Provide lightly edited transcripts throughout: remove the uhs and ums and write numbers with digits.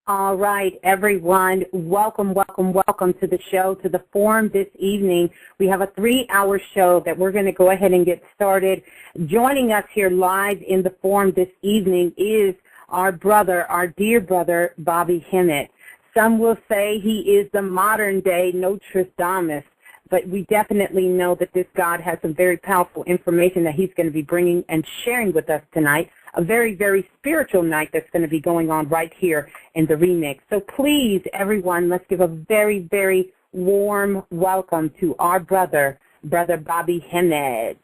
All right, everyone, welcome to the show, to the forum this evening. We have a 3-hour show that we're going to go ahead and get started. Joining us here live in the forum this evening is our brother, our dear brother, Bobby Hemmitt. Some will say he is the modern-day Nostradamus, but we definitely know that this God has some very powerful information that he's going to be bringing and sharing with us tonight. A very, very spiritual night that's going to be going on right here in the remix. So please, everyone, let's give a very, very warm welcome to our brother Bobby Hemmitt.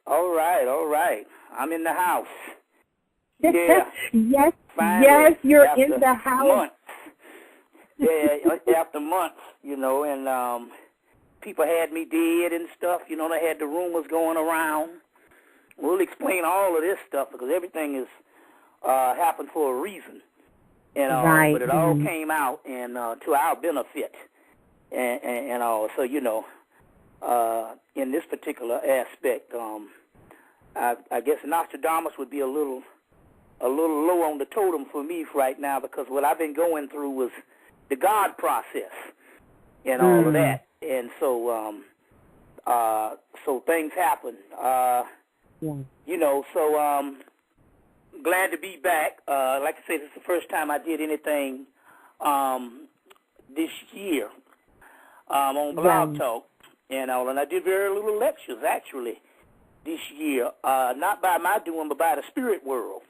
All right. I'm in the house. Yeah. Yes, Finally, yes, you're in the house. Months. Yeah, after months, and people had me dead and stuff. They had the rumors going around. We'll explain all of this stuff because everything is happened for a reason, right. But it all came out and to our benefit, and so in this particular aspect, I guess Nostradamus would be a little low on the totem for me right now because what I've been going through was the God process and all of that, and so so things happen. So glad to be back. Like I said, this is the first time I did anything this year on Blog Talk, and I did very little lectures actually this year, not by my doing, but by the spirit world.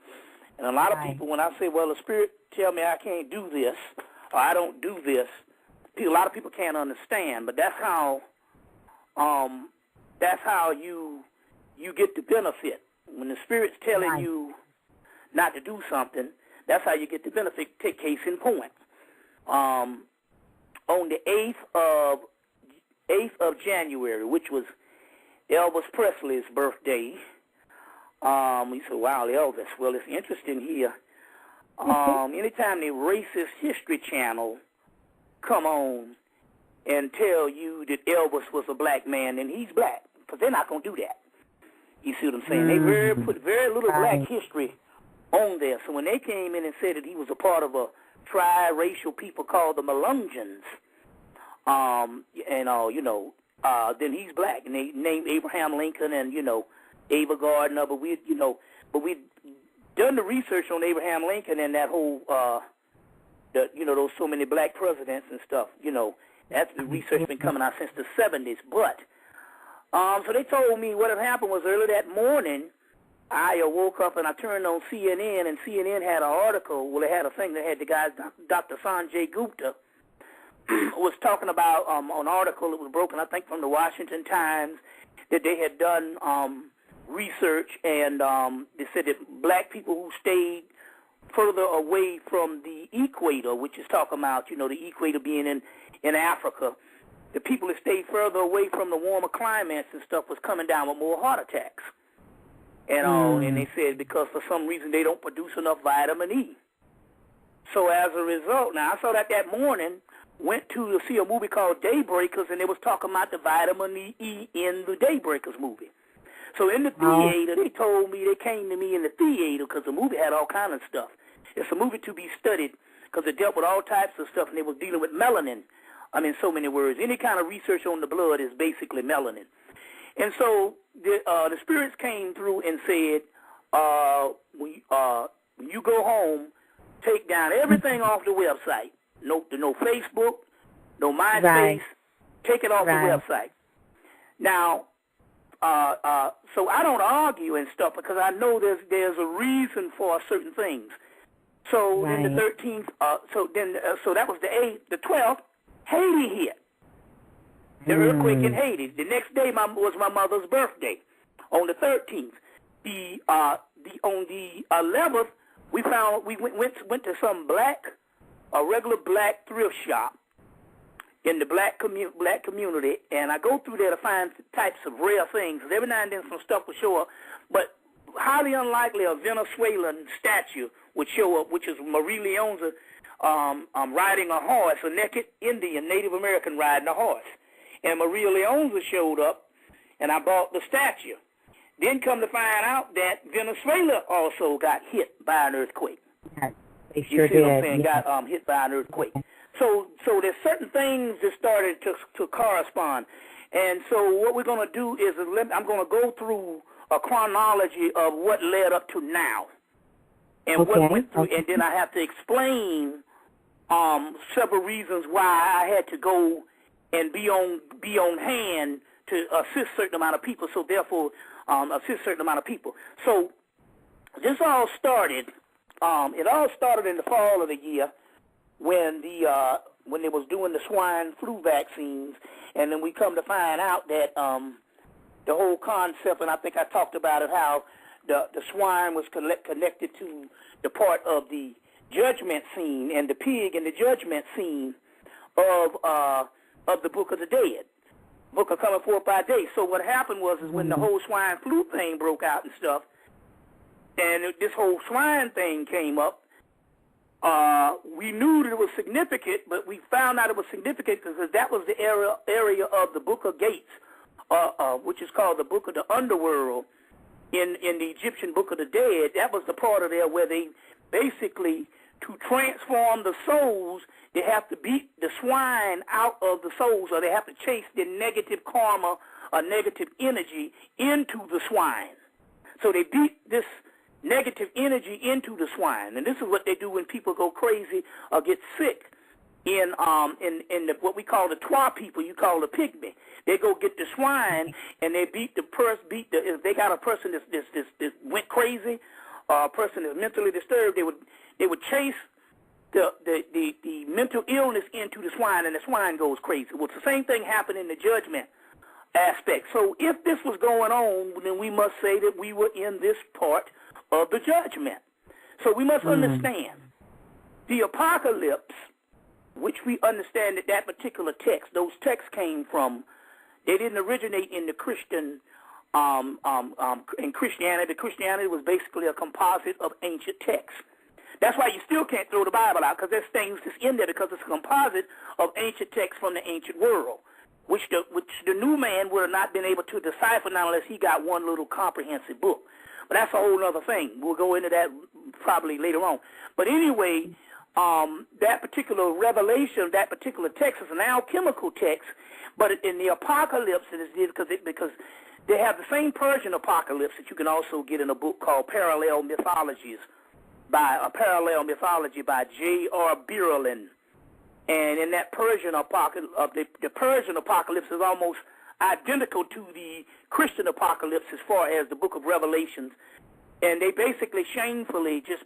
And a lot of people, when I say, well, the spirit tell me I can't do this or I don't do this, a lot of people can't understand, but that's how you get the benefit. When the Spirit's telling you not to do something, that's how you get the benefit. Take case in point. On the 8th of January, which was Elvis Presley's birthday, we said, wow, Elvis. Well, it's interesting here. Anytime the Racist History Channel come on and tell you that Elvis was a black man, then he's black, because they're not going to do that. You see what I'm saying? They put very little black history on there. So when they came in and said that he was a part of a tri-racial people called the Melungeons, then he's black. And they named Abraham Lincoln and, Ava Gardner. But we'd done the research on Abraham Lincoln and that whole, those so many black presidents and stuff. That's the research been coming out since the 70s. But so they told me what had happened was early that morning, I woke up and I turned on CNN, and CNN had an article. Well, they had a thing that had the guy, Dr. Sanjay Gupta, was talking about an article that was broken, I think, from the Washington Times, that they had done research, and they said that black people who stayed further away from the equator, which is talking about, the equator being in Africa, the people that stayed further away from the warmer climates and stuff was coming down with more heart attacks. And they said because for some reason they don't produce enough vitamin E. So as a result, now I saw that morning, went to see a movie called Daybreakers, and they was talking about the vitamin E in the Daybreakers movie. So in the theater, they came to me in the theater because the movie had all kind of stuff. It's a movie to be studied because it dealt with all types of stuff, and they was dealing with melanin. I mean, so many words. Any kind of research on the blood is basically melanin. And so the spirits came through and said, when you go home, take down everything off the website. No Facebook, no MySpace. Take it off the website. Now, so I don't argue and stuff because I know there's a reason for certain things. So then the 13th, so that was the 8th, the 12th. Haiti hit. The earthquake in Haiti. The next day was my mother's birthday. On the 13th, on the 11th, we went to some a regular black thrift shop in the black community, and I go through there to find types of rare things. Every now and then some stuff will show up, but highly unlikely a Venezuelan statue would show up, which is Marie Leonza riding a horse, a naked Indian, Native American riding a horse. And Maria Leonza showed up, and I bought the statue. Then come to find out that Venezuela also got hit by an earthquake. They sure you see what I'm did. saying? Yeah. Got hit by an earthquake. So there's certain things that started to correspond. And so what we're going to do is I'm going to go through a chronology of what led up to now. And what went through, and then I have to explain several reasons why I had to go and be on hand to assist certain amount of people. So therefore, assist certain amount of people. So this all started. It all started in the fall of the year when they was doing the swine flu vaccines, and then we come to find out that the whole concept, and I think I talked about it, how the swine was connected to the part of the judgment scene, and the pig in the judgment scene of the Book of the Dead, Book of Coming Forth by Day. So what happened was is when the whole swine flu thing broke out and stuff, and this whole swine thing came up, we knew that it was significant, but we found out it was significant because that was the area of the Book of Gates, which is called the Book of the Underworld in the Egyptian Book of the Dead. That was the part of there where they basically, to transform the souls, they have to beat the swine out of the souls, or they have to chase the negative karma or negative energy into the swine. So they beat this negative energy into the swine, and this is what they do when people go crazy or get sick. In what we call the Twa people, you call the pygmy. They go get the swine and they if they got a person that went crazy, or a person that's mentally disturbed, they would chase the mental illness into the swine, and the swine goes crazy. Well, the same thing happened in the judgment aspect. So if this was going on, then we must say that we were in this part of the judgment. So we must understand the apocalypse, which we understand that particular text, those texts came from, they didn't originate in the Christian, in Christianity. Christianity was basically a composite of ancient texts. That's why you still can't throw the Bible out, because there's things that's in there, because it's a composite of ancient texts from the ancient world, which the new man would have not been able to decipher now unless he got one little comprehensive book. But that's a whole other thing. We'll go into that probably later on. But anyway, that particular revelation, that particular text is an alchemical text, but in the apocalypse it is because they have the same Persian apocalypse that you can also get in a book called Parallel Mythology by J.R. Berlin. And in that Persian apocalypse, the Persian apocalypse is almost identical to the Christian apocalypse as far as the book of Revelations. And they basically shamefully just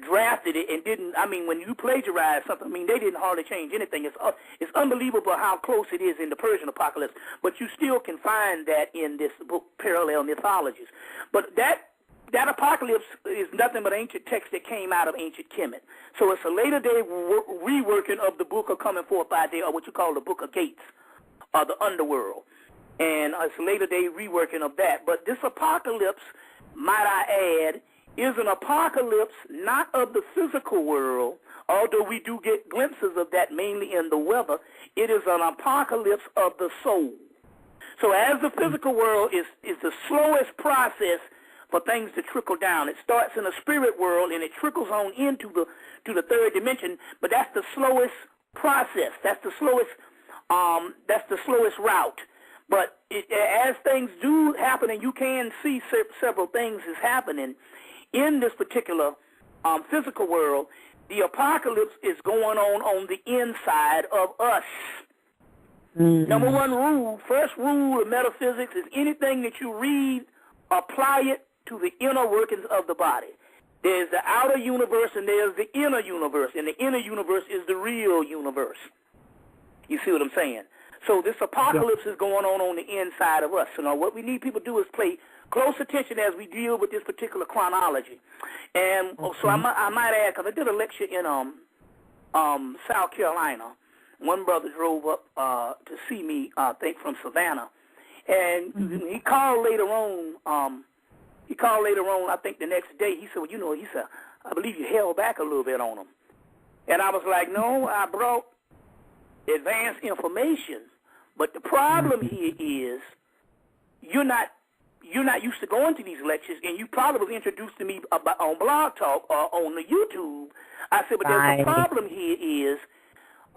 drafted it and didn't, when you plagiarize something, they didn't hardly change anything. It's unbelievable how close it is in the Persian apocalypse, but you still can find that in this book, Parallel Mythologies. But that apocalypse is nothing but ancient text that came out of ancient Kemet. So it's a later day reworking of the Book of Coming Forth by Day, or what you call the Book of Gates, or the Underworld. And it's a later day reworking of that. But this apocalypse, might I add, is an apocalypse not of the physical world, although we do get glimpses of that mainly in the weather. It is an apocalypse of the soul. So as the physical world is the slowest process for things to trickle down. It starts in the spirit world and it trickles on into the third dimension, but that's the slowest process. That's the slowest route. But as things do happen, and you can see several things is happening in this particular physical world, the apocalypse is going on the inside of us. Number one rule, first rule of metaphysics is anything that you read, apply it to the inner workings of the body. There's the outer universe and there's the inner universe, and the inner universe is the real universe. You see what I'm saying? So this apocalypse is going on the inside of us. So now what we need people to do is pay close attention as we deal with this particular chronology. And so I might add, because I did a lecture in South Carolina. One brother drove up to see me, I think from Savannah, and he called later on. I think the next day. He said, "Well, he said, I believe you held back a little bit on him." And I was like, "No, I brought advanced information, but the problem here is you're not you're not used to going to these lectures, and you probably was introduced to me on Blog Talk or on the YouTube. I said, but there's a problem here is,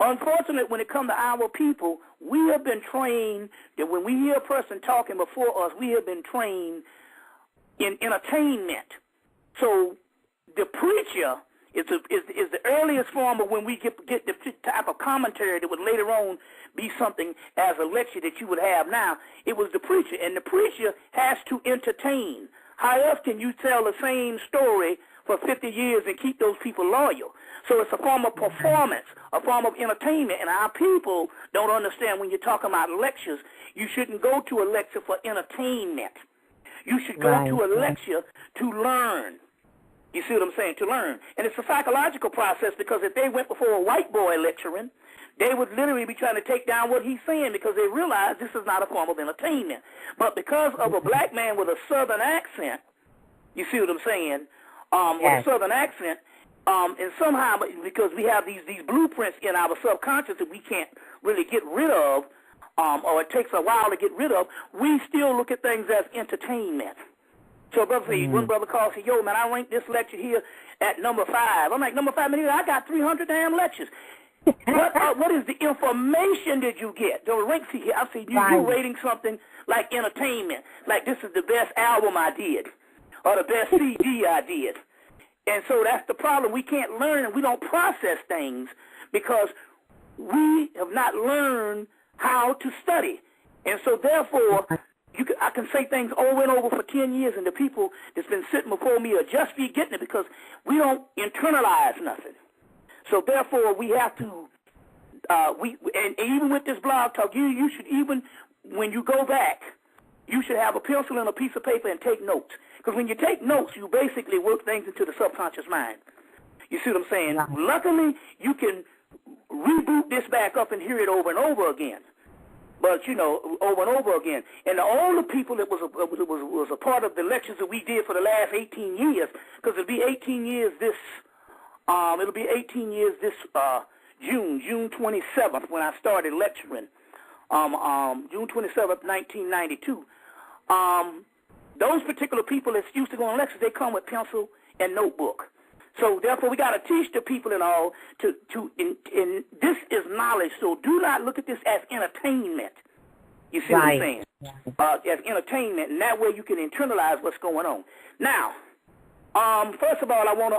unfortunately, when it comes to our people, we have been trained that when we hear a person talking before us, we have been trained in entertainment. So the preacher is the earliest form of when we get the type of commentary that would later on be something as a lecture that you would have now. It was the preacher, and the preacher has to entertain. How else can you tell the same story for 50 years and keep those people loyal? So it's a form of performance, a form of entertainment, and our people don't understand when you're talking about lectures, you shouldn't go to a lecture for entertainment. You should go to a lecture to learn. You see what I'm saying? To learn. And it's a psychological process, because if they went before a white boy lecturing, they would literally be trying to take down what he's saying, because they realize this is not a form of entertainment. But because of a black man with a southern accent, you see what I'm saying? With a southern accent, and somehow, because we have these blueprints in our subconscious that we can't really get rid of, or it takes a while to get rid of, we still look at things as entertainment. So brother say, one brother calls and says, yo, man, I ranked this lecture here at number 5. I'm like, number 5, man, I got 300 damn lectures. What is the information that you get? The ranks here, I say, you're rating something like entertainment, like this is the best album I did, or the best CD I did. And so that's the problem. We can't learn, and we don't process things because we have not learned how to study. And so therefore, I can say things over and over for 10 years, and the people that's been sitting before me are just be getting it because we don't internalize nothing. So therefore, we have to, and even with this blog talk, you should, even when you go back, you should have a pencil and a piece of paper and take notes. Because when you take notes, you basically work things into the subconscious mind. You see what I'm saying? Luckily, you can reboot this back up and hear it over and over again. But, you know, over and over again. And all the people that was a part of the lectures that we did for the last 18 years, because it'll be 18 years this, June 27th, when I started lecturing, June 27th, 1992. Those particular people that used to go on lectures, they come with pencil and notebook. So therefore, we got to teach the people and all and this is knowledge. So do not look at this as entertainment. You see what I'm saying? As entertainment, and that way you can internalize what's going on. Now, first of all, I want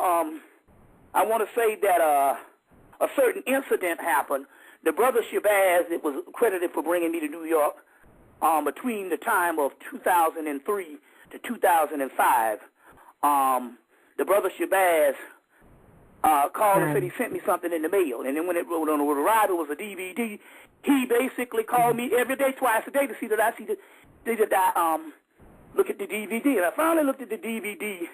to say that a certain incident happened. The brother Shabazz, that was credited for bringing me to New York between the time of 2003 to 2005. The brother Shabazz called and said he sent me something in the mail. And then when it arrived, it was a DVD. He basically called me every day, twice a day, to see that I look at the DVD. And I finally looked at the DVD,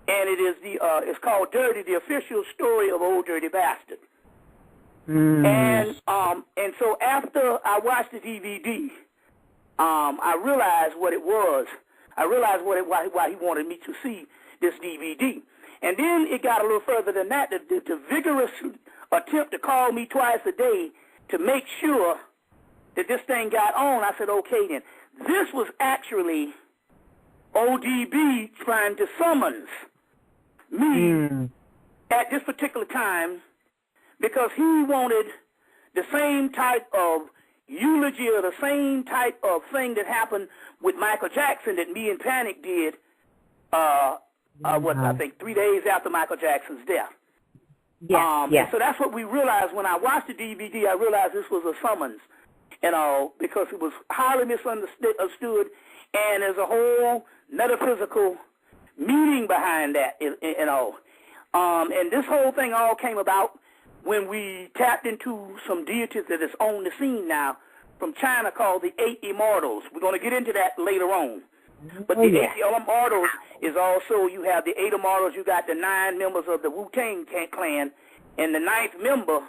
and it is it's called Dirty, the official story of Old Dirty Bastard. And so after I watched the DVD, I realized what it was. I realized why he wanted me to see this DVD. And then it got a little further than that. The vigorous attempt to call me twice a day to make sure that this thing got on, I said, okay then. This was actually ODB trying to summons me at this particular time because he wanted the same type of eulogy or the same type of thing that happened with Michael Jackson that me and Panic did, I think 3 days after Michael Jackson's death. So that's what we realized when I watched the DVD. I realized this was a summons and all because it was highly misunderstood, and there's a whole metaphysical meaning behind that and all. And this whole thing all came about when we tapped into some deities that is on the scene now from China called the 8 Immortals. We're going to get into that later on. But the 8 Immortals is also, you have the 8 Immortals, you got the 9 members of the Wu-Tang clan, and the 9th member,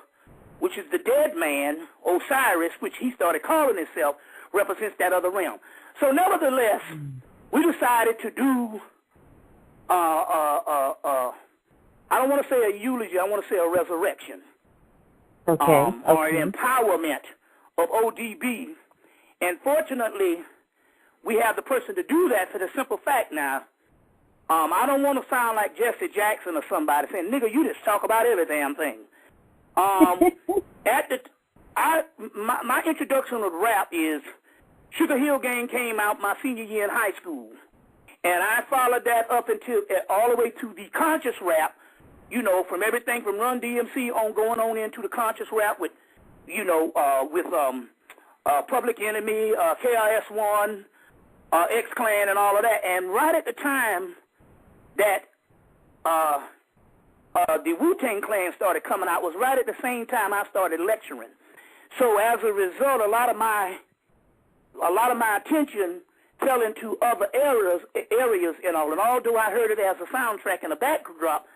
which is the dead man, Osiris, which he started calling himself, represents that other realm. So nevertheless, we decided to do, I don't want to say a eulogy, I want to say a resurrection. Or an empowerment of ODB. And fortunately, we have the person to do that for the simple fact now. I don't want to sound like Jesse Jackson or somebody saying, nigga, you just talk about every damn thing. My introduction to rap is Sugar Hill Gang came out my senior year in high school. And I followed that up until all the way to the conscious rap, you know, from everything from Run DMC on going on into the conscious rap with, you know, with Public Enemy, KRS-One, X-Clan and all of that. And right at the time that the Wu-Tang Clan started coming out was right at the same time I started lecturing. So as a result, a lot of my attention fell into other areas and all. And although I heard it as a soundtrack and a backdrop,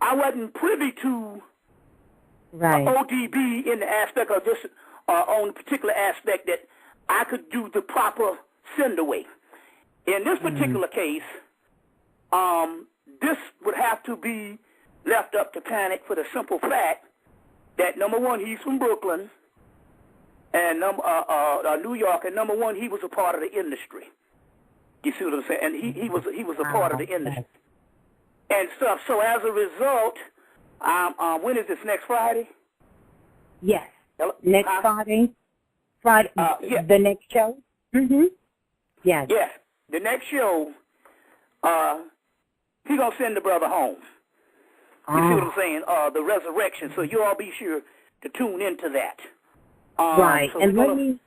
I wasn't privy to ODB in the aspect of just on the particular aspect that I could do the proper send away. In this particular case, this would have to be left up to Panic for the simple fact that, number one, he's from Brooklyn, and New York, and number one, he was a part of the industry. You see what I'm saying? And he was a part of the industry and stuff. So as a result, when is this, next Friday? Yes. Next Friday. Yeah. The next show? Mm-hmm. Yes. Yes. The next show, he's going to send the brother home. You see what I'm saying? The resurrection. So you all be sure to tune into that. Right. So and let me,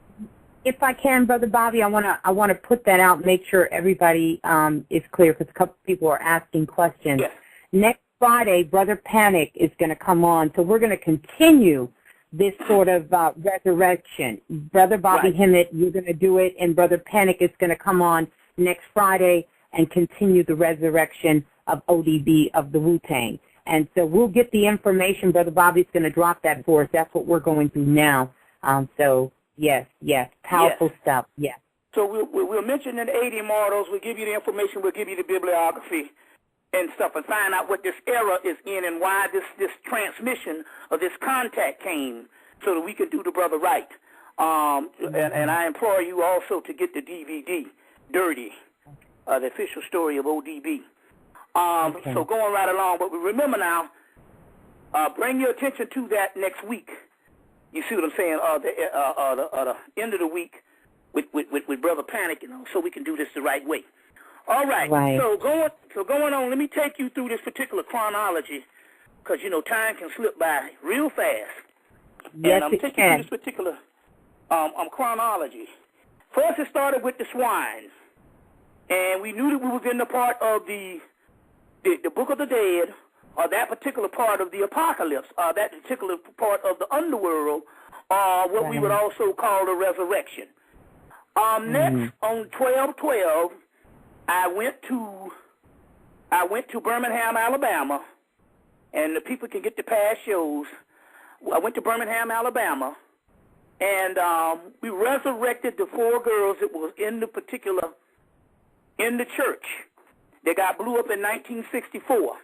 if I can, Brother Bobby, I want to put that out, make sure everybody is clear, because a couple people are asking questions. Yes. Next Friday, Brother Panic is going to come on, so we're going to continue this sort of resurrection. Brother Bobby Hemmitt, you're going to do it, and Brother Panic is going to come on next Friday and continue the resurrection of ODB, of the Wu-Tang. And so we'll get the information. Brother Bobby's going to drop that for us. That's what we're going through now. So, yes, powerful stuff, yes. So we'll mention the 80 immortals. We'll give you the information. We'll give you the bibliography and stuff and find out what this era is in and why this transmission of this contact came so that we can do the brother right. And I implore you also to get the DVD, Dirty, the official story of ODB. So going right along, but remember now, bring your attention to that next week. You see what I'm saying? The end of the week with Brother Panic, you know, so we can do this the right way. All right. So going on, let me take you through this particular chronology, because you know time can slip by real fast. Yes, and I'm taking you through this particular chronology. First, it started with the swine, and we knew that we was in the part of the Book of the Dead, or that particular part of the apocalypse, that particular part of the underworld, what we would also call the resurrection. Next, on 12/12, I went to Birmingham, Alabama, and the people can get the past shows. I went to Birmingham, Alabama, and we resurrected the 4 girls that was in the church. They got blew up in 1964.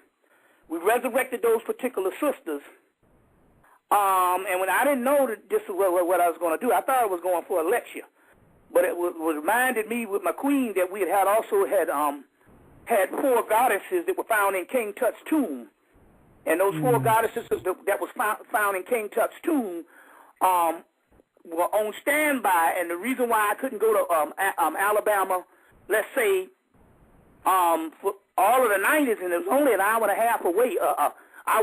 We resurrected those particular sisters. And when I didn't know that this was what I was going to do, I thought I was going for a lecture. But it was reminded me with my queen that we had 4 goddesses that were found in King Tut's tomb. And those 4 goddesses that was found in King Tut's tomb were on standby. And the reason why I couldn't go to Alabama, let's say, for all of the 90s, and it was only an hour and a half away, hour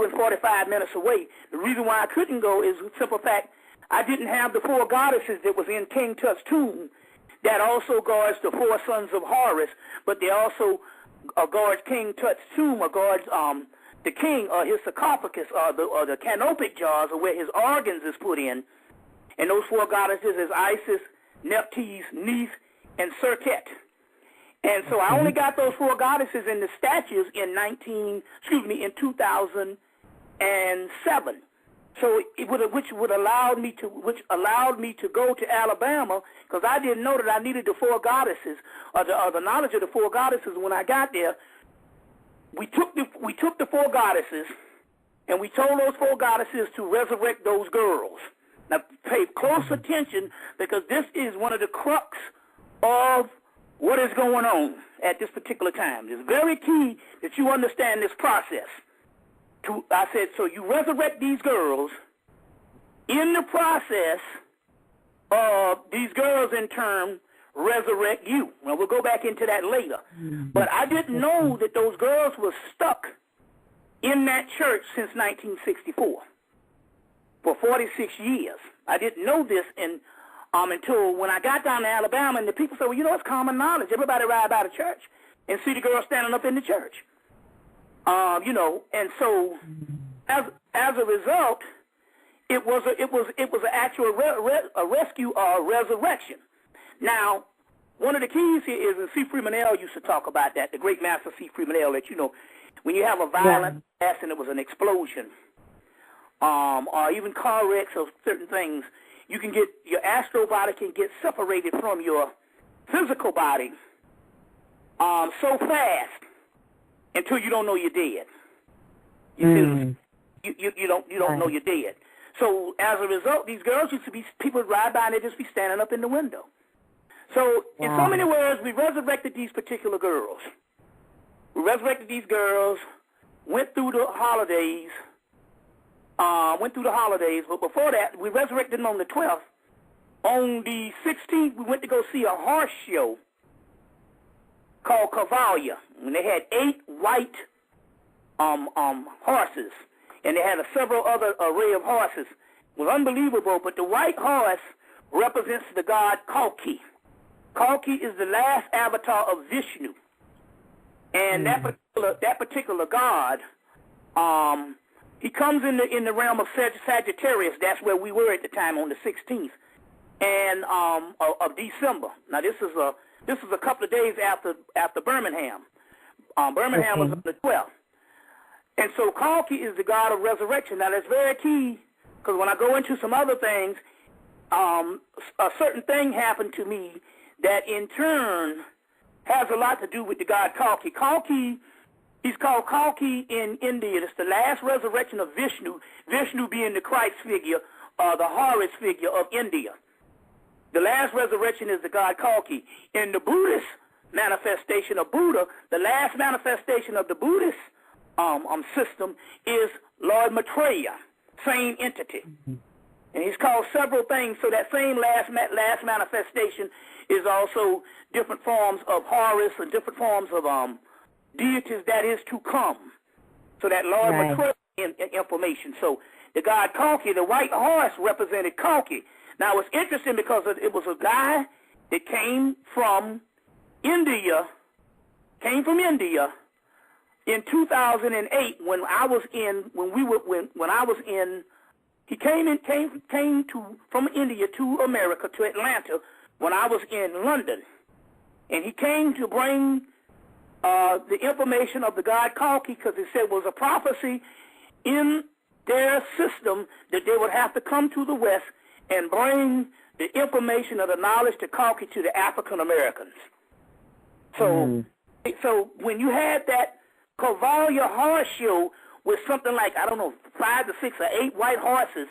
and 45 minutes away. The reason why I couldn't go is the simple fact I didn't have the 4 goddesses that was in King Tut's tomb that also guards the 4 sons of Horus, but they also guards King Tut's tomb, or guards the king, or his sarcophagus, or the canopic jars, or where his organs is put in. And those 4 goddesses is Isis, Nephthys, Neith, and Serket. And so I only got those 4 goddesses in the statues in 2007. So which allowed me to go to Alabama, because I didn't know that I needed the 4 goddesses, or the knowledge of the 4 goddesses. When I got there, we took the 4 goddesses, and we told those 4 goddesses to resurrect those girls. Now pay close attention, because this is one of the crux of what is going on at this particular time. It's very key that you understand this process. I said, so you resurrect these girls. In the process of these girls, in turn, resurrect you. Well, we'll go back into that later. But I didn't know that those girls were stuck in that church since 1964 for 46 years. I didn't know this until when I got down to Alabama, and the people said, well, you know, it's common knowledge. Everybody ride by the church and see the girl standing up in the church. You know, and so as a result, it was an actual rescue or resurrection. Now, one of the keys here is, and C. Freeman L. used to talk about that, the great master C. Freeman L., that, you know, when you have a violent death and it was an explosion, or even car wrecks or certain things, you can get, your astral body can get separated from your physical body so fast until you don't know you're dead. You don't know you're dead. So as a result, these girls used to be, people would ride by and they'd just be standing up in the window. So in so many words, we resurrected these particular girls. We resurrected these girls, went through the holidays, but before that, we resurrected them on the 12th. On the 16th, we went to go see a horse show called Cavalia, and they had 8 white horses, and they had several other array of horses. It was unbelievable, but the white horse represents the god Kalki. Kalki is the last avatar of Vishnu, and that particular god, he comes in the realm of Sagittarius. That's where we were at the time, on the 16th and of December. Now this is a couple of days after Birmingham. Birmingham was on the 12th. And so Kalki is the god of resurrection. Now that's very key, because when I go into some other things, a certain thing happened to me that in turn has a lot to do with the god Kalki. Kalki, he's called Kalki in India. It's the last resurrection of Vishnu, Vishnu being the Christ figure, the Horus figure of India. The last resurrection is the god Kalki. In the Buddhist manifestation of Buddha, the last manifestation of the Buddhist system is Lord Maitreya, same entity. And he's called several things, so that same last manifestation is also different forms of Horus and different forms of deities that is to come. So that Lord Maitreya information. So the god Kalki, the white horse, represented Kalki. Now it's interesting because it was a guy that came from India in 2008 he came from India to America, to Atlanta, when I was in London. And he came to bring the information of the god Kalki, because it said it was a prophecy in their system that they would have to come to the West and bring the information of the knowledge to Kalki to the African Americans. So, so when you had that Cavalia horse show with something like, I don't know, 5 to 6 or 8 white horses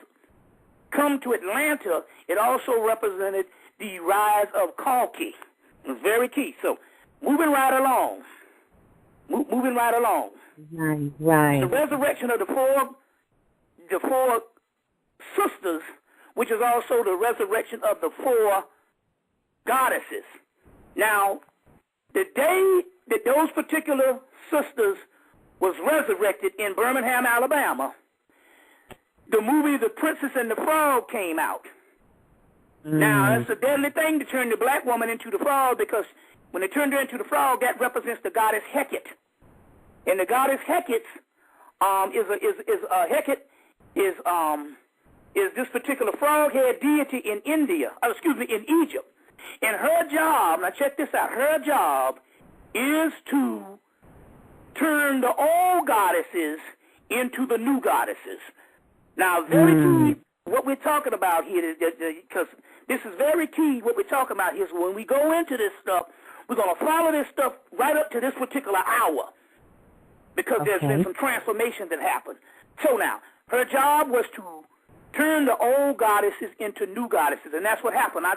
come to Atlanta, it also represented the rise of Kalki. It was very key. So, moving right along. Right. The resurrection of the four sisters, which is also the resurrection of the 4 goddesses. Now, the day that those particular sisters was resurrected in Birmingham, Alabama, the movie The Princess and the Frog came out. Now, it's a deadly thing to turn the black woman into the frog, because when they turned her into the frog, that represents the goddess Hecate. And the goddess Hecate is this particular frog-head deity in in Egypt. And her job, now check this out, her job is to turn the old goddesses into the new goddesses. Now, very key, what we're talking about here, because this is very key, what we're talking about here, is when we go into this stuff, we're going to follow this stuff right up to this particular hour, because there's been some transformation that happened. So now, her job was to turn the old goddesses into new goddesses, and that's what happened.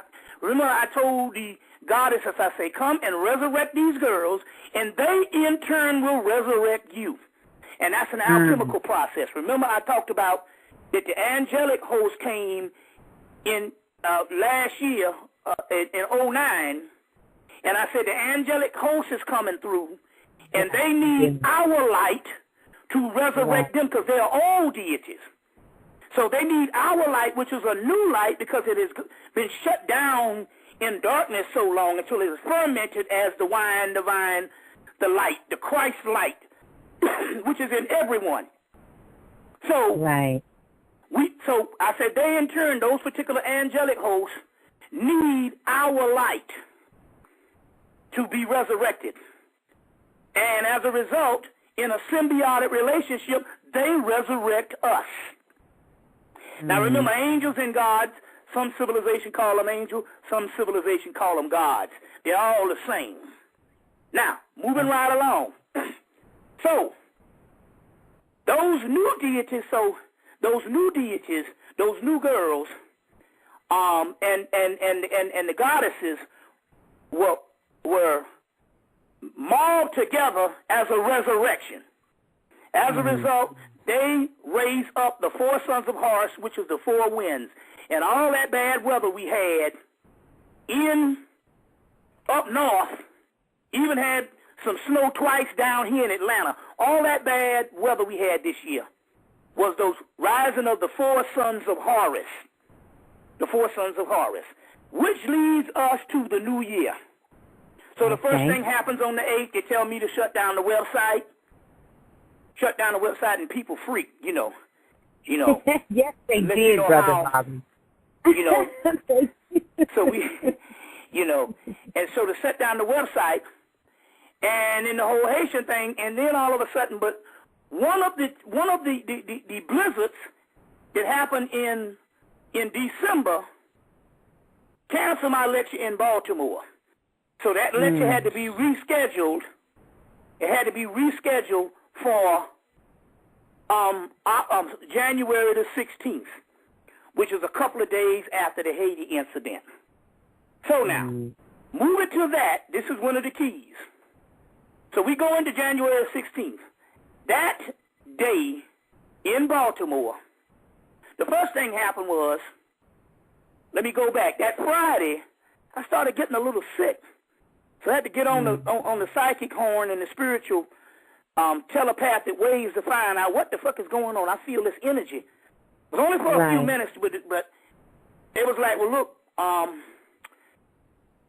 Remember I told the goddesses, I say, come and resurrect these girls, and they in turn will resurrect you. And that's an alchemical process. Remember, I talked about that the angelic host came in last year in 2009, and I said the angelic host is coming through, and they need our light to resurrect them because they are old deities. So they need our light, which is a new light, because it has been shut down in darkness so long until it is fermented as the wine, the vine, the light, the Christ light, which is in everyone. So so I said they in turn, those particular angelic hosts, need our light to be resurrected. And as a result, in a symbiotic relationship, they resurrect us. Now remember, angels and gods, some civilization call them angels, some civilization call them gods. They're all the same. Now, moving right along. So, those new deities, those new girls, and the goddesses were mauled together as a resurrection. As a result, they raised up the four sons of Horus, which is the four winds. And all that bad weather we had up north, even had some snow twice down here in Atlanta. All that bad weather we had this year was those rising of the four sons of Horus. The four sons of Horus, which leads us to the new year. So the first thing happens on the 8th, they tell me to shut down the website. Shut down the website, and people freak, you know. Yes, they did, Brother Bobby. So we, and so to shut down the website, and then the whole Haitian thing, and then all of a sudden, but one of the blizzards that happened in December canceled my lecture in Baltimore. So that lecture had to be rescheduled. It had to be rescheduled for January the 16th, which is a couple of days after the Haiti incident. So now, moving to that, this is one of the keys. So we go into January the 16th. That day in Baltimore, the first thing happened was, let me go back. That Friday, I started getting a little sick. So I had to get on the psychic horn and the spiritual telepathic waves to find out what the fuck is going on. I feel this energy. It was only for a few minutes, but it was like, well, look,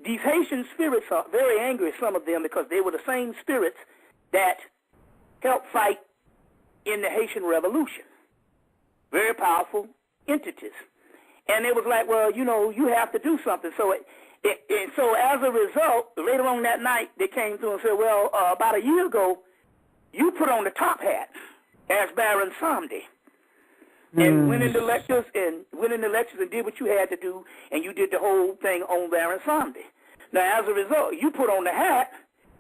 these Haitian spirits are very angry, some of them, because they were the same spirits that helped fight in the Haitian Revolution. Very powerful entities. And it was like, well, you have to do something. So so as a result, later on that night, they came through and said, well, about a year ago, you put on the top hat as Baron Samedi. And went into lectures and did what you had to do, and you did the whole thing on Baron Samedi. Now, as a result, you put on the hat,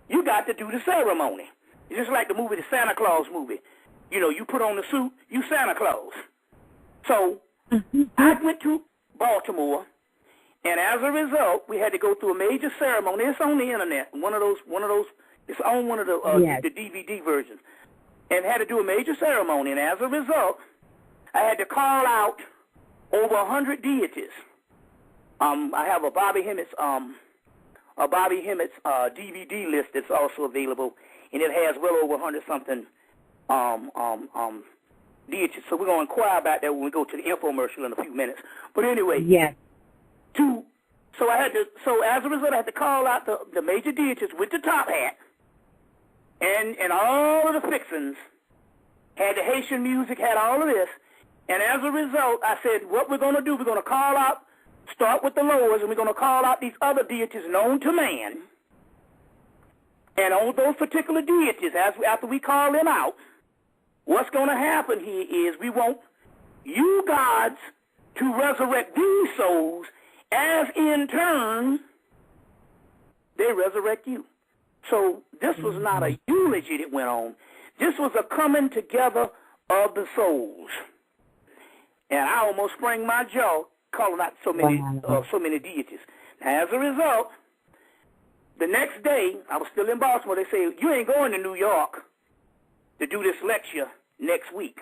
you got to do the ceremony. It's just like the movie, the Santa Claus movie. You put on the suit, you Santa Claus. So I went to Baltimore, and as a result, we had to go through a major ceremony. It's on the internet. One of those. It's on one of the DVD versions, and had to do a major ceremony. And as a result, I had to call out over 100 deities. I have a Bobby Hemmitt's DVD list that's also available, and it has well over 100-something deities. So we're going to inquire about that when we go to the infomercial in a few minutes. But anyway, so as a result, I had to call out the major deities with the top hat, and all of the fixings, had the Haitian music, had all of this. And as a result, I said, what we're going to do, we're going to call out, start with the lowers, and we're going to call out these other deities known to man. And on those particular deities, after we call them out, what's going to happen here is we want you gods to resurrect these souls, as in turn, they resurrect you. So this was not a eulogy that went on. This was a coming together of the souls. And I almost sprang my jaw calling out so many deities. Now, as a result, the next day, I was still in Baltimore. They say, you ain't going to New York to do this lecture next week.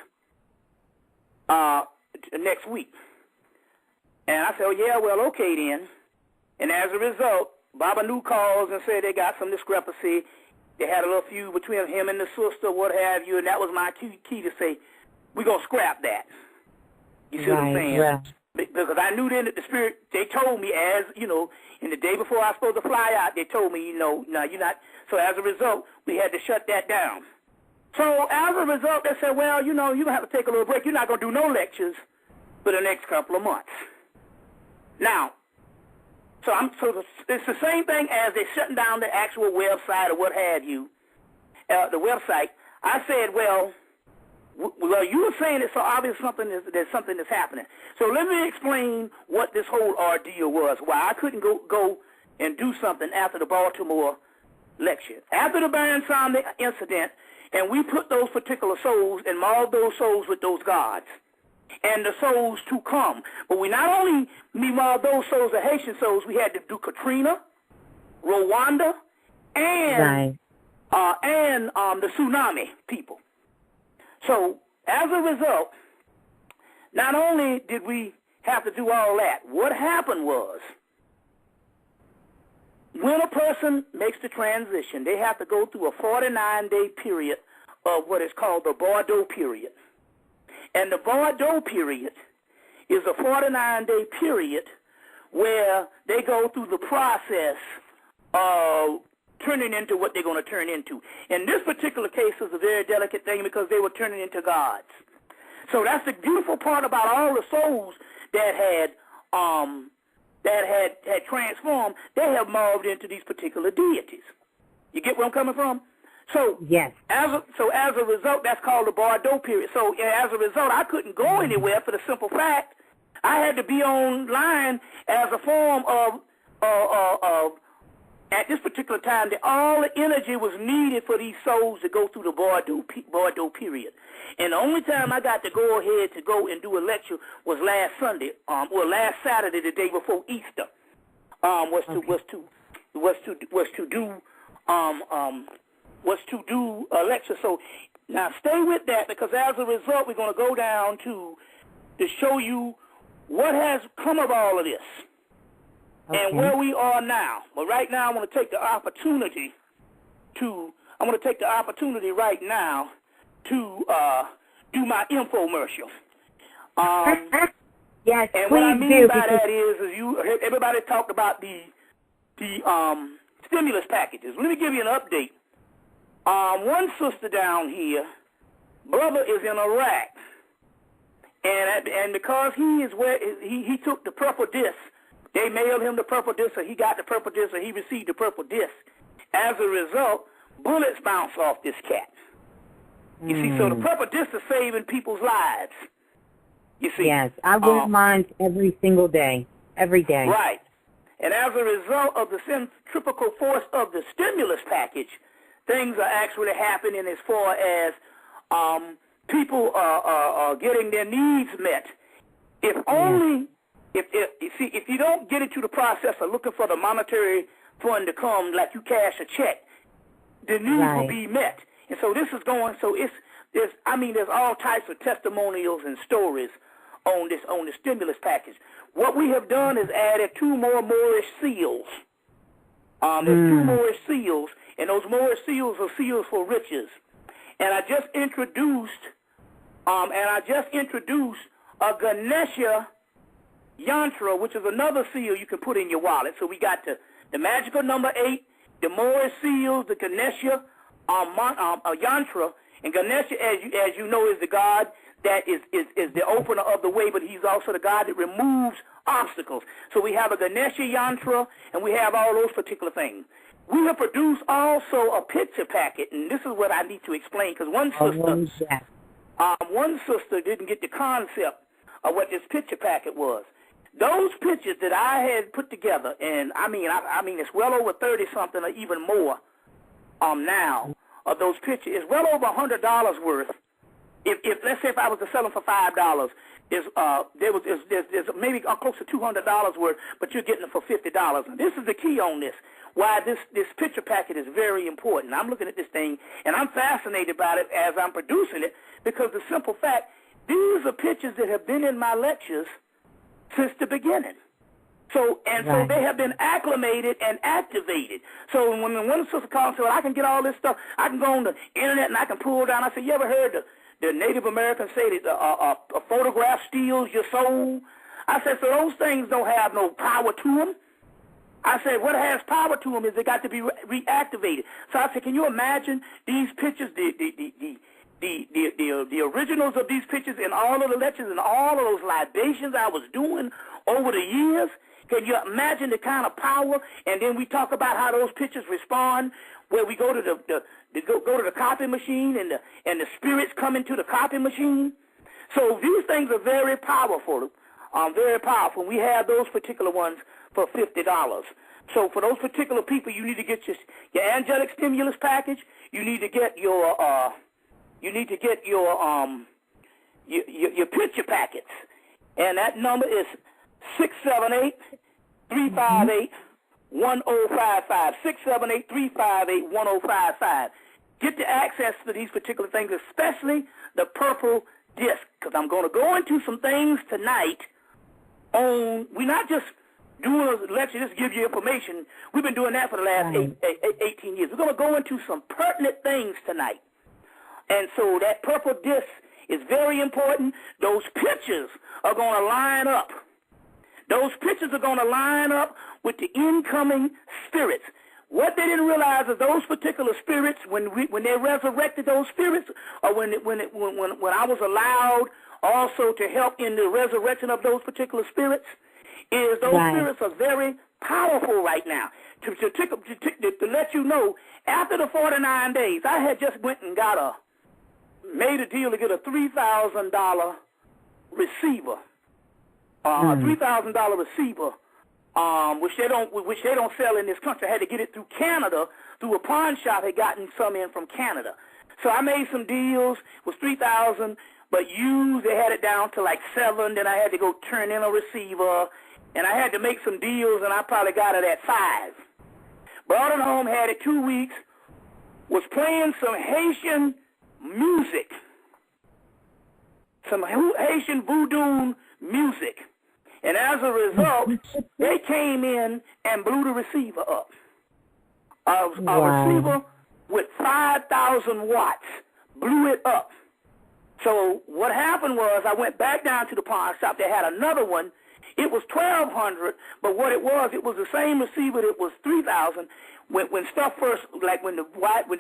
Next week. And I said, oh, yeah, well, okay then. And as a result, Baba Nu calls and said they got some discrepancy. They had a little feud between him and the sister, what have you, and that was my key to say, we're going to scrap that. You see what I'm saying? Yeah. Because I knew then that the spirit, they told me as, you know, in the day before I was supposed to fly out, they told me, you know, no, you're not. So as a result, we had to shut that down. So as a result, they said, well, you know, you're going to have to take a little break. You're not going to do no lectures for the next couple of months. Now, so it's the same thing as they shutting down the actual website or what have you, the website. I said, well, you were saying it's so obvious there's something that's happening. So let me explain what this whole ordeal was, why I couldn't go and do something after the Baltimore lecture. After the Baron Sound incident, and we put those particular souls and mauled those souls with those gods and the souls to come. But we not only mauled those souls, the Haitian souls, we had to do Katrina, Rwanda, and the tsunami people. So, as a result, not only did we have to do all that, what happened was, when a person makes the transition, they have to go through a 49-day period of what is called the Bordeaux period. And the Bordeaux period is a 49-day period where they go through the process of turning into what they're going to turn into. In this particular case, it's a very delicate thing because they were turning into gods. So that's the beautiful part about all the souls that had transformed. They have morphed into these particular deities. You get where I'm coming from? So yes. As a result, that's called the Bordeaux period. So as a result, I couldn't go anywhere for the simple fact I had to be online as a form of at this particular time, all the energy was needed for these souls to go through the Bordeaux period. And the only time I got to go ahead to go and do a lecture was last Sunday, last Saturday, the day before Easter, was to do a lecture. So now stay with that, because as a result, we're going to go down to show you what has come of all of this. Okay. And where we are now. But right now, I want to take the opportunity right now to do my infomercial. Yes, and please what I mean do, by that is everybody talked about the stimulus packages. Let me give you an update. One sister down here, brother is in Iraq, and because he took the purple disc. They mailed him the purple disc, or he got the purple disc, or he received the purple disc. As a result, bullets bounce off this cat. You see, so the purple disc is saving people's lives. You see. Yes, I wear mine every single day, every day. Right. And as a result of the centrifugal force of the stimulus package, things are actually happening as far as people are getting their needs met. If only... If you don't get into the process of looking for the monetary fund to come, like you cash a check, the needs will be met. And so this is going. So there's all types of testimonials and stories on the stimulus package. What we have done is added 2 more Moorish seals. There's 2 Moorish seals, and those Moorish seals are seals for riches. And I just introduced a Ganesha Yantra, which is another seal you can put in your wallet. So we got the magical number 8, the Moorish seals, the Ganesha Yantra, and Ganesha, as you know, is the god that is the opener of the way, but he's also the god that removes obstacles. So we have a Ganesha Yantra, and we have all those particular things. We have produced also a picture packet, and this is what I need to explain, because one sister didn't get the concept of what this picture packet was. Those pictures that I had put together, and I mean it's well over 30-something or even more now of those pictures. It's well over $100 worth. If let's say if I was to sell them for $5, there's maybe close to $200 worth, but you're getting them for $50. And this is the key on this. why this picture packet is very important. I'm looking at this thing, and I'm fascinated by it as I'm producing it, because the simple fact, these are pictures that have been in my lectures since the beginning. So they have been acclimated and activated. So when one sister called and said, well, I can get all this stuff, I can go on the internet and I can pull down. I said, you ever heard the Native Americans say that a photograph steals your soul? I said, so those things don't have no power to them. I said, what has power to them is they got to be reactivated. So I said, can you imagine these pictures, the originals of these pictures and all of the lectures and all of those libations I was doing over the years? Can you imagine the kind of power? And then we talk about how those pictures respond, where we go to the copy machine and the spirits come into the copy machine. So these things are very powerful. Very powerful. We have those particular ones for $50. So for those particular people, you need to get your angelic stimulus package. You need to get your picture packets, and that number is 678-358-1055. 678-358-1055. Get the access to these particular things, especially the purple disc, because I'm going to go into some things tonight. We're not just doing a lecture just to give you information. We've been doing that for the last 18 years. We're going to go into some pertinent things tonight. And so that purple disc is very important. Those pictures are going to line up. Those pictures are going to line up with the incoming spirits. What they didn't realize is those particular spirits, when they resurrected those spirits, or when I was allowed also to help in the resurrection of those particular spirits, is those spirits are very powerful right now. To let you know, after the 49 days, I had just went and made a deal to get a $3,000 receiver, $3,000 receiver, which they don't sell in this country. I had to get it through Canada, through a pawn shop. Had gotten some in from Canada. So I made some deals. Was $3,000, but used they had it down to like $7. Then I had to go turn in a receiver, and I had to make some deals, and I probably got it at $5. Brought it home, had it 2 weeks. Was playing some Haitian music, some Haitian voodoo music, and as a result, they came in and blew the receiver up. A receiver with 5,000 watts blew it up. So what happened was I went back down to the pawn shop. They had another one. It was $1,200, but what it was the same receiver that was $3,000. When stuff first, like when the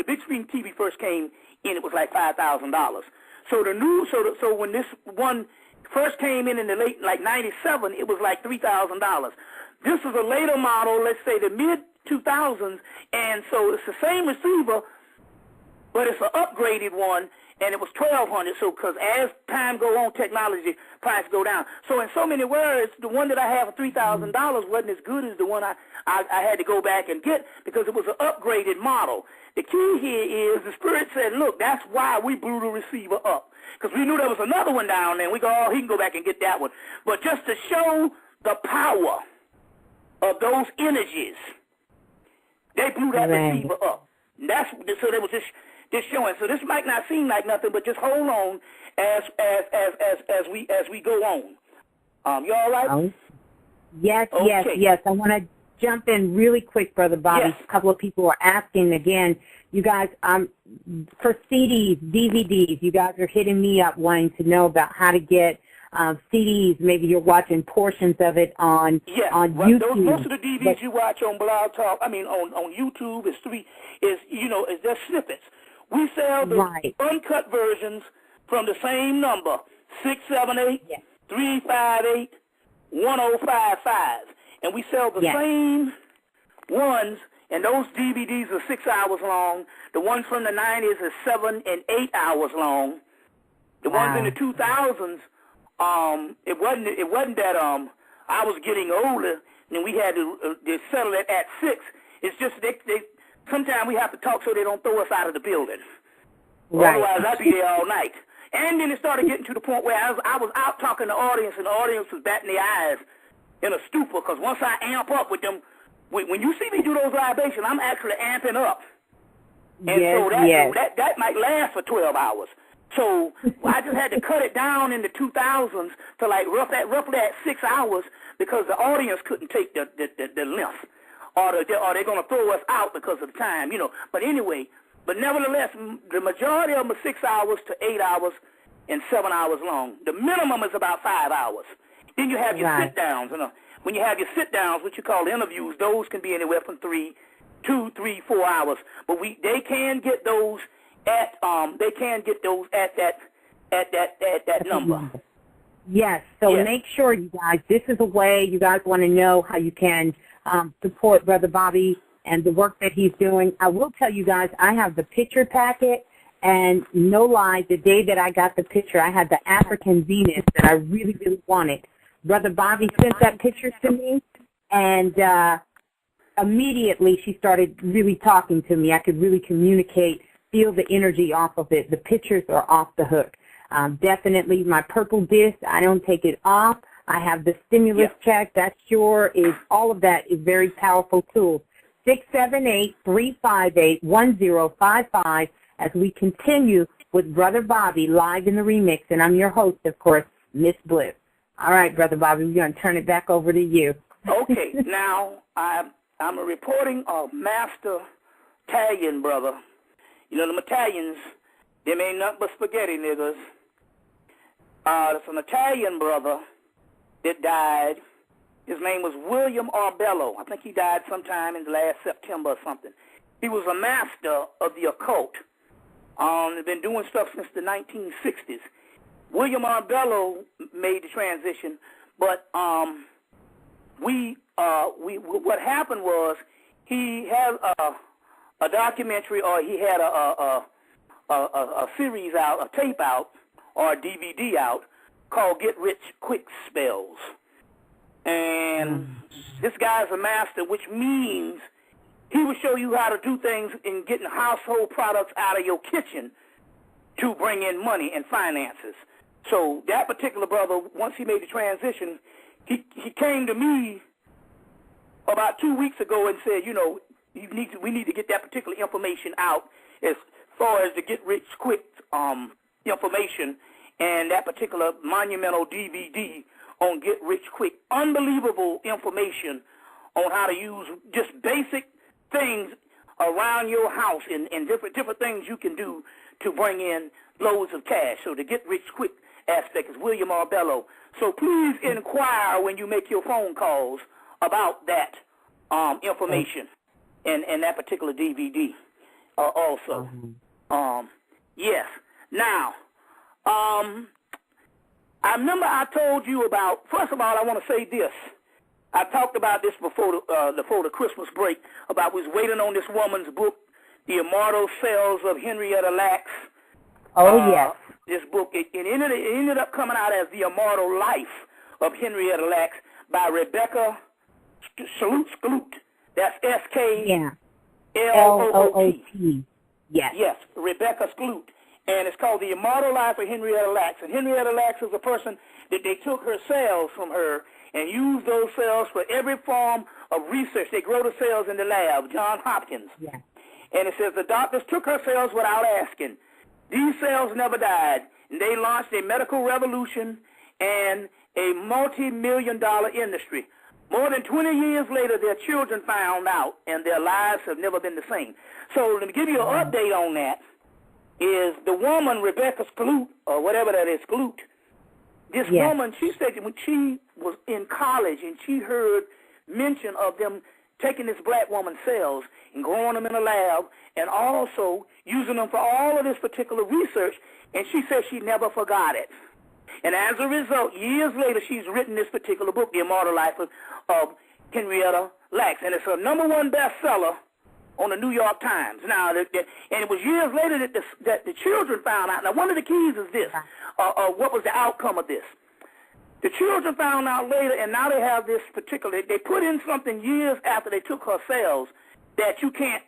big screen TV first came in, it was like $5,000. So so when this one first came in the late, like 97, it was like $3,000. This is a later model, let's say the mid-2000s, and so it's the same receiver, but it's an upgraded one, and it was $1,200. So because as time go on, technology price go down. So in so many words, the one that I have for $3,000 wasn't as good as the one I had to go back and get, because it was an upgraded model. The key here is the Spirit said, look, that's why we blew the receiver up, because we knew there was another one down there. We go, oh, he can go back and get that one. But just to show the power of those energies, they blew that receiver up. So they was just showing. So this might not seem like nothing, but just hold on as we go on. You all right? Yes, okay. yes. I want to jump in really quick, Brother Bobby. Yes. A couple of people are asking again. You guys, for CDs, DVDs, you guys are hitting me up wanting to know about how to get CDs. Maybe you're watching portions of it on YouTube. Most of the DVDs you watch on Blog Talk, on YouTube is just snippets. We sell the uncut versions from the same number, 678-358-1055. And we sell the same ones, and those DVDs are 6 hours long. The ones from the 90s are 7 and 8 hours long. The ones in the 2000s, it wasn't that I was getting older and we had to settle it at 6. It's just sometimes we have to talk so they don't throw us out of the building. Otherwise, I'd be there all night. And then it started getting to the point where I was out talking to the audience, and the audience was batting their eyes in a stupor, because once I amp up with them when you see me do those libations, I'm actually amping up. And yes, so that might last for 12 hours. So I just had to cut it down in the 2000s to like roughly at 6 hours because the audience couldn't take the length, or they're going to throw us out because of the time, But anyway, but nevertheless, the majority of them are 6 hours to 8 hours and 7 hours long. The minimum is about 5 hours. Then you have your sit-downs. When you have your sit-downs, what you call interviews, those can be anywhere from 2, 3, 4 hours. But they can get those at that number. Yes. So make sure, you guys, this is a way you guys want to know how you can support Brother Bobby and the work that he's doing. I will tell you guys, I have the picture packet, and no lie, the day that I got the picture, I had the African Venus that I really, really wanted. Brother Bobby sent that picture to me, and immediately she started really talking to me. I could really communicate, feel the energy off of it. The pictures are off the hook. Definitely my purple disc, I don't take it off. I have the stimulus check. That sure is, all of that is very powerful tools. 678-358-1055 as we continue with Brother Bobby live in the remix. And I'm your host, of course, Miss Bliss. All right, Brother Bobby, we're going to turn it back over to you. Okay, now I'm reporting a master Italian brother. Them Italians, them ain't nothing but spaghetti niggas. There's an Italian brother that died. His name was William Arbello. I think he died sometime in last September or something. He was a master of the occult. He's been doing stuff since the 1960s. William Arbello made the transition, but what happened was he had a documentary, or he had a series out, a tape out, or a DVD out called Get Rich Quick Spells. And this guy's a master, which means he will show you how to do things in getting household products out of your kitchen to bring in money and finances. So that particular brother, once he made the transition, he came to me about 2 weeks ago and said, we need to get that particular information out as far as the Get Rich Quick information, and that particular monumental DVD on Get Rich Quick. Unbelievable information on how to use just basic things around your house and different things you can do to bring in loads of cash. So the Get Rich Quick aspect is William Arbello. So please inquire when you make your phone calls about that information and that particular DVD also. Yes. Now, I remember I told you about, first of all, I want to say this. I talked about this before the Christmas break, about we was waiting on this woman's book, The Immortal Cells of Henrietta Lacks. Yes. This book, it ended up coming out as The Immortal Life of Henrietta Lacks by Rebecca Skloot. That's S-K-L-O-O-T. Yes. Yes, Rebecca Skloot. And it's called The Immortal Life of Henrietta Lacks. And Henrietta Lacks is a person that they took her cells from her and used those cells for every form of research. They grow the cells in the lab, Johns Hopkins. Yeah. And it says the doctors took her cells without asking. These cells never died. And they launched a medical revolution and a multi-million-dollar industry. More than 20 years later, their children found out, and their lives have never been the same. So let me give you an update on that. Is the woman, Rebecca Skloot, or whatever that is, Skloot. This woman, she said that when she was in college and she heard mention of them taking this black woman's cells and growing them in a lab and also using them for all of this particular research, and she said she never forgot it. And as a result, years later, she's written this particular book, The Immortal Life of Henrietta Lacks, and it's her #1 bestseller on the New York Times. Now, and it was years later that the children found out. Now, one of the keys is this. What was the outcome of this? The children found out later, and now they have this particular, they put in something years after they took her cells that you can't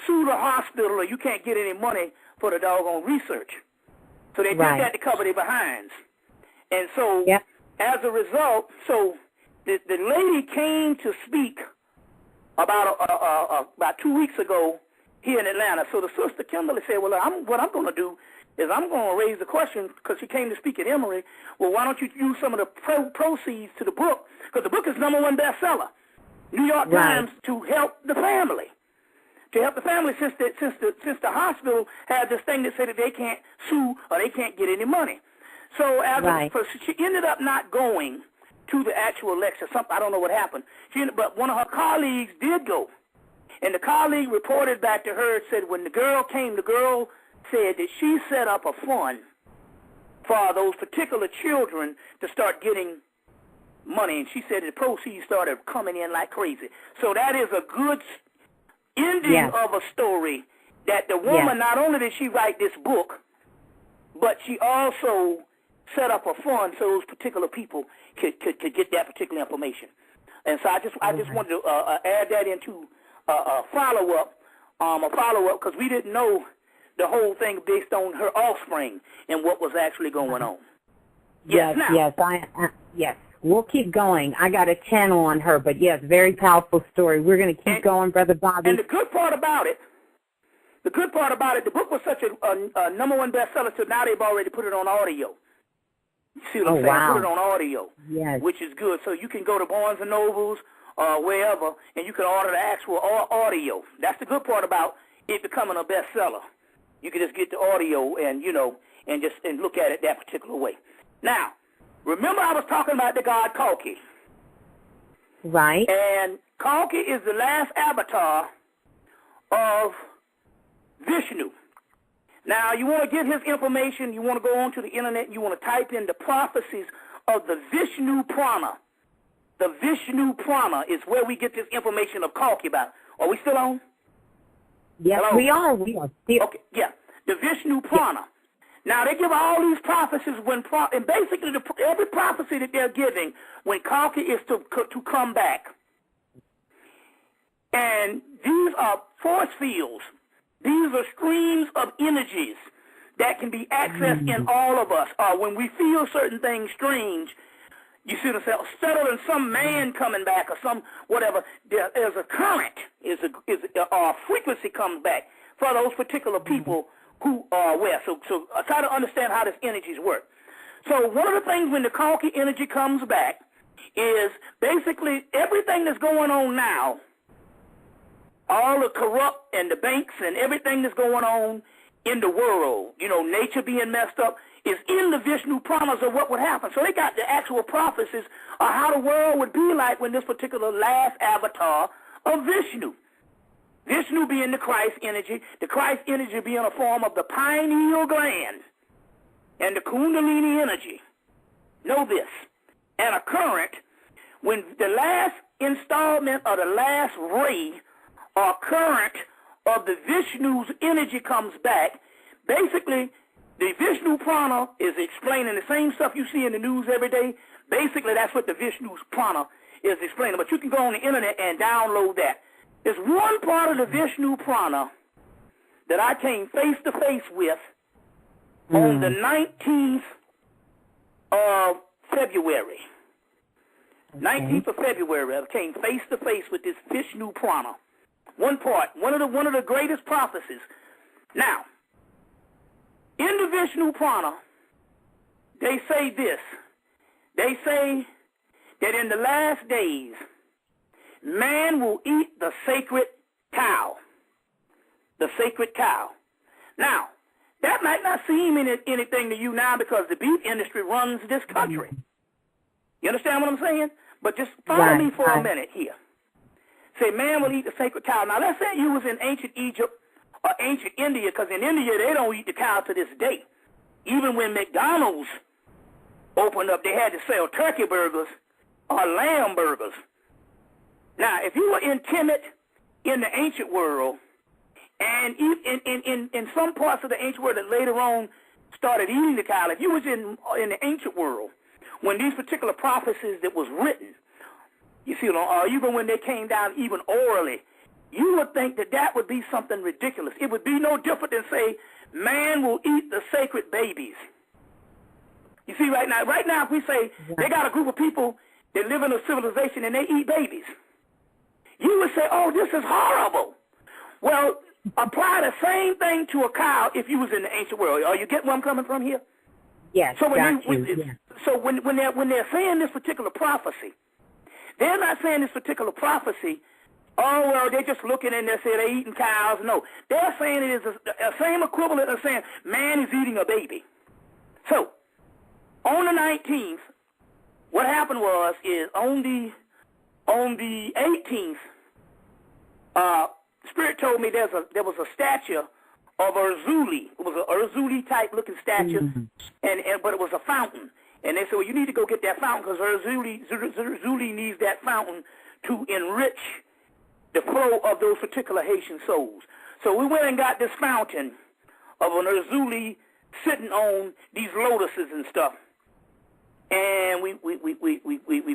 sue the hospital or you can't get any money for the doggone research. So they did that to cover their behinds. And so, as a result, so the lady came to speak about 2 weeks ago here in Atlanta. So the sister Kimberly said, well, what I'm going to do is I'm going to raise the question, because she came to speak at Emory, well, why don't you use some of the proceeds to the book, because the book is #1 bestseller, New York Times, to help the family. To help the family, since the hospital had this thing that said that they can't sue or they can't get any money. So she ended up not going to the actual lecture. I don't know what happened. But one of her colleagues did go. And the colleague reported back to her and said when the girl came, the girl said that she set up a fund for those particular children to start getting money. And she said the proceeds started coming in like crazy. So that is a good ending of a story, that the woman, not only did she write this book, but she also set up a fund so those particular people could get that particular information. And so I just wanted to add that into a follow-up, because we didn't know the whole thing based on her offspring and what was actually going on. Yes. We'll keep going. I got a channel on her, but yes, very powerful story. We're going to keep going, Brother Bobby. And the good part about it, the book was such a #1 bestseller, so now they've already put it on audio. You see what I'm saying? Wow. Put it on audio, which is good. So you can go to Barnes & Nobles or wherever, and you can order the actual audio. That's the good part about it becoming a bestseller. You can just get the audio and, and look at it that particular way. Now, remember I was talking about the god Kalki. Right. And Kalki is the last avatar of Vishnu. Now, you want to get his information, you want to go onto the internet, you want to type in the prophecies of the Vishnu Prana. The Vishnu Prana is where we get this information of Kalki about. Are we still on? Yes, hello? we are. We are still. Okay, yeah. The Vishnu Prana. Now, they give all these prophecies and basically every prophecy that they're giving when Kalki is to come back. And these are force fields. These are streams of energies that can be accessed in all of us. When we feel certain things strange, you see what I'm saying? Instead of some man coming back or some whatever, there's a current, a frequency comes back for those particular people who are aware. So try to understand how these energies work. So one of the things when the Kalki energy comes back is basically everything that's going on now, all the corrupt and the banks and everything that's going on in the world, nature being messed up, is in the Vishnu Pranas of what would happen. So they got the actual prophecies of how the world would be like when this particular last avatar of Vishnu. Vishnu being the Christ energy being a form of the pineal gland and the Kundalini energy. Know this. And a current, when the last installment or the last ray or current of the Vishnu's energy comes back, basically the Vishnu Prana is explaining the same stuff you see in the news every day. Basically, that's what the Vishnu's Prana is explaining. But you can go on the internet and download that. There's one part of the Vishnu Prana that I came face-to-face with on the 19th of February. 19th of February, I came face-to-face with this Vishnu Prana. One part, one of the greatest prophecies. Now, in the Vishnu Prana, they say this. They say that in the last days, man will eat the sacred cow. The sacred cow. Now, that might not seem anything to you now because the beef industry runs this country. You understand what I'm saying? But just follow me for a minute here. Say, man will eat the sacred cow. Now, let's say you was in ancient Egypt or ancient India, because in India, they don't eat the cow to this day. Even when McDonald's opened up, they had to sell turkey burgers or lamb burgers. Now, if you were in Kemet in the ancient world, and in some parts of the ancient world that later on started eating the cow, if you was in the ancient world, when these particular prophecies that was written, you see, even when they came down even orally, you would think that would be something ridiculous. It would be no different than, say, man will eat the sacred babies. You see, right now, if we say they got a group of people that live in a civilization and they eat babies, you would say, oh, this is horrible. Well, apply the same thing to a cow if you was in the ancient world. Are you getting where I'm coming from here? Yes, so when they're saying this particular prophecy, they're not saying this particular prophecy, oh, well, they're just looking and they say they're eating cows. No, they're saying it is a same equivalent of saying man is eating a baby. So, on the 19th, what happened is on the 18th, Spirit told me there was a statue of Urzuli. It was an Urzuli type looking statue, but it was a fountain. And they said, well, you need to go get that fountain because Urzuli needs that fountain to enrich the flow of those particular Haitian souls. So we went and got this fountain of an Urzuli sitting on these lotuses and stuff. And we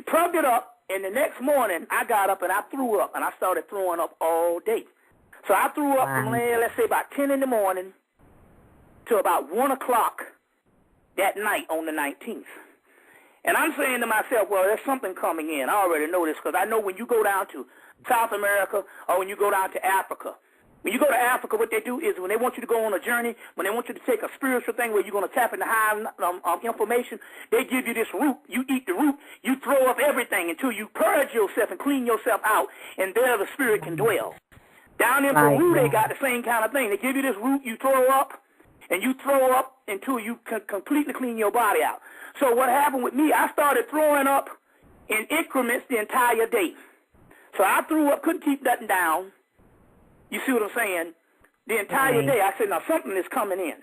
plugged it up, and the next morning I got up and I threw up, and I started throwing up all day. So I threw up from, let's say, about 10 in the morning to about 1 o'clock that night on the 19th. And I'm saying to myself, well, there's something coming in. I already know this because I know when you go down to South America or when you go down to Africa, when you go to Africa, what they do is when they want you to go on a journey, when they want you to take a spiritual thing where you're going to tap into high information, they give you this root. You eat the root. You throw up everything until you purge yourself and clean yourself out, and there the spirit can dwell. Down in Peru, they got the same kind of thing. They give you this root, you throw up, and you throw up until you completely clean your body out. So what happened with me, I started throwing up in increments the entire day. So I threw up, couldn't keep nothing down. You see what I'm saying? The entire day, I said, now something is coming in.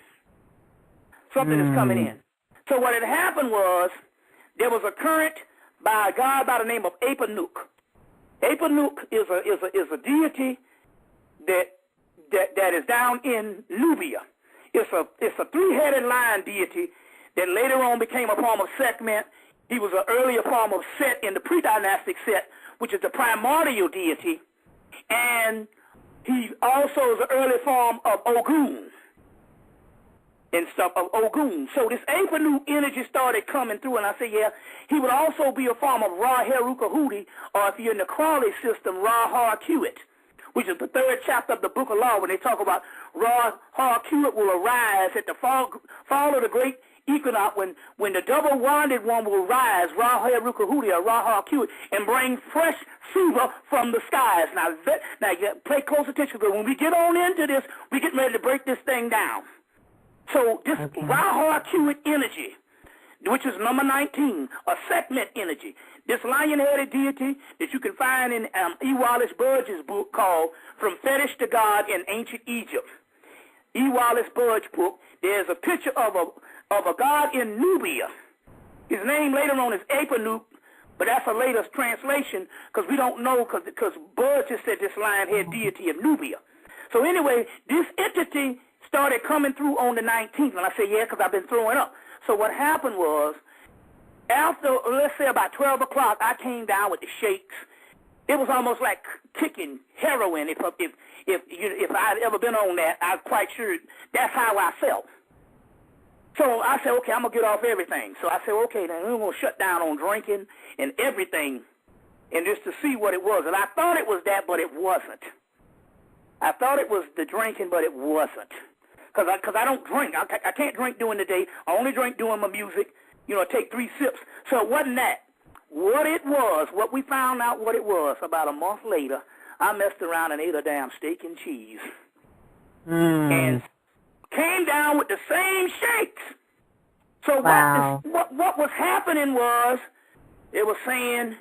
Something is coming in. So what had happened was there was a current by a god by the name of Apanuk. Apanuk is a deity that is down in Nubia. It's a three-headed lion deity that later on became a form of Sekhmet. He was an earlier form of Set in the pre-dynastic Set, which is the primordial deity, and he also is an early form of Ogun and stuff, of Ogun. So this Apanu energy started coming through, and I said, yeah, he would also be a form of Ra Heruka Hudi, or if you're in the Crawley system, Ra Har-Kuit, which is the third chapter of the Book of Law, when they talk about Ra Har-Kuit will arise at the fall of the great equinox, when the double-wanded one will rise, Ra Heruka Hudi, or Ra Har-Kuit, and bring fresh silver from the skies. Now pay close attention, because when we get on into this, we get ready to break this thing down. So this Ra Har-Kuit energy, which is number 19, a Sekhmet energy, this lion-headed deity that you can find in E. Wallace Budge's book called From Fetish to God in Ancient Egypt. E. Wallace Budge book, there's a picture of a god in Nubia. His name later on is Apanuk, but that's a later translation because we don't know, because Budge just said this lion-head deity of Nubia. So anyway, this entity started coming through on the 19th, and I said, yeah, because I've been throwing up. So what happened was, after, let's say about 12 o'clock, I came down with the shakes. It was almost like kicking heroin. If I had ever been on that, I'm quite sure that's how I felt. So I said, okay, I'm going to get off everything. So I said, okay, then we're going to shut down on drinking and everything, and just to see what it was. And I thought it was that, but it wasn't. I thought it was the drinking, but it wasn't. Because I don't drink. I can't drink during the day. I only drink during my music. You know, I take 3 sips. So it wasn't that. What it was, what we found out what it was, about a month later, I messed around and ate a damn steak and cheese. And came down with the same shakes. So what was happening was, it was saying,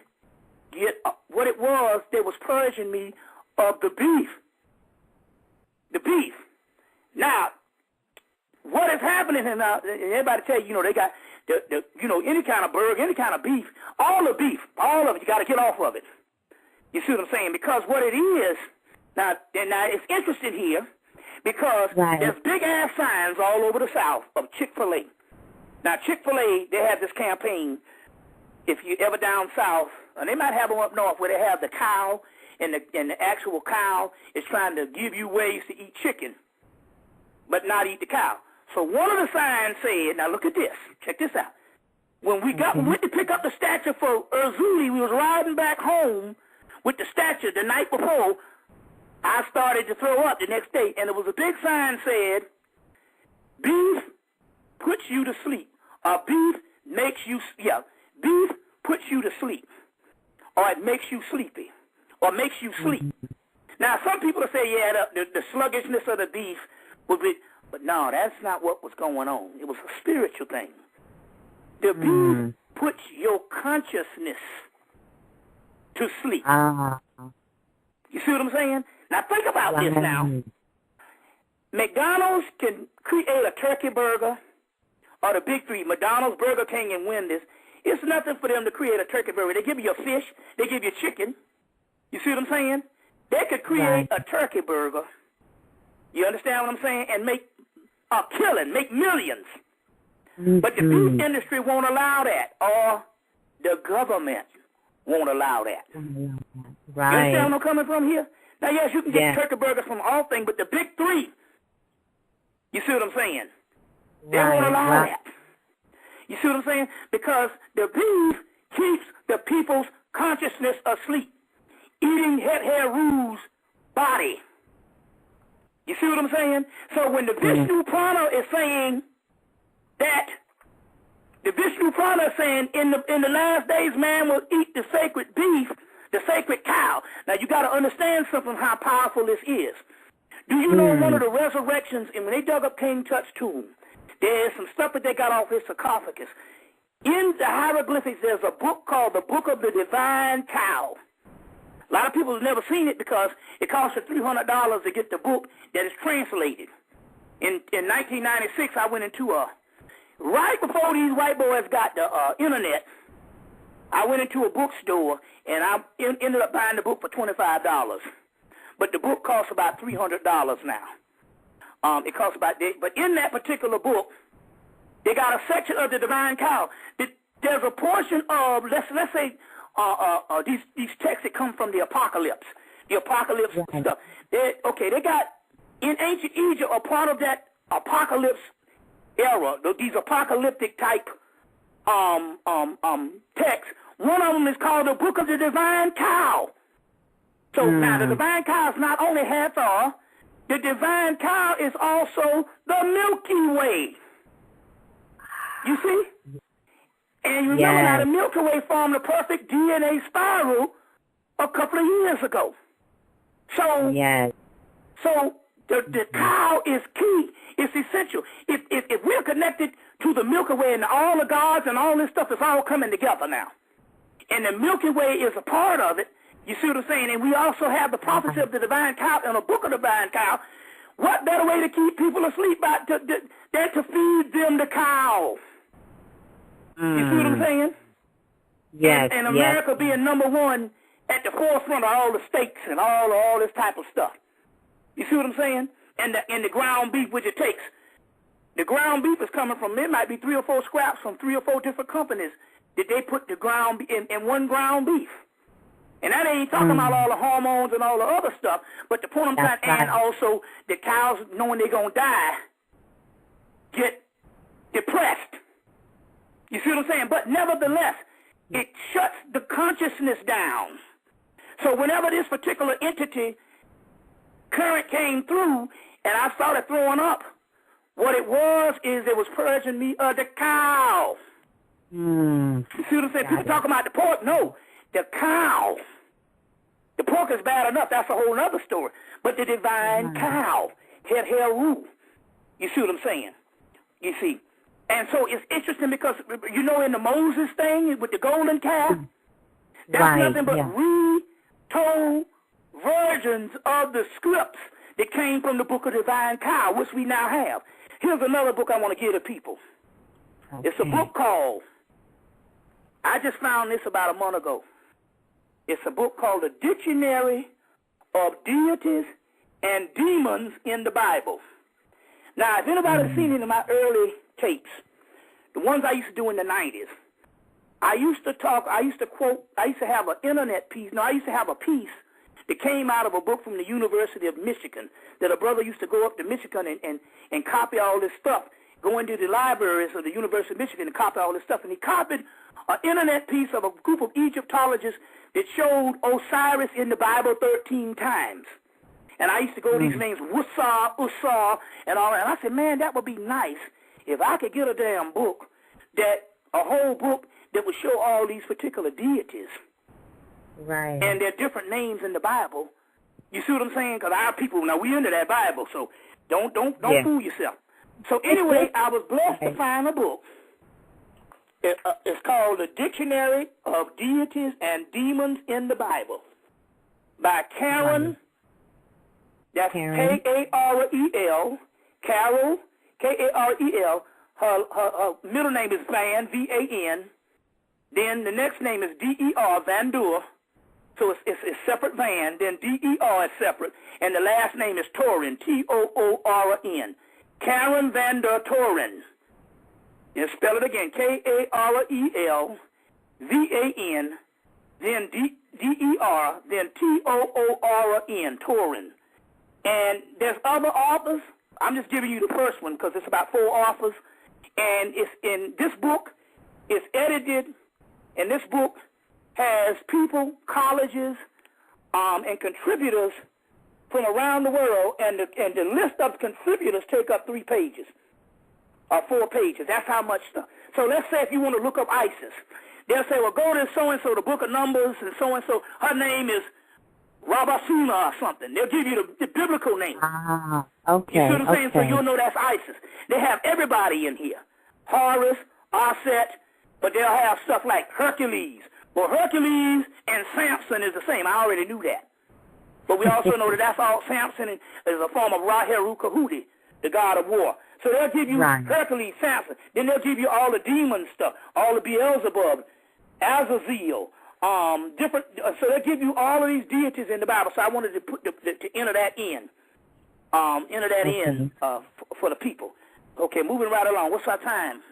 what it was, they was purging me of the beef. The beef. Now, what is happening, and everybody tell you, they got, any kind of burger, any kind of beef, all the beef, all of it, you got to get off of it. You see what I'm saying? Because what it is, now it's interesting here, because there's big-ass signs all over the South of Chick-fil-A. Now, Chick-fil-A, they have this campaign, if you ever down south, and they might have them up north, where they have the cow, and the actual cow is trying to give you ways to eat chicken, but not eat the cow. So one of the signs said, now look at this, check this out. When we went to pick up the statue for Urzuli, we was riding back home with the statue the night before, I started to throw up the next day, and there was a big sign said, beef puts you to sleep, or beef makes you, beef puts you to sleep, or it makes you sleepy, or makes you sleep. Now, some people say, yeah, the sluggishness of the beef would be, but no, that's not what was going on. It was a spiritual thing. The beef puts your consciousness to sleep. You see what I'm saying? Now, think about this now. McDonald's can create a turkey burger, or the big three, McDonald's, Burger King, and Wendy's. It's nothing for them to create a turkey burger. They give you a fish. They give you chicken. You see what I'm saying? They could create a turkey burger. You understand what I'm saying? And make a killing, make millions. But the beef industry won't allow that, or the government won't allow that. Right. You understand where I'm coming from here? Now, yes, you can get turkey burgers from all things, but the big three, you see what I'm saying? They won't allow that. You see what I'm saying? Because the beef keeps the people's consciousness asleep, eating Heru's body. You see what I'm saying? So when the Vishnu Prana is saying that, the Vishnu Prana is saying in the last days man will eat the sacred beef, the sacred cow. Now you got to understand something how powerful this is. Do you know one of the resurrections, and when they dug up King Tut's tomb, there's some stuff that they got off his sarcophagus. In the hieroglyphics, there's a book called the Book of the Divine Cow. A lot of people have never seen it because it costs you $300 to get the book that is translated. In 1996, I went into right before these white boys got the internet, I went into a bookstore, and I ended up buying the book for $25. But the book costs about $300 now. It costs about that. But in that particular book, they got a section of the Divine Cow. There's a portion of, let's say, these texts that come from the Apocalypse stuff. They got, in ancient Egypt, a part of that Apocalypse era, these apocalyptic type texts. One of them is called the Book of the Divine Cow. So now the Divine Cow is not only Hathor, the Divine Cow is also the Milky Way. You see? And you remember how the Milky Way formed a perfect DNA spiral a couple of years ago. So, so the cow is key. It's essential. If we're connected to the Milky Way and all the gods and all this stuff is all coming together now, and the Milky Way is a part of it, you see what I'm saying? And we also have the prophecy of the Divine Cow and a book of the Divine Cow. What better way to keep people asleep than to feed them the cow? You see what I'm saying? Yes. And America being number one at the forefront of all the steaks and all this type of stuff. You see what I'm saying? And the ground beef, which it takes. The ground beef is coming from, it might be 3 or 4 scraps from 3 or 4 different companies that they put the ground in one ground beef. And that ain't talking about all the hormones and all the other stuff, but the point I'm trying, and also the cows, knowing they're going to die, get depressed. You see what I'm saying? But nevertheless, it shuts the consciousness down. So whenever this particular entity current came through and I started throwing up, what it was is it was purging me of the cow. You see what I'm saying? People talking about the pork. No, the cow. The pork is bad enough. That's a whole other story. But the divine cow, Heru. You see what I'm saying? You see. And so it's interesting because, you know, in the Moses thing with the golden calf, that's nothing but retold versions of the scripts that came from the Book of Divine Cow, which we now have. Here's another book I want to give to people. It's a book called, I just found this about a month ago. It's a book called The Dictionary of Deities and Demons in the Bible. Now, if anybody's seen any of my early tapes, the ones I used to do in the 90s, I used to have an internet piece. No, I used to have a piece that came out of a book from the University of Michigan that a brother used to go up to Michigan and copy all this stuff, go into the libraries of the University of Michigan and copy all this stuff. And he copied an internet piece of a group of Egyptologists that showed Osiris in the Bible 13 times. And I used to go these names, Wussar, Usar, and all that. And I said, man, that would be nice if I could get a damn book, a whole book that would show all these particular deities. Right. And their different names in the Bible. You see what I'm saying? Because our people, now we into that Bible, so don't fool yourself. So anyway, I was blessed to find a book. It's called The Dictionary of Deities and Demons in the Bible by Karen. That's Karel. Carol, Karel. Her middle name is Van, V-A-N. Then the next name is D-E-R, Van Door. So it's separate Van. Then D-E-R is separate. And the last name is Torin, T-O-O-R-N. Karen Van der Toren. And spell it again, K-A-R-E-L-V-A-N, then D-E-R, then T-O-O-R-N, Torin. And there's other authors. I'm just giving you the first one because it's about 4 authors. And it's in this book, it's edited, and this book has people, colleges, and contributors from around the world, and the list of contributors take up 3 pages. Or 4 pages. That's how much stuff. So let's say if you want to look up Isis, they'll say, well, go to so-and-so, the book of Numbers, and so-and-so. Her name is Rabasuna or something. They'll give you the biblical name. Okay. You see what I'm saying? So you'll know that's Isis. They have everybody in here. Horus, Aset, but they'll have stuff like Hercules. Well, Hercules and Samson is the same. I already knew that. But we also know that that's all Samson is a form of Raheru Kahudi, the god of war. So they'll give you Hercules, Samson. Then they'll give you all the demon stuff, all the Beelzebub, Azazel, different. So they'll give you all of these deities in the Bible. So I wanted to put to enter that in, for the people. Okay, moving right along. What's our time?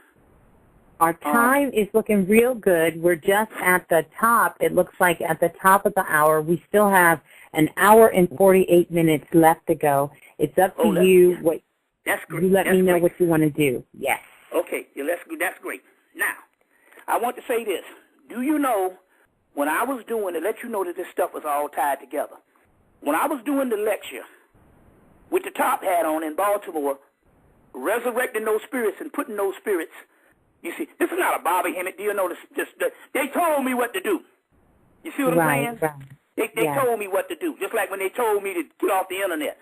Our time is looking real good. We're just at the top. It looks like at the top of the hour. We still have an hour and 48 minutes left to go. It's up to you. What That's great. You let me know what you want to do. Yes. Okay, that's great. Now, I want to say this. Do you know, when I was doing to let you know that this stuff was all tied together, when I was doing the lecture with the top hat on in Baltimore, resurrecting those spirits and putting those spirits, you see, this is not a Bobby Hemmitt deal. No, they told me what to do. You see what I'm saying? Right. They told me what to do, just like when they told me to get off the internet.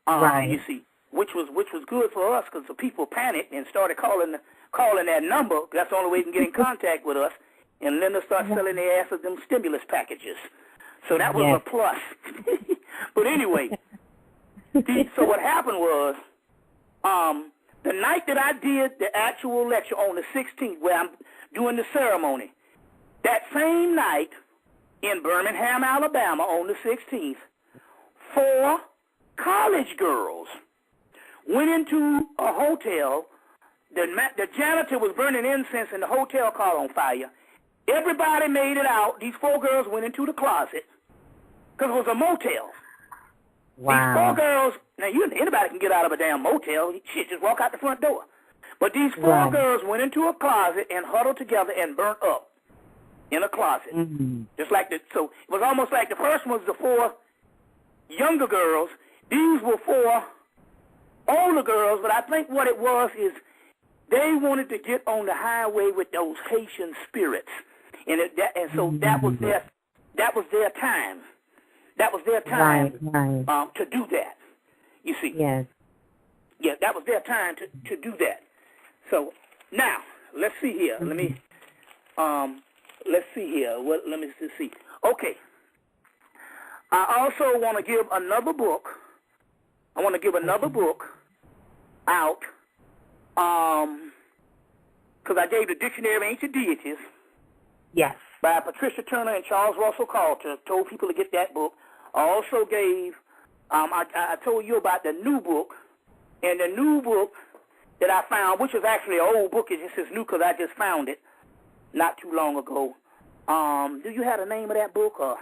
You see. Which was good for us because the people panicked and started calling that number. That's the only way they can get in contact with us. And then they start selling their asses them stimulus packages. So that was a plus. But anyway, so what happened was the night that I did the actual lecture on the 16th, where I'm doing the ceremony, that same night in Birmingham, Alabama, on the 16th, 4 college girls went into a hotel. The janitor was burning incense and the hotel caught on fire. Everybody made it out. These 4 girls went into the closet because it was a motel. Wow. These 4 girls, now anybody can get out of a damn motel. Shit, just walk out the front door. But these 4 girls went into a closet and huddled together and burnt up in a closet. Just like so it was almost like the first one was the 4 younger girls. These were 4 older girls, but I think what it was is they wanted to get on the highway with those Haitian spirits, so that was their time. That was their time to do that. You see? Yes. Yeah, that was their time to do that. So now let's see here. Let me see here. Let me see. Okay. I also want to give another book. I want to give another book out, because I gave the Dictionary of Ancient Deities. Yes. By Patricia Turner and Charles Russell Carter. Told people to get that book. I also gave, I told you about the new book, and the new book that I found, which is actually an old book, it just is new because I just found it not too long ago. Do you have the name of that book? Or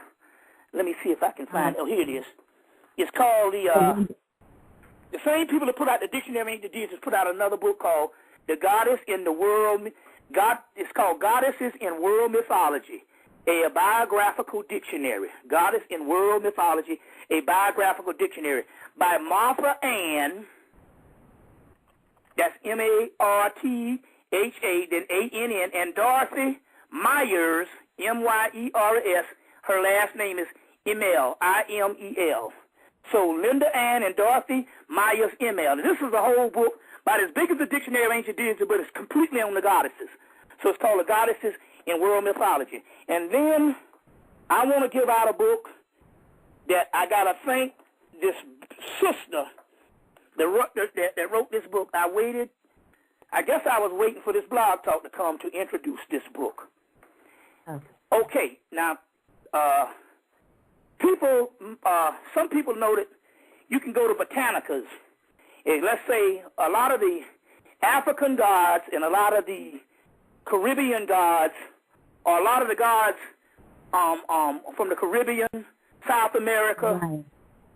let me see if I can find it. Oh, here it is. It's called the same people that put out the Dictionary of Ancient Deities put out another book called The Goddess in the World. It's called Goddesses in World Mythology. a biographical dictionary, Goddess in World Mythology, a biographical dictionary by Martha Ann, that's M-A-R-T-H-A, then A-N-N, and Dorothy Myers, M-Y-E-R-S. Her last name is Imel, I-M-E-L. So Linda Ann and Dorothy Myers Imel. This is a whole book, about as big as the Dictionary of Ancient Deities, but it's completely on the goddesses. So it's called The Goddesses in World Mythology. And then I want to give out a book that I got to thank this sister that wrote this book. I guess I was waiting for this blog talk to come to introduce this book. Okay, now, some people know that you can go to botanicas. Let's say a lot of the African gods and a lot of the Caribbean gods, or a lot of the gods from the Caribbean, South America,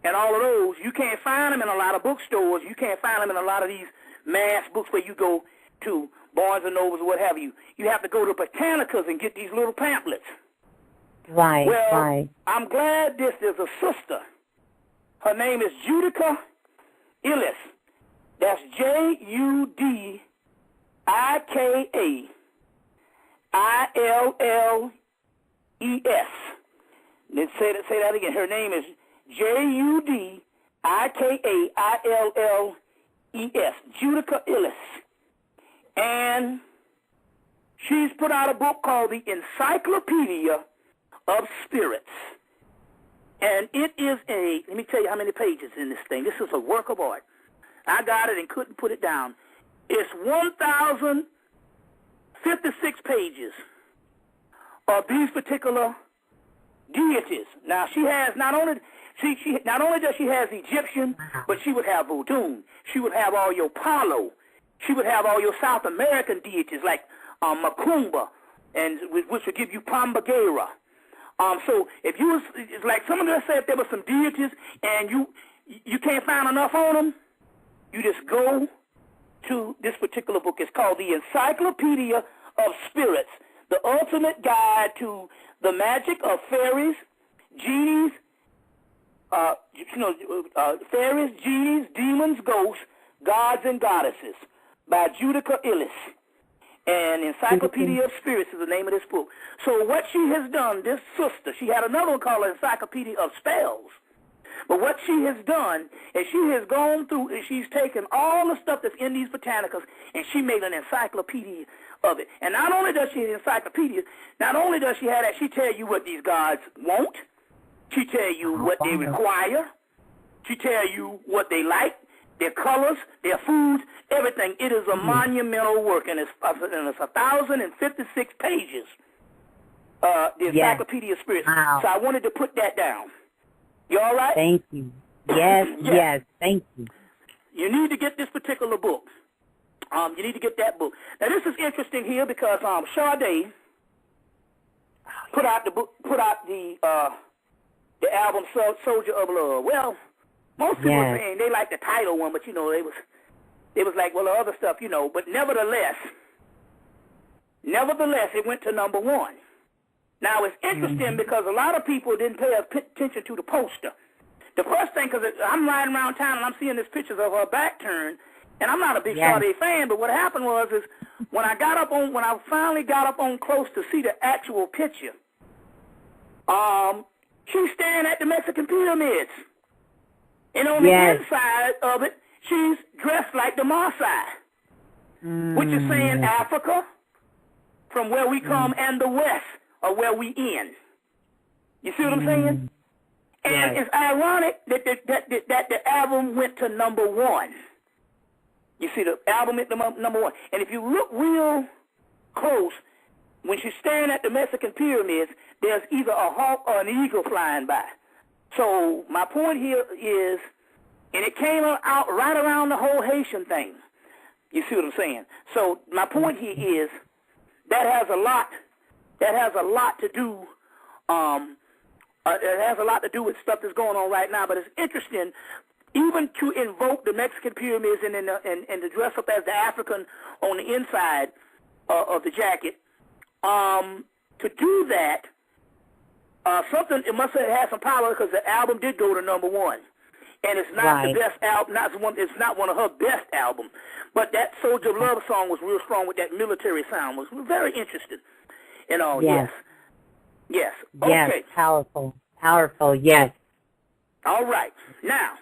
and all of those, you can't find them in a lot of bookstores. You can't find them in a lot of these mass books where you go to, Barnes and Nobles or what have you. You have to go to botanicas and get these little pamphlets. Right, well, right. I'm glad this is a sister. Her name is Judika Illes. That's Judika Then say that again. Her name is Judika Judika Illes. And she's put out a book called The Encyclopedia of Spirits. And it is let me tell you how many pages in this thing. This is a work of art. I got it and couldn't put it down. It's 1,056 pages of these particular deities. Now she has not only does she has Egyptian, but she would have Vodun. She would have all your Palo. She would have all your South American deities like Macumba, and which would give you Pambagera. So if you was, it's like some of them say, if there were some deities and you can't find enough on them, you just go to this particular book. It's called The Encyclopedia of Spirits, the ultimate guide to the magic of fairies, genies, fairies, genies, demons, ghosts, gods, and goddesses, by Judika Illes. And Encyclopedia of Spirits is the name of this book. So what she has done, this sister, she had another one called Encyclopedia of Spells. But what she has done is she has gone through and she's taken all the stuff that's in these botanicals and she made an encyclopedia of it. And not only does she have encyclopedias, not only does she have that, she tell you what these gods want. She tell you what they require. She tell you what they like, their colors, their foods, everything. It is a monumental work, and it's 1,056 pages, the Encyclopedia of Spirits. Wow. So I wanted to put that down. You all right? Thank you. Yes, yes, thank you. You need to get this particular book. You need to get that book. Now, this is interesting here because Sade put out the album Soldier of Love. Well, most people are saying they like the title one, but they was like, well, the other stuff, but nevertheless, it went to number one. Now, it's interesting because a lot of people didn't pay attention to the poster. The first thing, because I'm riding around town and I'm seeing these pictures of her back turned, and I'm not a big Sade fan, but what happened was when I finally got up on close to see the actual picture, she's staring at the Mexican pyramids. And on the inside of it, she's dressed like the Maasai, which is saying Africa, from where we come, and the West, or where we end. You see what I'm saying? And it's ironic that the album went to number one. You see, the album went to number one. And if you look real close, when she's staring at the Mexican pyramids, there's either a hawk or an eagle flying by. So my point here is, and it came out right around the whole Haitian thing. You see what I'm saying? So my point here is that has a lot to do. It has a lot to do with stuff that's going on right now. But it's interesting, even to invoke the Mexican pyramids and to dress up as the African on the inside of the jacket. To do that, something, it must have had some power because the album did go to #1. And it's not the best album, it's not one of her best albums. But that Soldier of Love song was real strong with that military sound. Was very interesting. You know, yes. Okay. Yes, powerful, yes. All right. Now,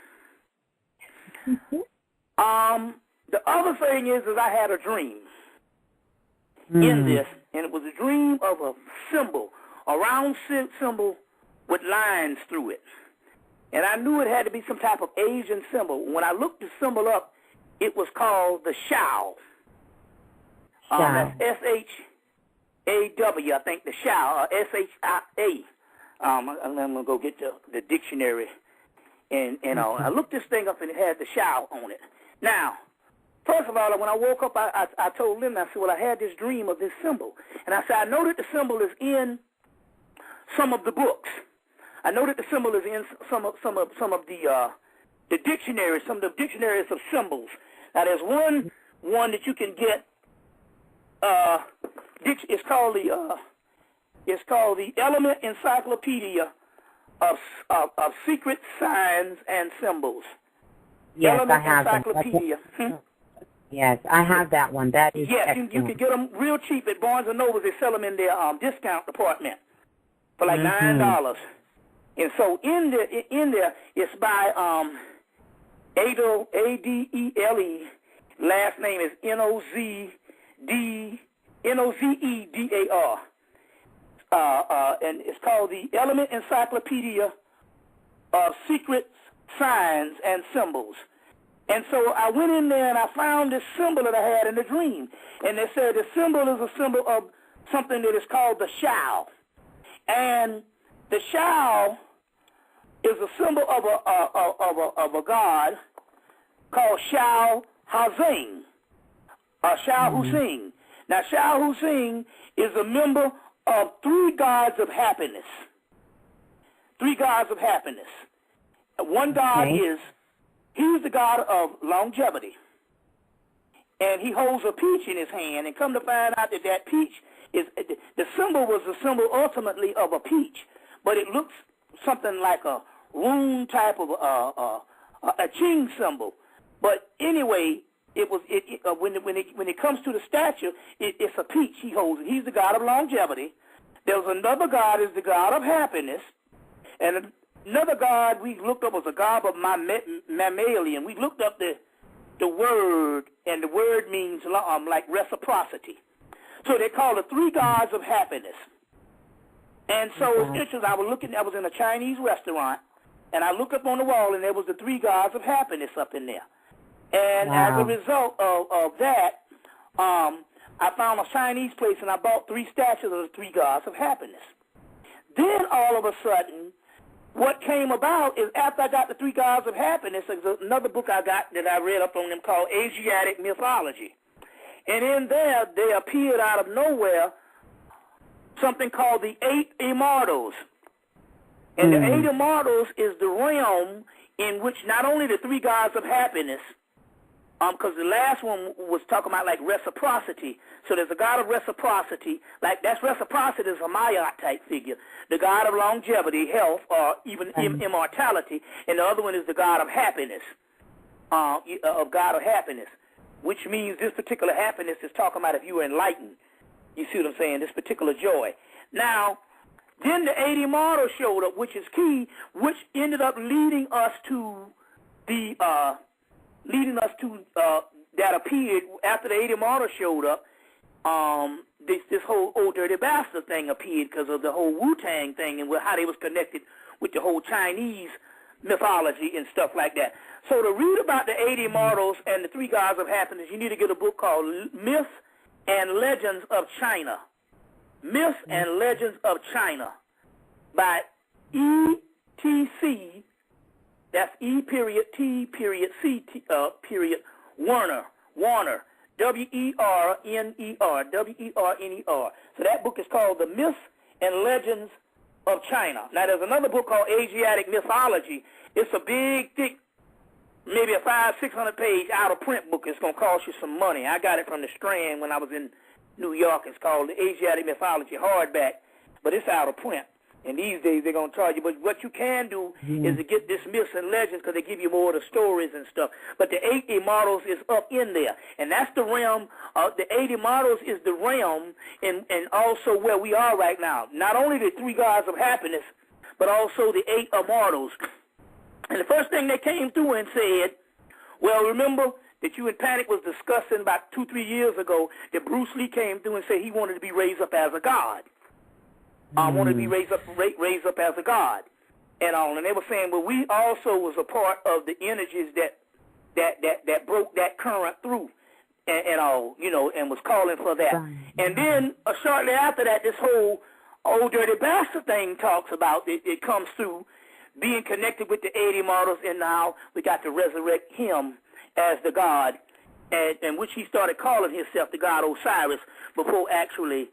the other thing is I had a dream in this, and it was a dream of a symbol, a round symbol with lines through it. And I knew it had to be some type of Asian symbol. When I looked the symbol up, it was called the Shao. That's S-H-A-W, I think, the Shao, S-H-I-A. I'm going to go get the dictionary. And I looked this thing up, and it had the Shao on it. Now, first of all, when I woke up, I told Lynn, I said, well, I had this dream of this symbol. And I said, I know that the symbol is in some of the books. I know that the symbol is in some of the dictionaries, some of the dictionaries of symbols. Now, there's one that you can get. It's called the Element Encyclopedia of Secret Signs and Symbols. Yes, Element I have Encyclopedia. Yes, I have that one. That is excellent. You can get them real cheap at Barnes & Noble. They sell them in their discount department for like $9. And so in there, it's by Adele, last name is Nozedar. And it's called the Element Encyclopedia of Secret Signs and Symbols. And so I went in there and I found this symbol that I had in the dream. And they said the symbol is a symbol of something that is called the Shao. And the Shao is a symbol of a god called Shao Hazing, Shao Hussein. Now, Shao Hussein is a member of three gods of happiness. Three gods of happiness. One god he's the god of longevity. And he holds a peach in his hand, and come to find out that peach is, the symbol was a symbol ultimately of a peach, but it looks something like a rune type of a Qing symbol. But anyway, when it comes to the statue, it's a peach he holds. He's the god of longevity. There's another god is the god of happiness, and another god we looked up was a god of mammalian. We looked up the word, and the word means like reciprocity. So they call the three gods of happiness. And so it's interesting. I was in a Chinese restaurant, and I looked up on the wall, and there was the three gods of happiness up in there. And as a result of that, I found a Chinese place, and I bought 3 statues of the three gods of happiness. Then all of a sudden, what came about is after I got the three gods of happiness, there's another book I got that I read up on them called Asiatic Mythology. And in there, they appeared out of nowhere something called the 8 Immortals. And the 8 Immortals is the realm in which not only the three gods of happiness, because the last one was talking about like reciprocity. So there's a god of reciprocity, like that's reciprocity is a Maya type figure. The god of longevity, health, or even immortality, and the other one is the god of happiness, which means this particular happiness is talking about if you were enlightened. You see what I'm saying? This particular joy. Now, then the 8 Immortals showed up, which is key, which ended up leading us to the that appeared after the 8 Immortals showed up. This whole old dirty bastard thing appeared because of the whole Wu-Tang thing and how they was connected with the whole Chinese mythology and stuff like that. So to read about the 8 Immortals and the three gods of happiness, you need to get a book called Myths and Legends of China. Myths and Legends of China by E.T.C. That's E.T.C. Werner. W-E-R-N-E-R. W-E-R-N-E-R. So that book is called The Myths and Legends of China. Now, there's another book called Asiatic Mythology. It's a big, thick, maybe a 500-600 page out-of-print book. It's going to cost you some money. I got it from the Strand when I was in New York. It's called the Asiatic Mythology hardback, but it's out of print. And these days they're going to charge you. But what you can do is to get this myths and legends because they give you more of the stories and stuff. But the 8 immortals is up in there. And that's the realm. The 8 immortals is the realm and also where we are right now. Not only the 3 gods of happiness, but also the 8 immortals. And the first thing they came through and said, well, remember that you and Panic was discussing about 2-3 years ago that Bruce Lee came through and said he wanted to be raised up as a god. Wanted to be raised up as a god, and all. And they were saying, well, we also was a part of the energies that broke that current through, and all, you know, and was calling for that. And then shortly after that, this whole old dirty bastard thing talks about it comes through being connected with the 80 immortals, and now we got to resurrect him as the god, and which he started calling himself the god Osiris before actually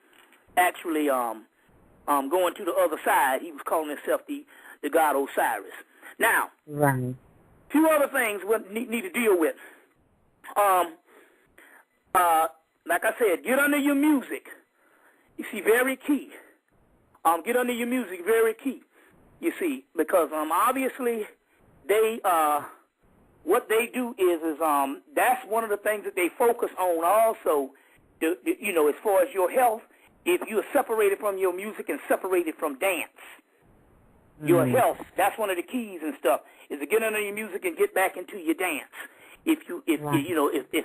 going to the other side. He was calling himself the god Osiris. Now, two other things we need to deal with. Like I said, get under your music. You see, very key. Get under your music, very key. You see, because obviously they what they do is that's one of the things that they focus on also. You know, as far as your health. If you're separated from your music and separated from dance, your health, that's one of the keys and stuff, is to get under your music and get back into your dance. If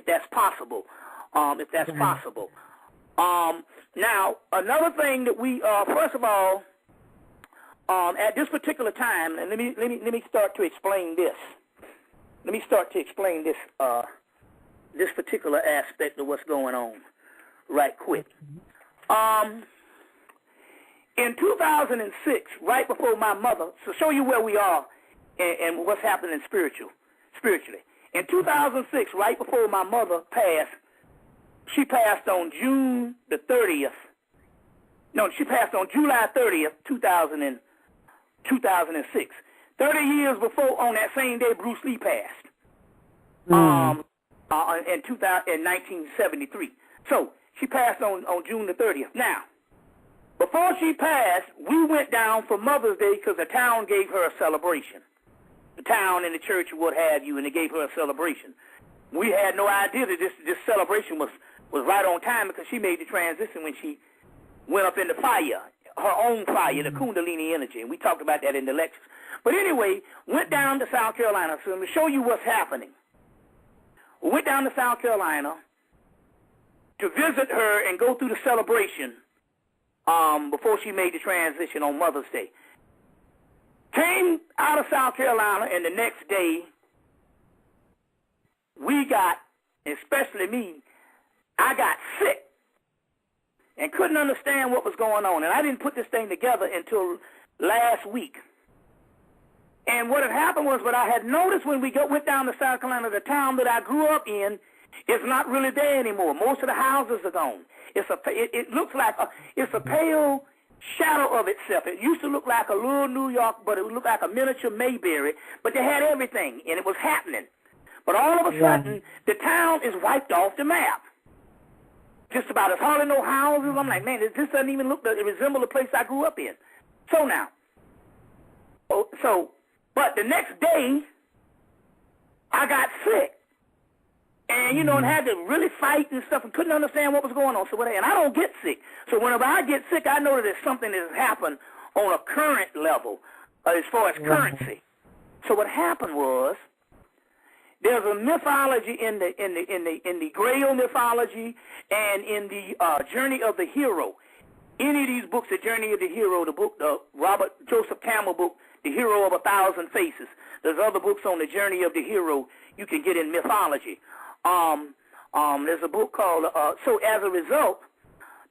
that's possible. Possible. Now, another thing that we, first of all, at this particular time, and let me start to explain this. Let me start to explain this, this particular aspect of what's going on right quick. In 2006, right before my mother, to show you where we are and what's happening spiritually. In 2006, right before my mother passed, she passed on June the 30th. No, she passed on July 30th, 2006. 30 years before, on that same day, Bruce Lee passed. In 1973. So, she passed on June the 30th. Now, before she passed, we went down for Mother's Day because the town gave her a celebration. The town and the church and what have you, and they gave her a celebration. We had no idea that this celebration was right on time because she made the transition when she went up in the fire, her own fire, the Kundalini energy, and we talked about that in the lectures. But anyway, went down to South Carolina. So let me show you what's happening. We went down to South Carolina to visit her and go through the celebration before she made the transition on Mother's Day. Came out of South Carolina, and the next day, we got, especially me, I got sick and couldn't understand what was going on. And I didn't put this thing together until last week. And what had happened was, what I had noticed when we went down to South Carolina, the town that I grew up in, it's not really there anymore. Most of the houses are gone. It looks like it's a pale shadow of itself. It used to look like a little New York, but it would look like a miniature Mayberry. But they had everything, and it was happening. But all of a sudden, the town is wiped off the map. Just about. There's hardly no houses. I'm like, man, this doesn't even resemble the place I grew up in. So now, but the next day, I got sick. And, and had to really fight and stuff and couldn't understand what was going on. So, and I don't get sick. So whenever I get sick, I know that there's something that has happened on a current level as far as currency. So what happened was, there's a mythology in the Grail mythology and in the Journey of the Hero. Any of these books, the Journey of the Hero, the book, the Robert Joseph Campbell book, The Hero of a Thousand Faces. There's other books on the Journey of the Hero you can get in mythology. There's a book called, so as a result,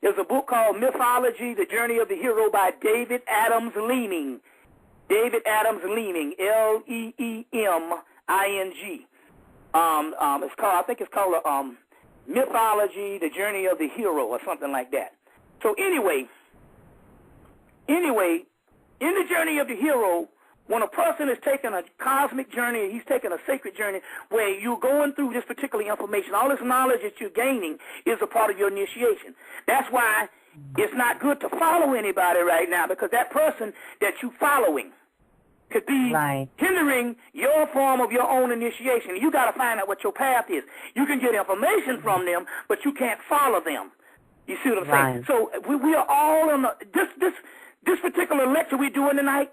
there's a book called Mythology, The Journey of the Hero by David Adams Leeming. David Adams Leeming, Leeming. It's called, I think it's called Mythology, The Journey of the Hero or something like that. So anyway, in the Journey of the Hero, when a person is taking a cosmic journey, he's taking a sacred journey where you're going through this particular information. All this knowledge that you're gaining is a part of your initiation. That's why it's not good to follow anybody right now, because that person that you're following could be hindering your form of your own initiation. You got to find out what your path is. You can get information from them, but you can't follow them. You see what I'm saying? So we are all on this particular lecture we're doing tonight.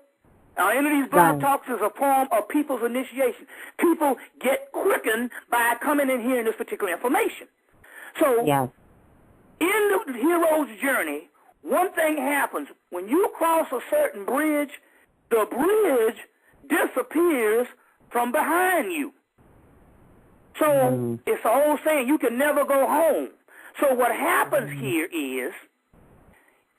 Any of these blog talks is a form of people's initiation. People get quickened by coming in hearing this particular information. So in the hero's journey, one thing happens. When you cross a certain bridge, the bridge disappears from behind you. So it's the old saying, you can never go home. So what happens here is,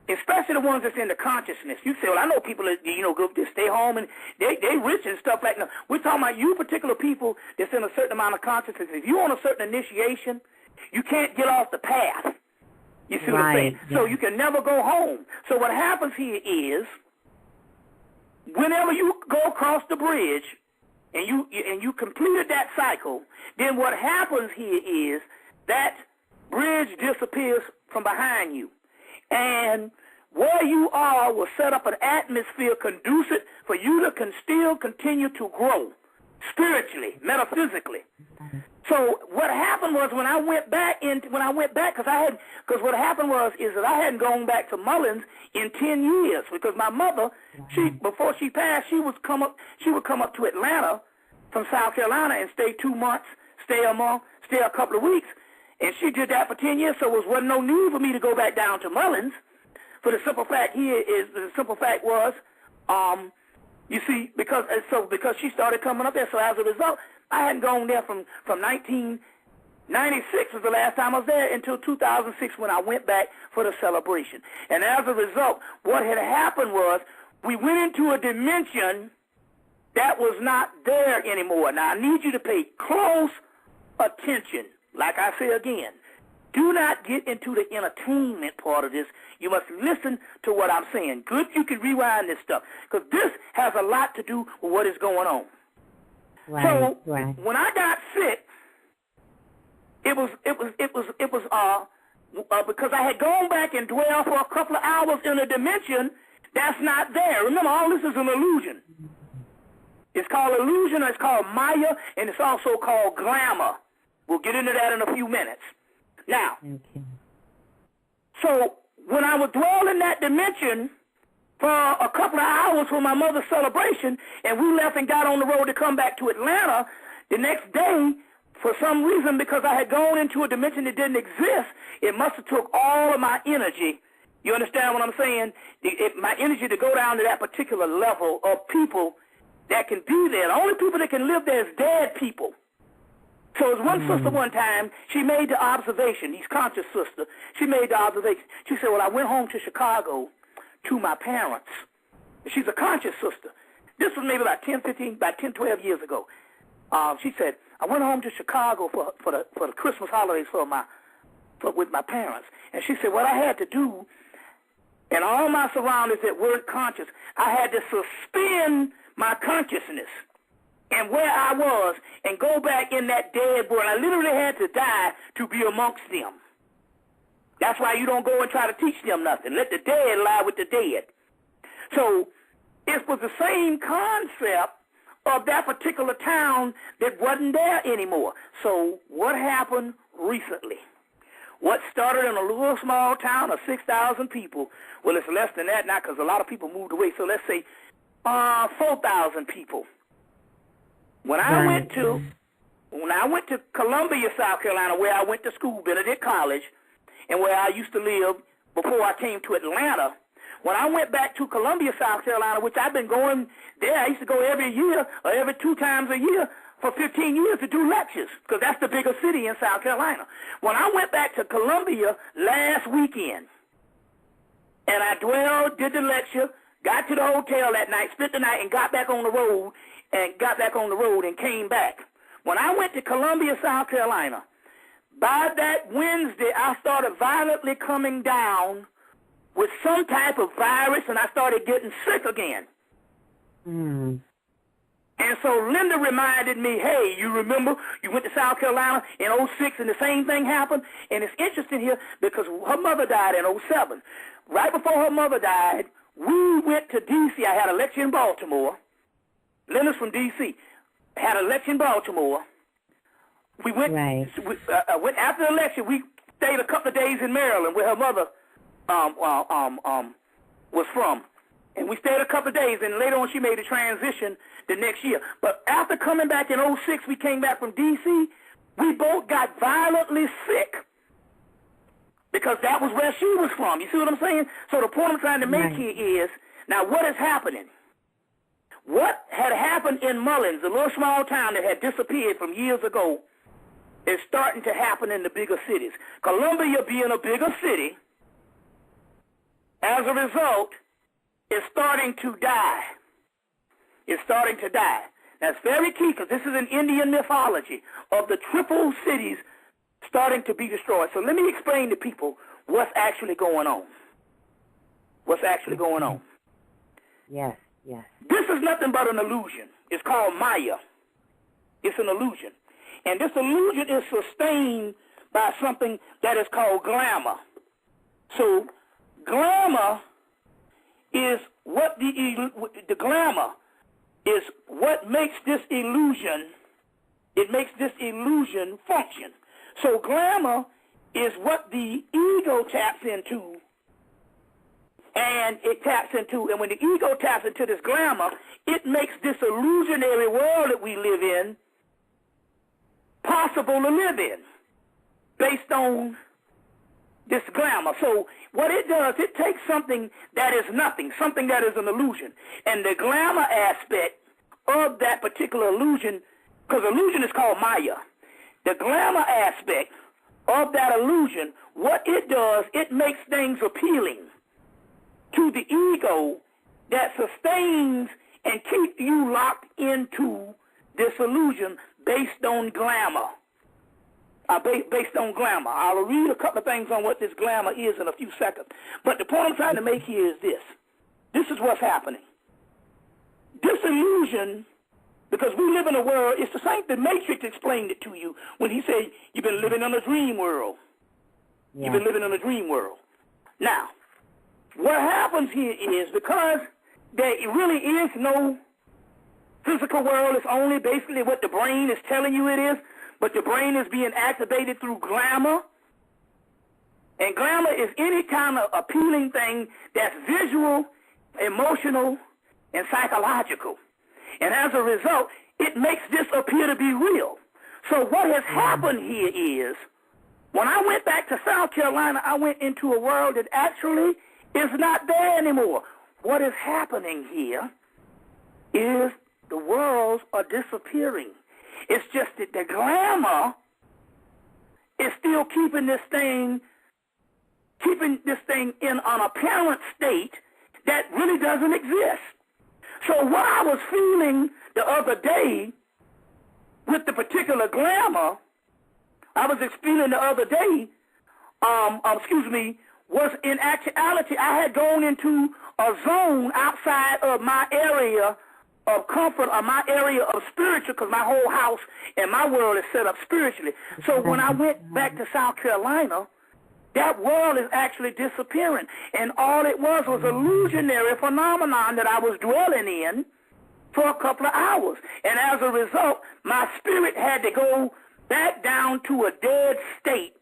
especially the ones that's in the consciousness, you say, well, I know people that, go to stay home and they rich and stuff like that. We're talking about you particular people that's in a certain amount of consciousness. If you're on a certain initiation, you can't get off the path. You see what I'm saying? Yeah. So you can never go home. So what happens here is, whenever you go across the bridge and you completed that cycle, then what happens here is that bridge disappears from behind you. And where you are will set up an atmosphere conducive for you to still continue to grow spiritually, metaphysically. So what happened was when I went back, because what happened was that I hadn't gone back to Mullins in 10 years, because my mother, before she passed, she would come up to Atlanta from South Carolina and stay 2 months, stay a couple of weeks. And she did that for 10 years, so there wasn't no need for me to go back down to Mullins. For the simple fact was, you see, because she started coming up there, so as a result, I hadn't gone there from 1996 was the last time I was there until 2006 when I went back for the celebration. And as a result, what had happened was we went into a dimension that was not there anymore. Now, I need you to pay close attention. Like I say again, do not get into the entertainment part of this. You must listen to what I'm saying. Good, you can rewind this stuff, because this has a lot to do with what is going on. When I got sick, it was because I had gone back and dwelled for a couple of hours in a dimension that's not there. Remember, all this is an illusion. It's called illusion, or it's called Maya, and it's also called glamour. We'll get into that in a few minutes. Now, so when I would dwell in that dimension for a couple of hours for my mother's celebration, and we left and got on the road to come back to Atlanta, the next day, for some reason, because I had gone into a dimension that didn't exist, it must have took all of my energy. You understand what I'm saying? My energy to go down to that particular level of people that can be there. The only people that can live there is dead people. So as one sister one time, she made the observation, he's conscious sister, she made the observation. She said, well, I went home to Chicago to my parents. She's a conscious sister. This was maybe about 10, 12 years ago. She said, I went home to Chicago for the Christmas holidays with my parents. And she said, what I had to do, and all my surroundings that weren't conscious, I had to suspend my consciousness and where I was and go back in that dead world. I literally had to die to be amongst them. That's why you don't go and try to teach them nothing. Let the dead lie with the dead. So it was the same concept of that particular town that wasn't there anymore. So what happened recently? What started in a little small town of 6,000 people, well, it's less than that now because a lot of people moved away. So let's say 4,000 people. When I went to Columbia, South Carolina, where I went to school, Benedict College, and where I used to live before I came to Atlanta, when I went back to Columbia, South Carolina, which I've been going there, I used to go every year or every 2 times a year for 15 years to do lectures, because that's the biggest city in South Carolina. When I went back to Columbia last weekend, and I did the lecture, got to the hotel that night, spent the night, and got back on the road, and came back. When I went to Columbia, South Carolina, by that Wednesday, I started violently coming down with some type of virus, and I started getting sick again. And And so Linda reminded me, hey, you remember you went to South Carolina in '06 and the same thing happened? And it's interesting here because her mother died in '07. Right before her mother died, we went to D.C. I had a lecture in Baltimore. Linda's from D.C. Had a lecture in Baltimore. We went, went after the lecture. We stayed a couple of days in Maryland where her mother was from. And we stayed a couple of days, and later on she made a transition the next year. But after coming back in '06, we came back from D.C., we both got violently sick because that was where she was from. You see what I'm saying? So the point I'm trying to make here is, now what is happening? What had happened in Mullins, a little small town that had disappeared from years ago, is starting to happen in the bigger cities. Columbia being a bigger city, as a result, is starting to die. It's starting to die. That's very key because this is an Indian mythology of the triple cities starting to be destroyed. So let me explain to people what's actually going on. What's actually going on. Yes, yes. This is nothing but an illusion. It's called Maya. It's an illusion. And this illusion is sustained by something that is called glamour. So glamour is what the glamour is what makes this illusion, it makes this illusion function. So glamour is what the ego taps into, and it taps into, and when the ego taps into this glamour, it makes this illusionary world that we live in possible to live in based on this glamour. So what it does, it takes something that is nothing, something that is an illusion, and the glamour aspect of that particular illusion, because illusion is called Maya, the glamour aspect of that illusion, what it does, it makes things appealing to the ego that sustains and keeps you locked into this illusion based on glamour. Based on glamour. I'll read a couple of things on what this glamour is in a few seconds. But the point I'm trying to make here is this. This is what's happening. This illusion, because we live in a world, it's the same, the Matrix explained it to you when he said you've been living in a dream world. Yeah. You've been living in a dream world. Now, what happens here is because there really is no physical world, it's only basically what the brain is telling you it is, but the brain is being activated through glamour. And glamour is any kind of appealing thing that's visual, emotional, and psychological. And as a result, it makes this appear to be real. So what has happened here is, when I went back to South Carolina, I went into a world that actually is not there anymore. What is happening here is the worlds are disappearing. It's just that the glamour is still keeping this thing in an apparent state that really doesn't exist. So what I was feeling the other day with the particular glamour, I was feeling the other day, was in actuality I had gone into a zone outside of my area of comfort or my area of spiritual, because my whole house and my world is set up spiritually. So when I went back to South Carolina, that world is actually disappearing. And all it was illusionary phenomenon that I was dwelling in for a couple of hours. And as a result, my spirit had to go back down to a dead state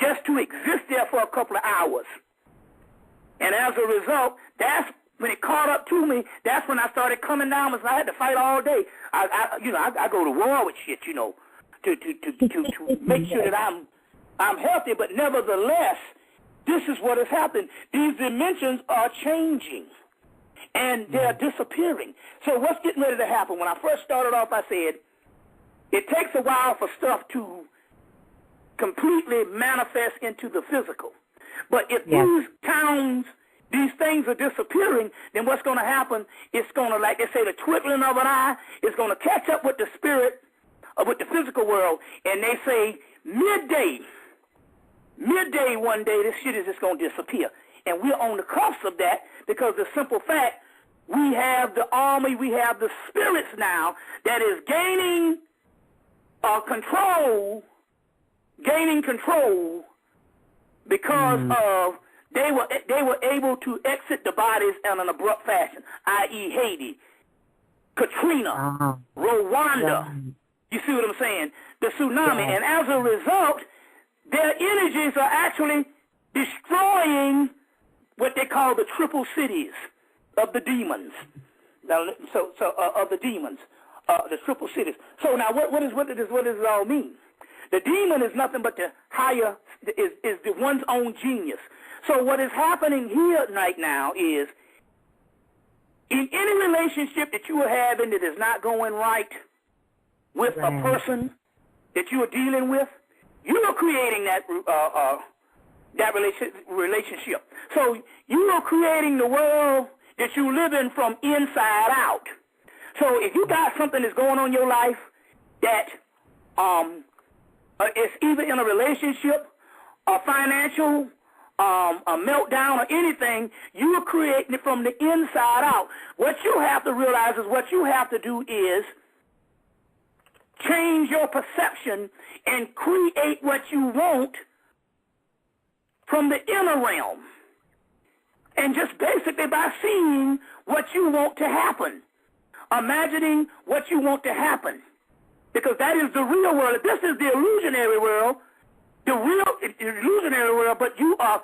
just to exist there for a couple of hours. And as a result, that's when it caught up to me, that's when I started coming down, because I had to fight all day. I go to war with shit, to make sure that I'm healthy, but nevertheless, this is what has happened. These dimensions are changing, and they're disappearing. So what's getting ready to happen? When I first started off, I said, it takes a while for stuff to completely manifest into the physical. But if these towns, these things are disappearing, then what's going to happen, it's going to, like they say, the twinkling of an eye is going to catch up with the spirit, or with the physical world, and they say midday one day, this shit is just going to disappear. And we're on the cusp of that because the simple fact, we have the army, we have the spirits now that is gaining control because of they were able to exit the bodies in an abrupt fashion, i.e. Haiti, Katrina, Rwanda. You see what I'm saying? The tsunami. And as a result, their energies are actually destroying what they call the triple cities of the demons. Now, of the demons, the triple cities. So now, what does it all mean? The demon is nothing but the higher, is the one's own genius. So what is happening here right now is, in any relationship that you are having that is not going right with a person that you are dealing with, you are creating that relationship. So you are creating the world that you live in from inside out. So if you got something that's going on in your life that is either in a relationship, a financial, a meltdown, or anything, you are creating it from the inside out. What you have to realize is what you have to do is change your perception and create what you want from the inner realm. And just basically by seeing what you want to happen, imagining what you want to happen, because that is the real world. This is the illusionary world, but you are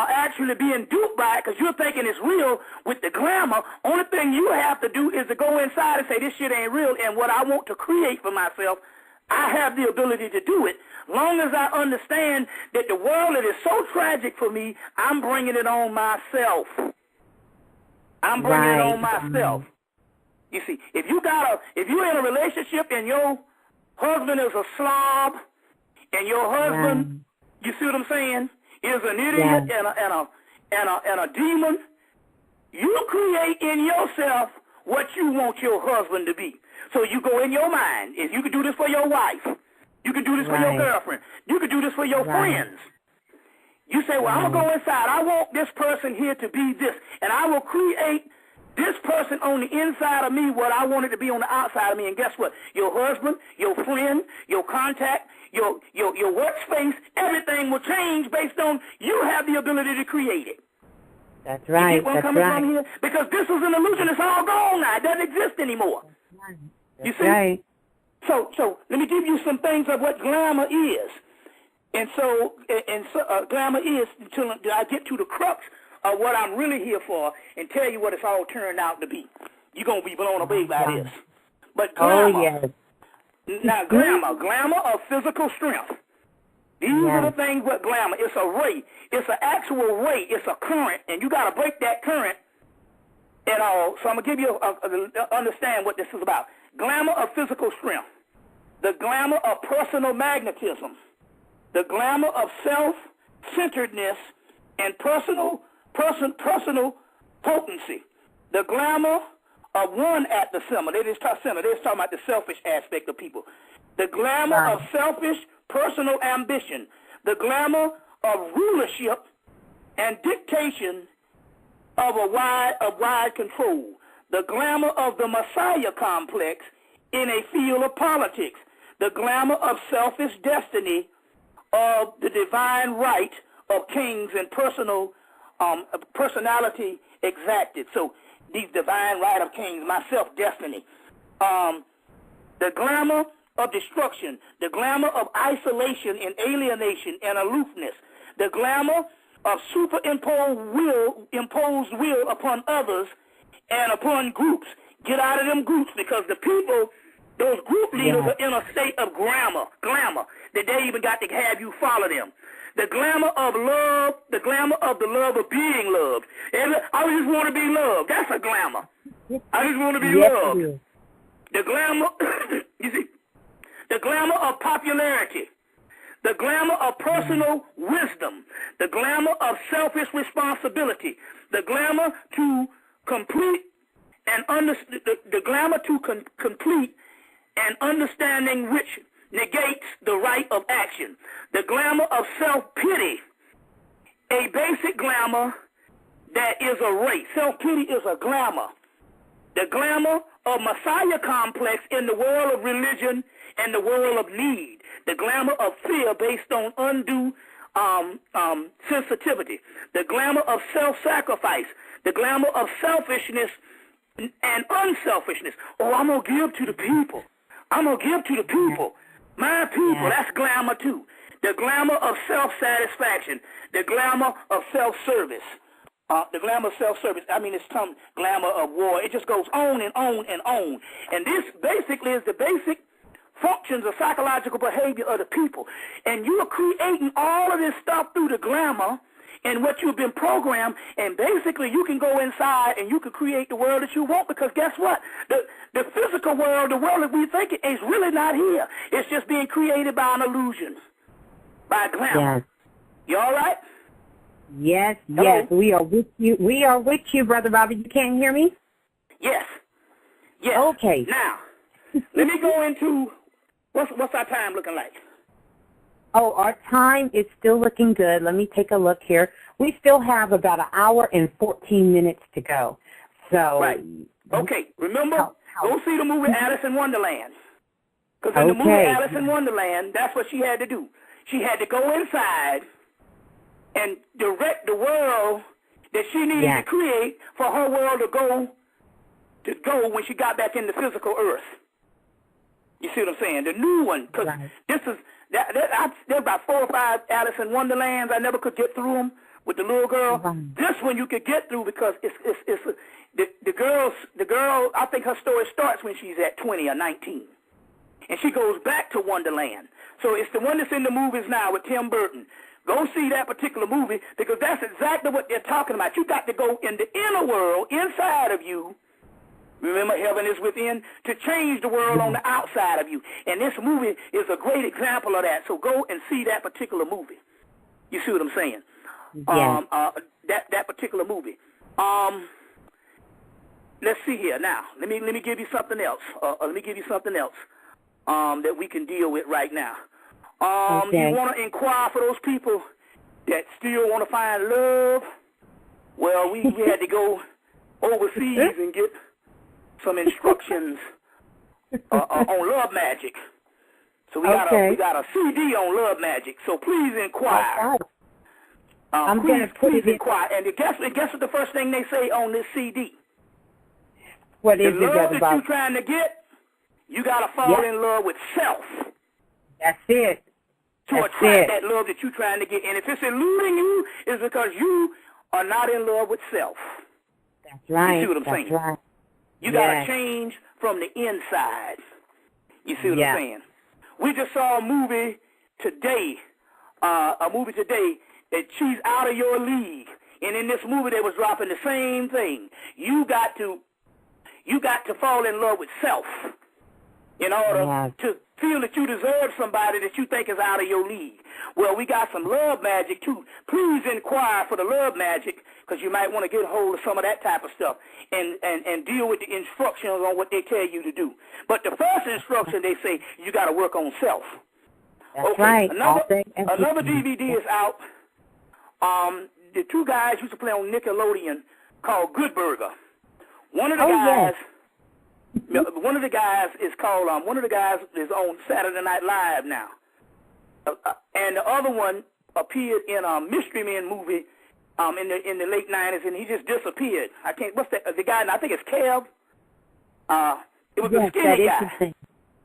actually being duped by it because you're thinking it's real with the glamour. Only thing you have to do is to go inside and say, this shit ain't real, and what I want to create for myself, I have the ability to do it. Long as I understand that the world that is so tragic for me, I'm bringing it on myself. I'm bringing it on myself. You see, if you're in a relationship and your husband is a slob, and your husband, you see what I'm saying, is an idiot and a demon, you create in yourself what you want your husband to be. So you go in your mind. If you can do this for your wife, you can do this for your girlfriend, you can do this for your friends. You say, well, I'm going to go inside. I want this person here to be this, and I will create this person on the inside of me what I want it to be on the outside of me. And guess what? Your husband, your friend, your contact, your workspace, everything will change based on you have the ability to create it. That's right. You get where I'm coming from here? Because this is an illusion. It's all gone now. It doesn't exist anymore. You see? Right. So let me give you some things of what glamour is. And so glamour is, until I get to the crux of what I'm really here for and tell you what it's all turned out to be. You're going to be blown away by this. But glamour, now glamour of physical strength. These are the things with glamour. It's a ray. It's an actual ray. It's a current, and you got to break that current and all. So I'm going to give you understand what this is about. Glamour of physical strength. The glamour of personal magnetism. The glamour of self-centeredness and personal potency. The glamour of one at the center. They're just talking about the selfish aspect of people. The glamour of selfish personal ambition. The glamour of rulership and dictation of wide control. The glamour of the Messiah complex in a field of politics. The glamour of selfish destiny of the divine right of kings and personality exacted. So these divine right of kings, my self-destiny. The glamour of destruction, the glamour of isolation and alienation and aloofness, the glamour of imposed will upon others and upon groups. Get out of them groups, because the people, those group leaders are in a state of glamour, that they even got to have you follow them. The glamour of love, the glamour of the love of being loved. I just want to be loved. That's a glamour. I just want to be loved. The glamour, you see, the glamour of popularity, the glamour of personal wisdom, the glamour of selfish responsibility, the glamour to complete and the glamour to complete an understanding which negates the right of action, the glamour of self-pity, a basic glamour that is a race. Self-pity is a glamour. The glamour of Messiah complex in the world of religion and the world of need. The glamour of fear based on undue sensitivity. The glamour of self-sacrifice. The glamour of selfishness and unselfishness. Oh, I'm going to give to the people. I'm going to give to the people. My people, that's glamour too. The glamour of self-satisfaction. The glamour of self-service. The glamour of self-service. I mean, it's some glamour of war. It just goes on and on and on. And this basically is the basic functions of psychological behavior of the people. And you are creating all of this stuff through the glamour and what you've been programmed, and basically you can go inside and you can create the world that you want, because guess what? The physical world, the world that we think is really not here. It's just being created by an illusion, by glamour. Yes. You all right? Yes, Hello? yes, we are with you. We are with you, Brother Bobby. You can't hear me? Yes. Yes. Okay. Now, let me go into, what's our time looking like? Oh, our time is still looking good. Let me take a look here. We still have about an hour and 14 minutes to go. So, right. Okay. Remember, go see the movie Alice in Wonderland. Because in the movie Alice in Wonderland, that's what she had to do. She had to go inside and direct the world that she needed to create for her world to go when she got back in the physical earth. You see what I'm saying? The new one, because this is there's about 4 or 5 Alice in Wonderlands. I never could get through them with the little girl. This one you could get through because the girl. I think her story starts when she's at 20 or 19, and she goes back to Wonderland. So it's the one that's in the movies now with Tim Burton. Go see that particular movie, because that's exactly what they're talking about. You got to go in the inner world, inside of you. Remember, heaven is within, to change the world on the outside of you. And this movie is a great example of that. So go and see that particular movie. You see what I'm saying? That particular movie. Let's see here. Now, let me give you something else. That we can deal with right now. You want to inquire for those people that still want to find love? Well, we had to go overseas and get some instructions on love magic. So we got a CD on love magic. So please inquire. Please inquire. And guess what the first thing they say on this CD? What is the it, love that you're trying to get? You got to fall in love with self. That's it. To attract that love that you're trying to get. And if it's eluding you, it's because you are not in love with self. That's right. You see what I'm saying? Right. You got to change from the inside. You see what I'm saying? We just saw a movie today that she's out of your league. And in this movie they was dropping the same thing. You got to fall in love with self in order to feel that you deserve somebody that you think is out of your league. Well, we got some love magic too. Please inquire for the love magic, because you might want to get a hold of some of that type of stuff and deal with the instructions on what they tell you to do. But the first instruction, they say you got to work on self. That's right. Another DVD is out. The 2 guys used to play on Nickelodeon called Good Burger. One of the guys is on Saturday Night Live now. And the other one appeared in a Mystery Men movie in the late 90s, and he just disappeared. What's the guy? I think it's Kev. It was the skinny guy.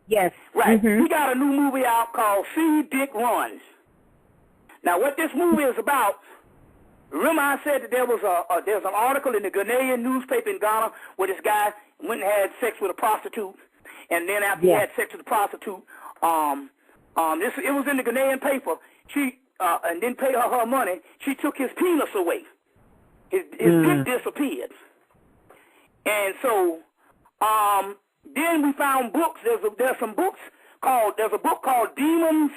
Yes. Right. He got a new movie out called See Dick Run. Now, what this movie is about, remember I said that there's an article in the Ghanaian newspaper in Ghana where this guy went and had sex with a prostitute, and then after he had sex with the prostitute, it was in the Ghanaian paper. She and didn't pay her money. She took his penis away. His dick disappeared. And so then we found books. There's a book called Demons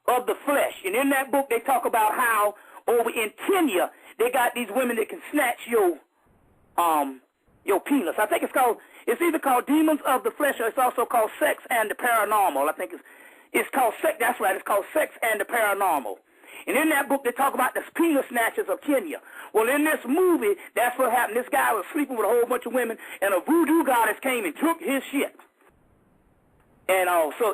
of the Flesh, and in that book they talk about how over in Kenya they got these women that can snatch your penis. I think it's either called Demons of the Flesh, or it's also called Sex and the Paranormal. I think it's called Sex. That's right. It's called Sex and the Paranormal. And in that book, they talk about the penis snatchers of Kenya. Well, in this movie, that's what happened. This guy was sleeping with a whole bunch of women, and a voodoo goddess came and took his shit. And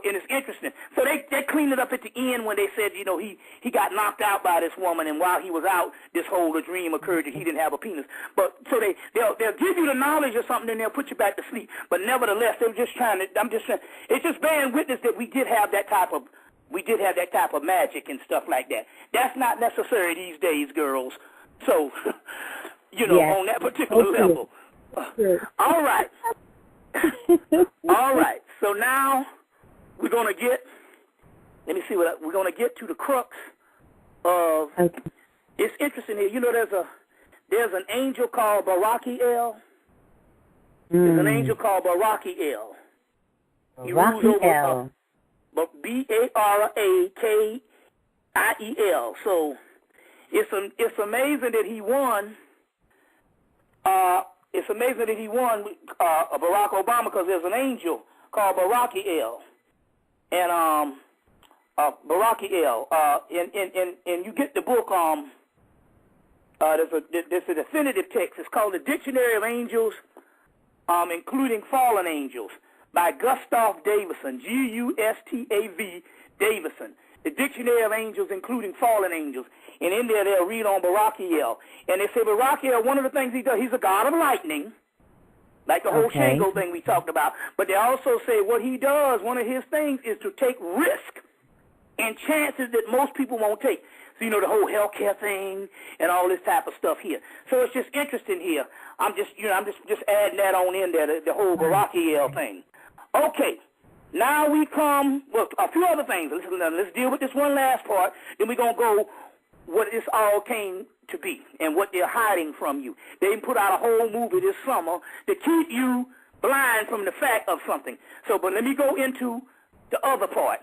it's interesting. So they cleaned it up at the end when they said, you know, he got knocked out by this woman, and while he was out, this whole dream occurred that he didn't have a penis. But so they'll give you the knowledge or something, and they'll put you back to sleep. But nevertheless, they're just trying to. It's just bearing witness that we did have that type of magic and stuff like that. That's not necessary these days, girls. So, you know, on that particular level. All right. All right. So now we're going to get, let me see we're going to get to the crux of, it's interesting here. You know, there's an angel called Barakiel. There's an angel called Barakiel. Barakiel. Barakiel. So it's amazing that he won. It's amazing that he won Barack Obama, because there's an angel called Barakiel, and Barakiel, and you get the book. There's a definitive text. It's called the Dictionary of Angels, including Fallen Angels, by Gustav Davison, Gustav Davison. The Dictionary of Angels, including Fallen Angels. And in there, they'll read on Barakiel. And they say Barakiel, one of the things he does, he's a god of lightning, like the whole Shango thing we talked about. But they also say what he does, one of his things, is to take risk and chances that most people won't take. So, you know, the whole healthcare thing and all this type of stuff here. So it's just interesting here. I'm just adding that on in there, the whole Barakiel thing. Okay. Now we come, well, a few other things. Let's deal with this one last part. Then we're going to go what this all came to be and what they're hiding from you. They put out a whole movie this summer to keep you blind from the fact of something. So, but let me go into the other part,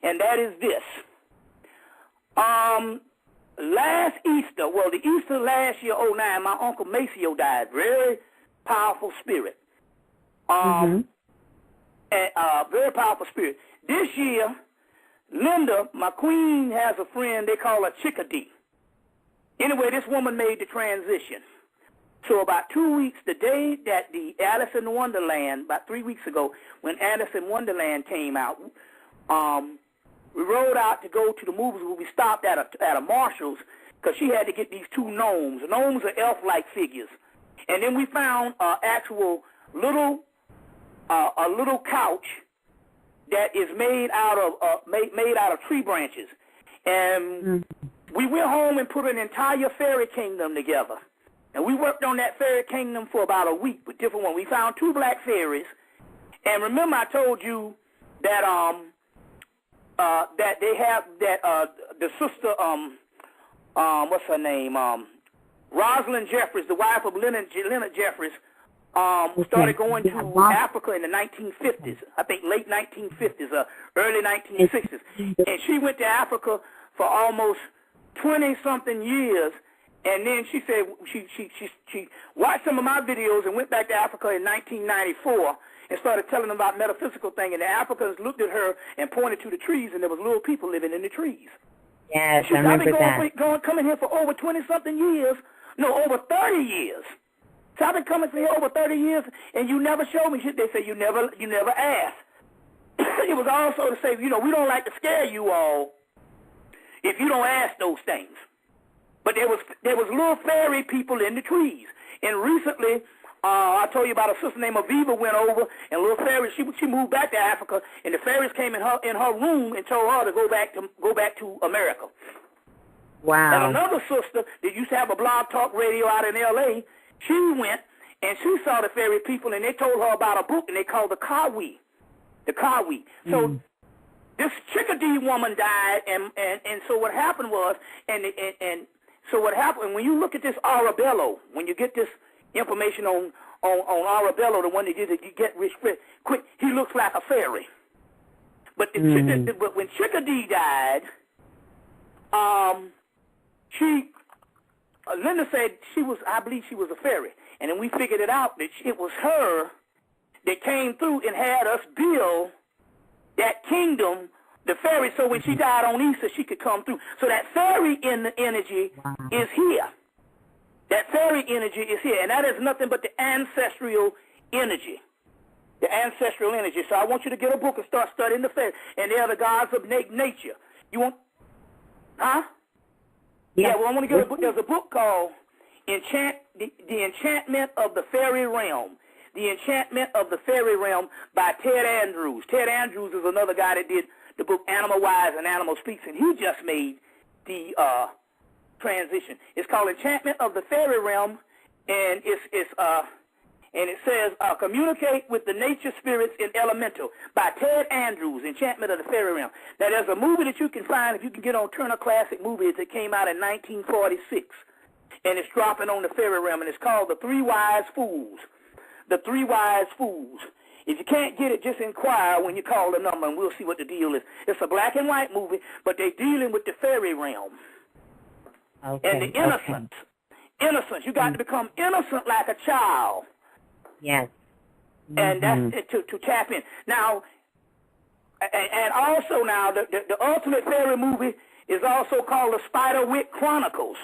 and that is this. Last Easter, well, the Easter last year, 2009, my Uncle Maceo died. Very powerful spirit. Very powerful spirit. This year, Linda, my queen, has a friend, they call her Chickadee. Anyway, this woman made the transition. So about 2 weeks, the day that the Alice in Wonderland, about 3 weeks ago, when Alice in Wonderland came out, we rode out to go to the movies where we stopped at a Marshall's, because she had to get these two gnomes. Gnomes are elf-like figures. And then we found an actual little couch that is made out of tree branches, and we went home and put an entire fairy kingdom together, and we worked on that fairy kingdom for about a week with different ones. We found 2 black fairies, and remember I told you that that they have the sister what's her name, Rosalind Jeffries, the wife of Leonard Jeffries. Started going to Africa in the 1950s, I think late 1950s, early 1960s. And she went to Africa for almost 20-something years. And then she said she watched some of my videos and went back to Africa in 1994 and started telling them about metaphysical thing. And the Africans looked at her and pointed to the trees, and there was little people living in the trees. Yes, I remember that. I've been coming here for over 20-something years. No, over 30 years. So I've been coming for here over 30 years, and you never showed me shit. They say you never asked. It was also to say, you know, we don't like to scare you all if you don't ask those things. But there was little fairy people in the trees. And recently, I told you about a sister named Aviva went over, and little fairies. She moved back to Africa, and the fairies came in her room and told her to go back to America. Wow. And another sister that used to have a blog talk radio out in L.A., she went and she saw the fairy people, and they told her about a book, and they called the Kawi. The Kawi. So this Chickadee woman died, and so what happened was, so what happened when you look at this Arabello, when you get this information on Arabello, the one that you get rich quick, he looks like a fairy. But but when Chickadee died, Linda said I believe she was a fairy. And then we figured it out that it was her that came through and had us build that kingdom The fairy, so when she died on Easter, she could come through. So that fairy energy is here. That fairy energy is here, and that is nothing but the ancestral energy. The ancestral energy. So I want you to get a book and start studying the fairy. And they are the gods of nature. You want, huh? Yeah, well, I want to get a book. There's a book called The Enchantment of the Fairy Realm. The Enchantment of the Fairy Realm by Ted Andrews. Ted Andrews is another guy that did the book Animal Wise and Animal Speaks, and he just made the transition. It's called Enchantment of the Fairy Realm, and it says Communicate with the Nature Spirits in Elemental by Ted Andrews, Enchantment of the Fairy Realm. Now, there's a movie that you can find if you can get on Turner Classic Movies that came out in 1946, and it's dropping on the fairy realm, and it's called The Three Wise Fools. The Three Wise Fools. If you can't get it, just inquire when you call the number, and we'll see what the deal is. It's a black and white movie, but they're dealing with the fairy realm. Okay, and the innocence. Okay. Innocence. You got to become innocent like a child. Yes. And that's to tap in. Now, and also now, the ultimate fairy movie is also called The Spiderwick Chronicles.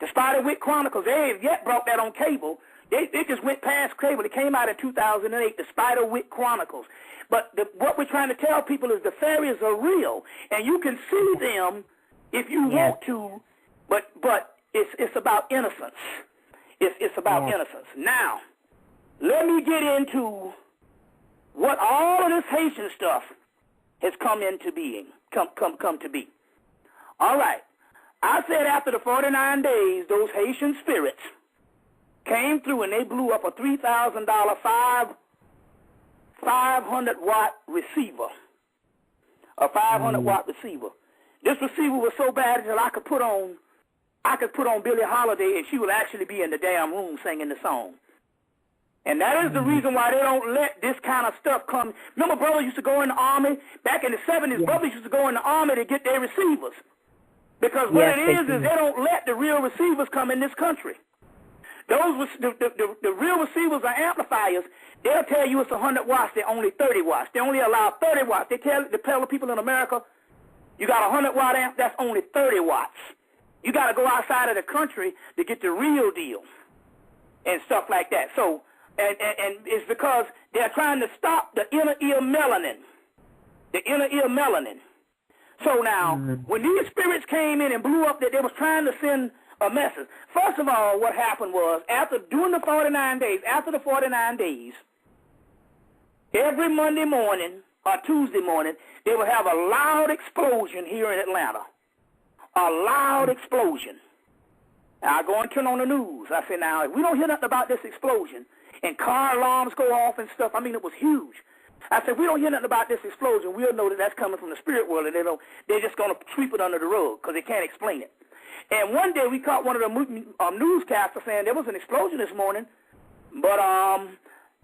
The Spiderwick Chronicles. They ain't yet brought that on cable. They just went past cable. It came out in 2008, The Spiderwick Chronicles. But what we're trying to tell people is the fairies are real, and you can see them if you want to, but it's about innocence. It's about innocence. Now, let me get into what all of this Haitian stuff has come into being, come to be. All right. I said after the 49 days, those Haitian spirits came through and they blew up a $3,000 500-watt receiver, a 500-watt receiver. This receiver was so bad that I could put on Billie Holiday and she would actually be in the damn room singing the song. And that is the reason why they don't let this kind of stuff come. Remember, brothers used to go in the army back in the 70s. Brothers used to go in the army to get their receivers, because what it is they don't let the real receivers come in this country. The real receivers are amplifiers. They'll tell you it's 100 watts. They're only 30 watts. They only allow 30 watts. They tell the people in America, you got a 100-watt amp, that's only 30 watts. You got to go outside of the country to get the real deal and stuff like that. So, and it's because they're trying to stop the inner ear melanin. The inner ear melanin. So now, when these spirits came in and blew up, that they was trying to send a message. First of all, what happened was, during the 49 days, after the 49 days, every Monday morning or Tuesday morning, they would have a loud explosion here in Atlanta. A loud explosion. Now, I go and turn on the news. I say, now, if we don't hear nothing about this explosion, and car alarms go off and stuff, I mean, it was huge. I said, if we don't hear nothing about this explosion, we'll know that that's coming from the spirit world, and they're just going to sweep it under the rug because they can't explain it. And one day we caught one of the newscasters saying there was an explosion this morning, but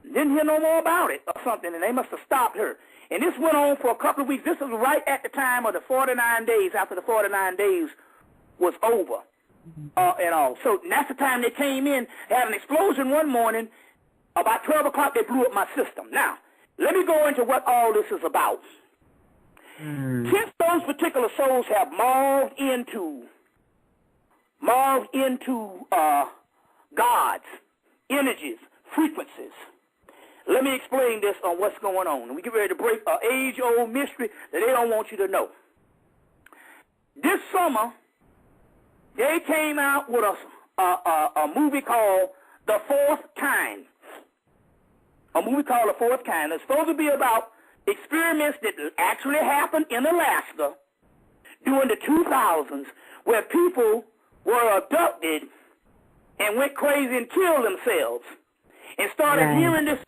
didn't hear no more about it or something, and they must have stopped her. And this went on for a couple of weeks. This was right at the time of the 49 days, after the 49 days was over and all. So that's the time they came in, had an explosion one morning. About 12 o'clock, they blew up my system. Now, let me go into what all this is about. Since those particular souls have morphed into gods, energies, frequencies, let me explain this on what's going on. And we get ready to break an age-old mystery that they don't want you to know. This summer, they came out with a movie called The Fourth Kind. A movie called The Fourth Kind. It's supposed to be about experiments that actually happened in Alaska during the 2000s, where people were abducted and went crazy and killed themselves, and started hearing this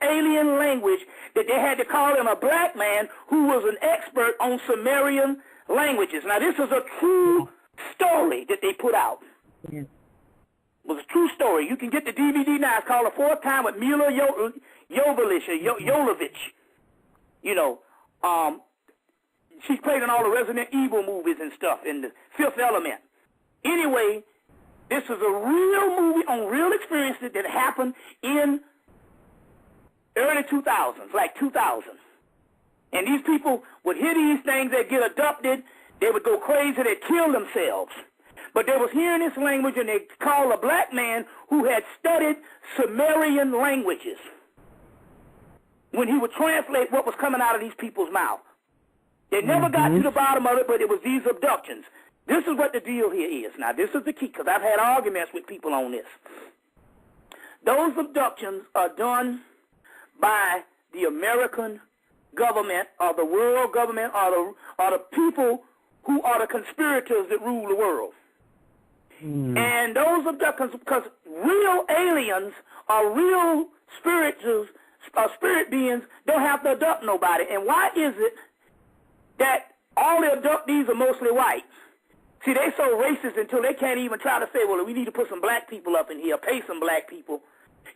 alien language that they had to call him a black man who was an expert on Sumerian languages. Now, this is a true story that they put out. It was a true story. You can get the DVD now. It's called The Fourth Time with Mila Jovovich. You know, she's played in all the Resident Evil movies and stuff, in The Fifth Element. Anyway, this is a real movie on real experiences that happened in early 2000s, like 2000. And these people would hear these things, they'd get abducted, they would go crazy, they'd kill themselves. But they was hearing this language, and they called a black man who had studied Sumerian languages when he would translate what was coming out of these people's mouth. They never got to the bottom of it, but it was these abductions. This is what the deal here is. Now, this is the key, because I've had arguments with people on this. Those abductions are done by the American government or the world government or the people who are the conspirators that rule the world. And those abductions, because real aliens or real spirituals or spirit beings don't have to abduct nobody. And why is it that all the abductees are mostly white? See, they so racist until they can't even try to say, well, we need to put some black people up in here, pay some black people.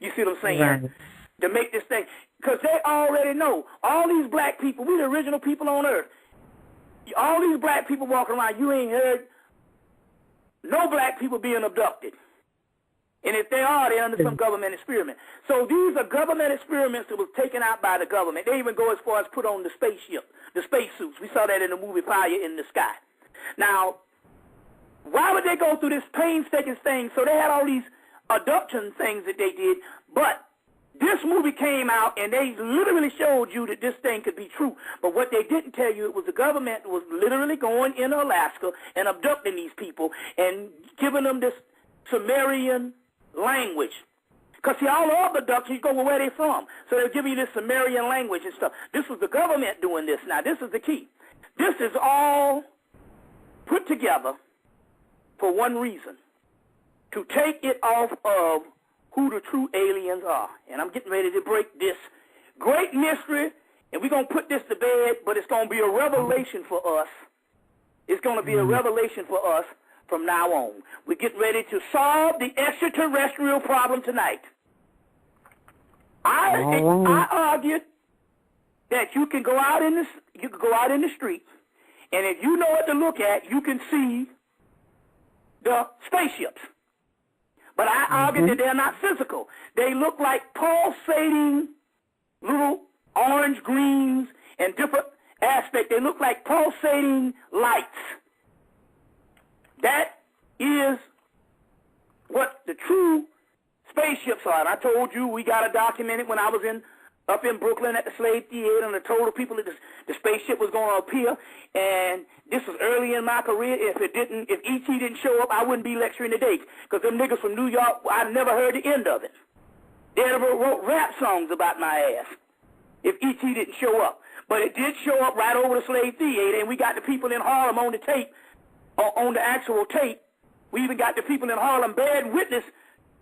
You see what I'm saying? Right. To make this thing. Because they already know. All these black people, we the original people on earth. All these black people walking around, you ain't heard no black people being abducted. And if they are, they're under some government experiment. So these are government experiments that was taken out by the government. They even go as far as put on the spaceship, the spacesuits. We saw that in the movie Fire in the Sky. Now, why would they go through this painstaking thing? So they had all these abduction things that they did, but this movie came out, and they literally showed you that this thing could be true. But what they didn't tell you, it was the government was literally going into Alaska and abducting these people and giving them this Sumerian language. Because, see, all the other abductions, you go, well, where are they from? So they'll give you this Sumerian language and stuff. This was the government doing this. Now, this is the key. This is all put together for one reason, to take it off of who the true aliens are. And I'm getting ready to break this great mystery, and we're going to put this to bed, but it's going to be a revelation for us. It's going to be a revelation for us from now on. We're getting ready to solve the extraterrestrial problem tonight. I argued that you can go out in the street, and if you know what to look at, you can see the spaceships. But I argue that they're not physical. They look like pulsating little orange greens and different aspects. They look like pulsating lights. That is what the true spaceships are. And I told you we got to document it when I was up in Brooklyn at the Slave Theater, and I told the people that the spaceship was going to appear. And this was early in my career. If E.T. didn't show up, I wouldn't be lecturing today, because them niggas from New York, I never heard the end of it. They never wrote rap songs about my ass if E.T. didn't show up. But it did show up right over the Slave Theater, and we got the people in Harlem on the tape, on the actual tape. We even got the people in Harlem bearing witness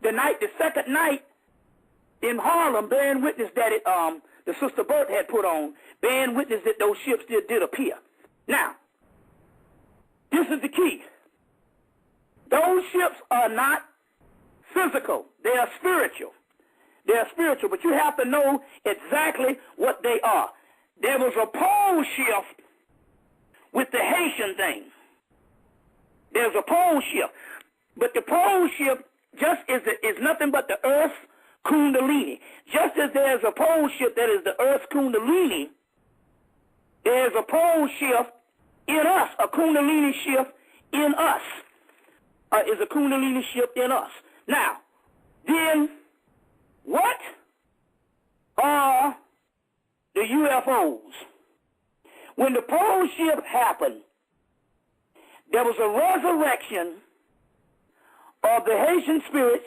the second night in Harlem, bearing witness that the Sister Burt had put on, bearing witness that those ships did appear. Now, this is the key. Those ships are not physical. They are spiritual. They are spiritual, but you have to know exactly what they are. There was a pole shift with the Haitian thing. There's a pole shift. But the pole shift just is nothing but the Earth's Kundalini. Just as there's a pole shift that is the Earth's Kundalini, there's a pole shift in us, a Kundalini shift in us. Is a Kundalini shift in us. Now, then, what are the UFOs? When the pole shift happened, there was a resurrection of the Haitian spirits,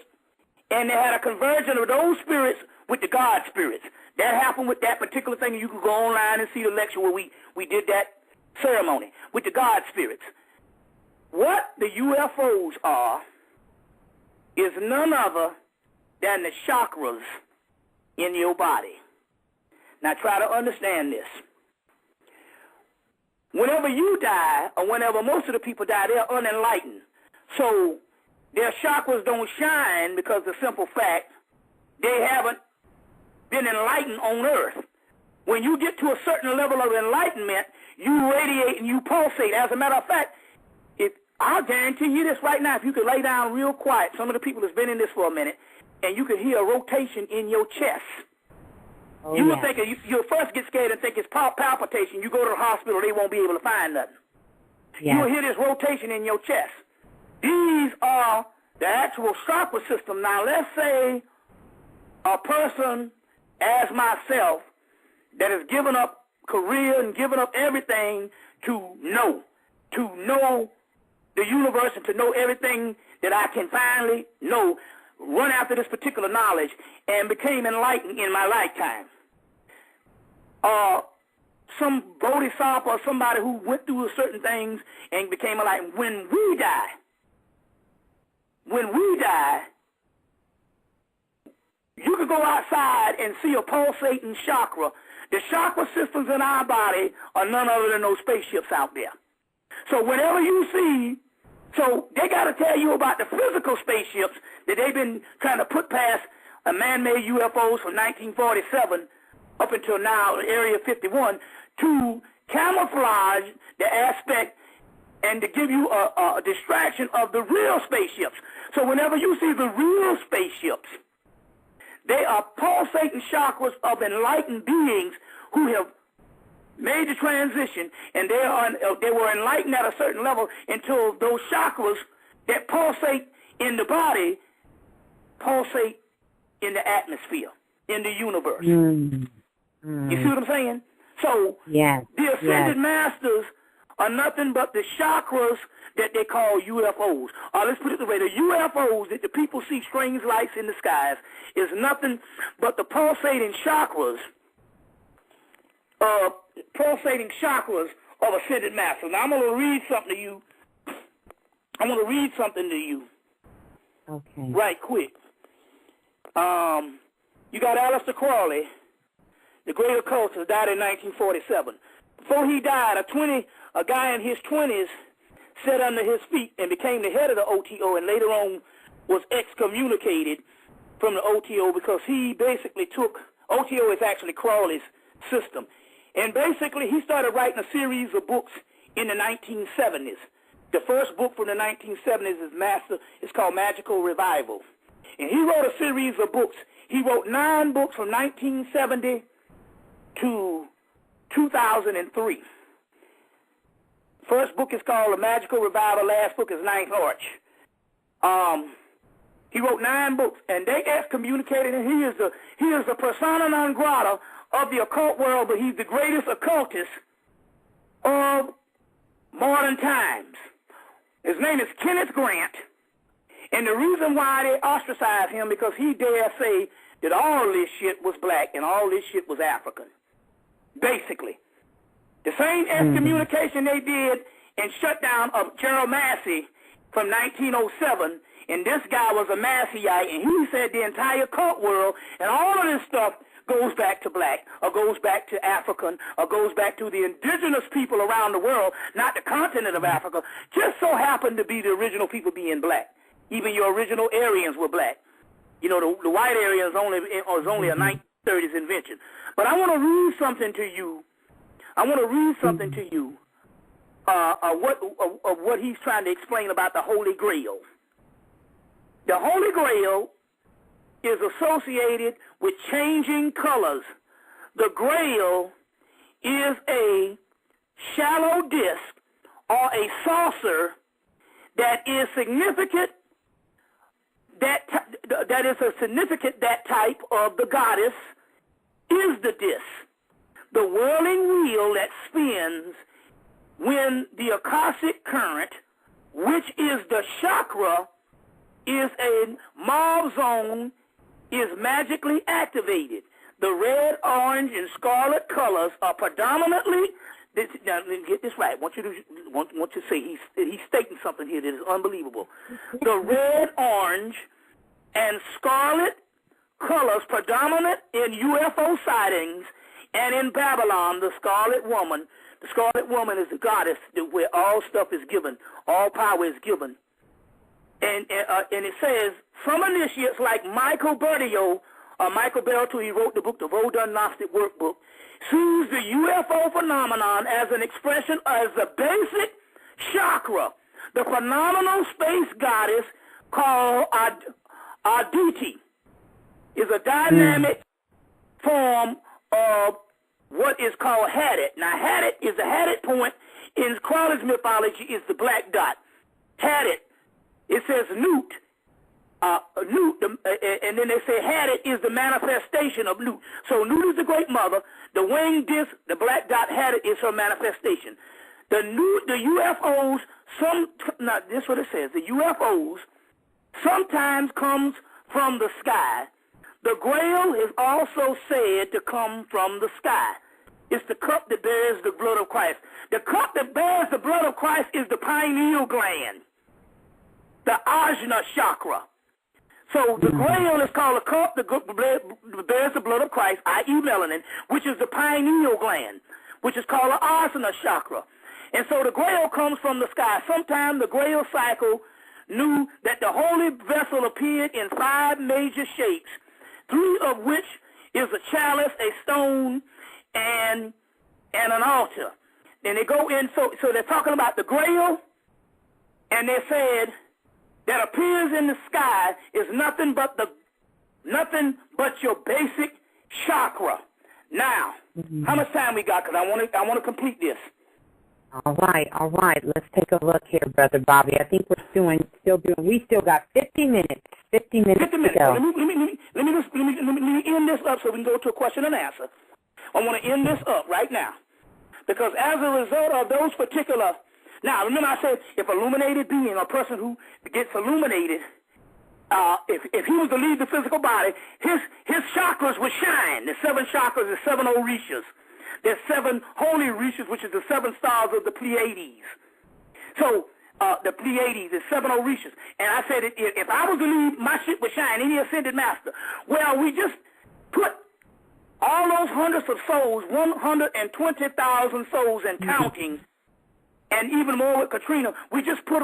and they had a conversion of those spirits with the God spirits. That happened with that particular thing. You can go online and see the lecture where we did that ceremony with the God spirits. What the UFOs are is none other than the chakras in your body. Now try to understand this. Whenever you die, or whenever most of the people die, they're unenlightened. So their chakras don't shine because of the simple fact they haven't been enlightened on earth. When you get to a certain level of enlightenment, you radiate and you pulsate. As a matter of fact, I'll guarantee you this right now, if you could lay down real quiet, some of the people that's been in this for a minute, and you could hear a rotation in your chest. Oh, you will think you'll first get scared and think it's palpitation. You go to the hospital, they won't be able to find nothing. Yes. You'll hear this rotation in your chest. These are the actual chakra system. Now, let's say a person as myself that has given up career and given up everything to know the universe and to know everything that I can finally know, run after this particular knowledge, and became enlightened in my lifetime. Some bodhisattva or somebody who went through certain things and became enlightened. When we die, you can go outside and see a pulsating chakra. The chakra systems in our body are none other than those spaceships out there. So whenever you see, so they got to tell you about the physical spaceships that they've been trying to put past a man-made UFOs from 1947 up until now, Area 51, to camouflage the aspect and to give you a distraction of the real spaceships. So whenever you see the real spaceships, they are pulsating chakras of enlightened beings who have made the transition, and they were enlightened at a certain level until those chakras that pulsate in the body pulsate in the atmosphere, in the universe. You see what I'm saying? So the Ascended Masters are nothing but the chakras that they call UFOs. Let's put it this way. The UFOs that the people see strange lights in the skies is nothing but the pulsating chakras of Ascended Masters. Now, I'm going to read something to you. Okay. Right quick. You got Aleister Crowley, the great occultist, died in 1947. Before he died, a guy in his 20s sat under his feet and became the head of the OTO, and later on was excommunicated from the OTO because he basically took, OTO is actually Crowley's system, and basically he started writing a series of books in the 1970s. The first book from the 1970s is called Magical Revival, and he wrote a series of books. He wrote 9 books from 1970 to 2003. First book is called The Magical Revival. Last book is Ninth Arch. He wrote 9 books, and they excommunicated him. He is the persona non grata of the occult world, but he's the greatest occultist of modern times. His name is Kenneth Grant, and the reason why they ostracized him because he dare say that all this shit was black and all this shit was African. Basically. The same excommunication they did and shut down of Gerald Massey from 1907, and this guy was a Masseyite, and he said the entire cult world and all of this stuff goes back to black, or goes back to African, or goes back to the indigenous people around the world, not the continent of Africa, just so happened to be the original people being black. Even your original Aryans were black. You know, the white Aryan is only a 1930s invention. But I want to read something to you. Of what he's trying to explain about the Holy Grail. The Holy Grail is associated with changing colors. The Grail is a shallow disc or a saucer that is significant. That type of the goddess is the disc. The whirling wheel that spins when the Akashic current, which is the chakra, is a mauve zone, is magically activated. The red, orange, and scarlet colors are predominantly, now let me get this right. I want you to say, he's stating something here that is unbelievable. The red, orange, and scarlet colors predominant in UFO sightings. And in Babylon, the Scarlet Woman is the goddess where all stuff is given, all power is given. And it says, some initiates like Michael Bertio, Michael Bertio, he wrote the book, the Vodun Gnostic Workbook, sees the UFO phenomenon as an expression, as a basic chakra. The phenomenal space goddess called Aditi is a dynamic form of what is called Harriet. Now, Harriet is the Harriet point in Crowley's mythology is the black dot. Harriet, it says Newt, and then they say Harriet is the manifestation of Newt. So Newt is the great mother. The winged disc, the black dot Harriet is her manifestation. The UFOs, this is what it says. The UFOs sometimes comes from the sky. The Grail is also said to come from the sky. It's the cup that bears the blood of Christ. The cup that bears the blood of Christ is the pineal gland, the ajna chakra. So the Grail is called a cup that bears the blood of Christ, i.e. melanin, which is the pineal gland, which is called the ajna chakra. And so the Grail comes from the sky. Sometime the Grail cycle knew that the holy vessel appeared in 5 major shapes, 3 of which is a chalice, a stone, and an altar. And they go in, so they're talking about the Grail, and they said that appears in the sky is nothing but your basic chakra. Now, how much time we got? Because I want to complete this. All right. Let's take a look here, Brother Bobby. I think we still got 50 minutes. 50 minutes to go. Let me end this up so we can go to a question and answer. I want to end this up right now. Because as a result of those particular... Now, remember I said if illuminated being, a person who gets illuminated, if he was to leave the physical body, his chakras would shine. The 7 chakras, the 7 orishas. There's 7 holy orishas, which is the 7 stars of the Pleiades. So, the Pleiades, the 7 orishas. And I said, if I was to leave, my shit would shine, any ascended master. Well, we just put all those hundreds of souls, 120,000 souls and counting, and even more with Katrina, we just put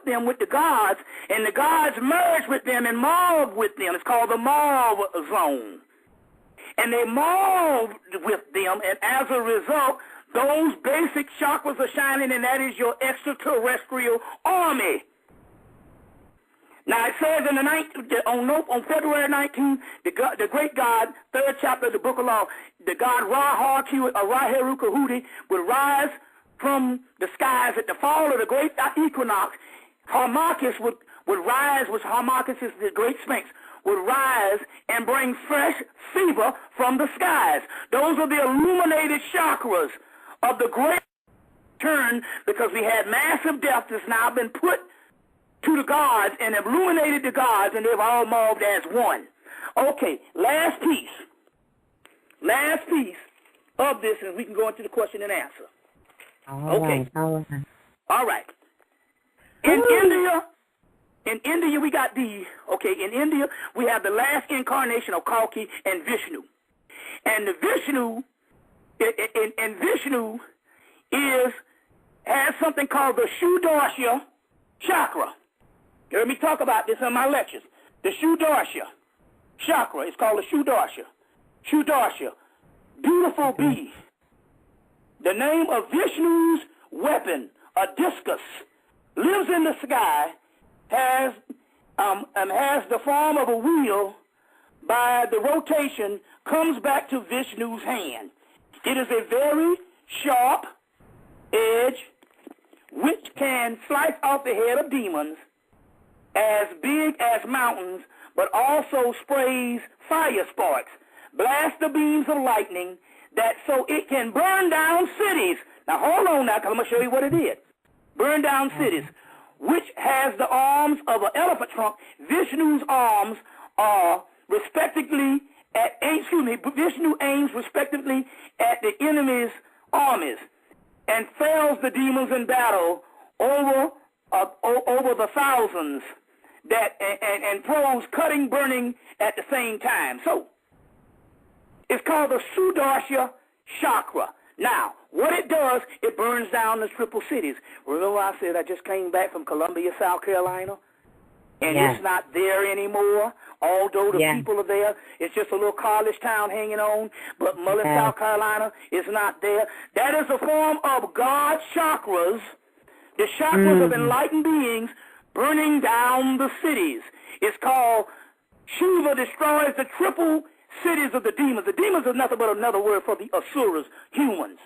them with the gods, and the gods merge with them and morph with them. It's called the morph zone. And they morphed with them, and as a result, those basic chakras are shining, and that is your extraterrestrial army. Now it says on February 19th, the great God, 3rd chapter of the Book of Law, the God Ra-Heru Kahudi would rise from the skies at the fall of the great equinox. Harmachis would rise, which Harmachis is the great Sphinx, would rise and bring fresh fever from the skies. Those are the illuminated chakras of the great turn, because we had massive death that's now been put to the gods and illuminated the gods, and they've all morphed as one. Okay, last piece of this, and we can go into the question and answer. All right. In India, we got in India, we have the last incarnation of Kalki and Vishnu. And the Vishnu has something called the Sudarsha chakra. You heard me talk about this in my lectures. The Sudarsha chakra is called the Sudarsha. Sudarsha, beautiful bee. The name of Vishnu's weapon, a discus, lives in the sky, has the form of a wheel. By the rotation, comes back to Vishnu's hand. It is a very sharp edge which can slice off the head of demons as big as mountains, but also sprays fire sparks, blast the beams of lightning, that so it can burn down cities. Now hold on now, because I'm going to show you what it is. Burn down cities, which has the arms of an elephant trunk. Vishnu's arms are respectively Vishnu aims respectively at the enemy's armies and fells the demons in battle over the thousands and throws cutting, burning at the same time. So it's called the Sudarsha chakra. Now, what it does, it burns down the triple cities. Remember I said I just came back from Columbia, South Carolina? And it's not there anymore, although the people are there. It's just a little college town hanging on, but Mullen, South Carolina is not there. That is a form of God's chakras, the chakras of enlightened beings burning down the cities. It's called Shiva destroys the triple cities of the demons. The demons is nothing but another word for the asuras, humans.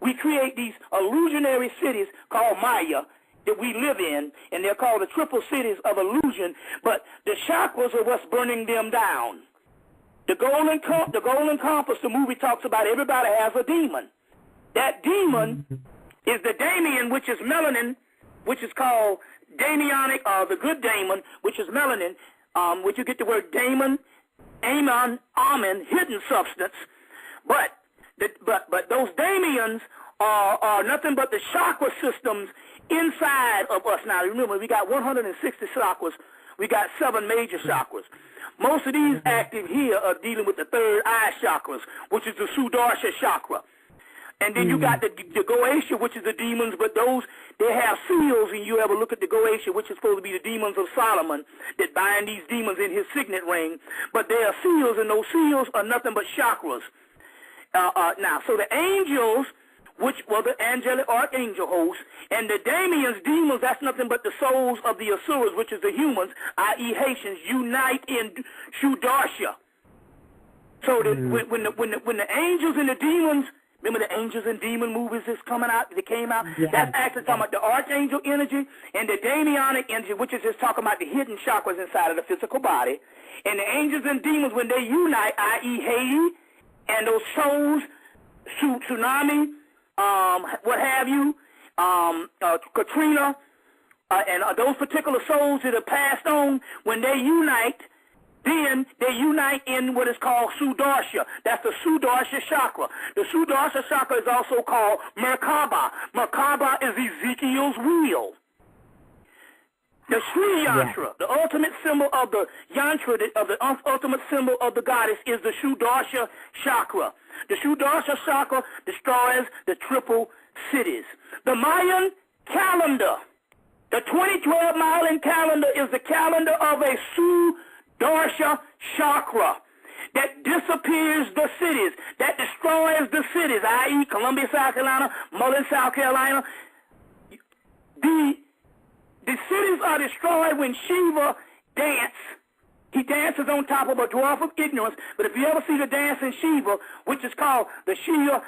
We create these illusionary cities called Maya that we live in, and they're called the triple cities of illusion, but the chakras are what's burning them down. The Golden Compass, the movie talks about everybody has a demon. That demon is the daemon, which is melanin, which is called daemonic, the good daemon, which is melanin, which you get the word daemon, amon, hidden substance. But those daemons are nothing but the chakra systems inside of us. Now, remember, we got 160 chakras. We got 7 major chakras. Most of these active here are dealing with the third eye chakras, which is the Sudarsha chakra. And then you got the Goetia, which is the demons, but those, they have seals, and you ever look at the Goetia, which is supposed to be the demons of Solomon, that bind these demons in his signet ring. But they are seals, and those seals are nothing but chakras. Now, so the angels, which were the angelic archangel hosts, and the Damians, demons, that's nothing but the souls of the Asuras, which is the humans, i.e. Haitians, unite in Sudarsha. So that when the angels and the demons, remember the angels and demon movies that's coming out, that came out? Yes. That's actually talking about the archangel energy and the Damianic energy, which is just talking about the hidden chakras inside of the physical body. And the angels and demons, when they unite, i.e. Haiti, and those souls, tsunami, what have you, Katrina, and those particular souls that are passed on, when they unite, then they unite in what is called Sudarsha. That's the Sudarsha chakra. The Sudarsha chakra is also called Merkaba. Merkaba is Ezekiel's wheel. The Sri Yantra, the ultimate symbol of the Yantra, of the ultimate symbol of the goddess, is the Sudarsha chakra. The Sudarsha chakra destroys the triple cities. The Mayan calendar, the 2012 Mayan calendar, is the calendar of a Sudarsha chakra that disappears the cities, that destroys the cities, i.e. Columbia, South Carolina, Mullins, South Carolina. The cities are destroyed when Shiva dances. He dances on top of a dwarf of ignorance. But if you ever see the dance in Shiva, which is called the Shiva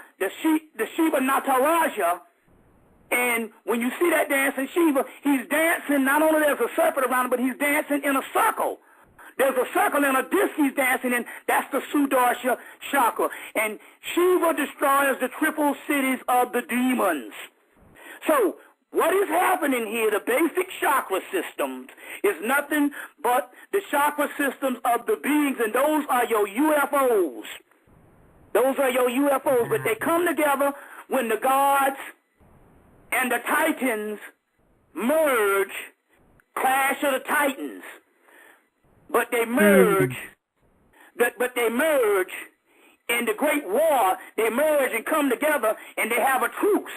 Nataraja, and when you see that dance in Shiva, he's dancing, not only there's a serpent around him, but he's dancing in a circle. There's a circle and a disc he's dancing in. That's the Sudarsha chakra. And Shiva destroys the triple cities of the demons. So, what is happening here, the basic chakra systems, is nothing but the chakra systems of the beings, and those are your UFOs. Those are your UFOs, but they come together when the gods and the titans merge, clash of the titans. But they merge, in the Great War, they merge and come together, and they have a truce.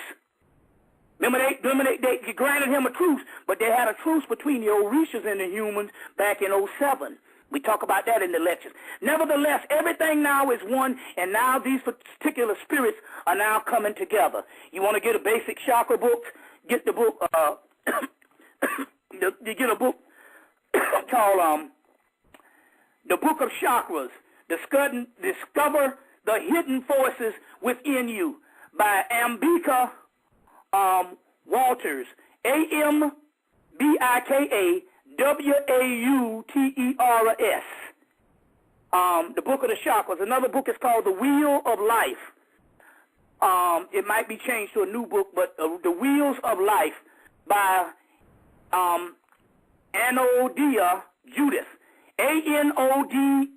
Remember, they granted him a truce, but they had a truce between the Orishas and the humans back in 2007. We talk about that in the lectures. Nevertheless, everything now is one, and now these particular spirits are now coming together. You want to get a basic chakra book? Get the book, you get a book called The Book of Chakras, Discover the Hidden Forces Within You, by Ambika Walters, AMBIKAWAUTERS. The Book of the Chakras. Another book is called The Wheel of Life. It might be changed to a new book, but The Wheels of Life by Anodea Judith. ANODEA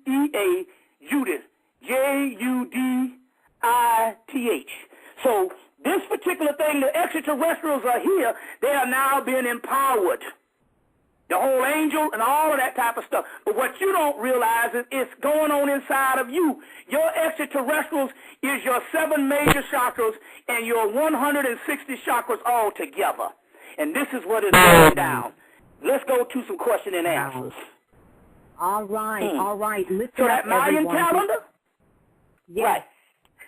Judith. JUDITH. So this particular thing, the extraterrestrials are here. They are now being empowered. The whole angel and all of that type of stuff. But what you don't realize is it's going on inside of you. Your extraterrestrials is your 7 major chakras and your 160 chakras all together. And this is what is going down. Let's go to some question and answers. All right, all right. Listen so that Mayan calendar? Yes. Right.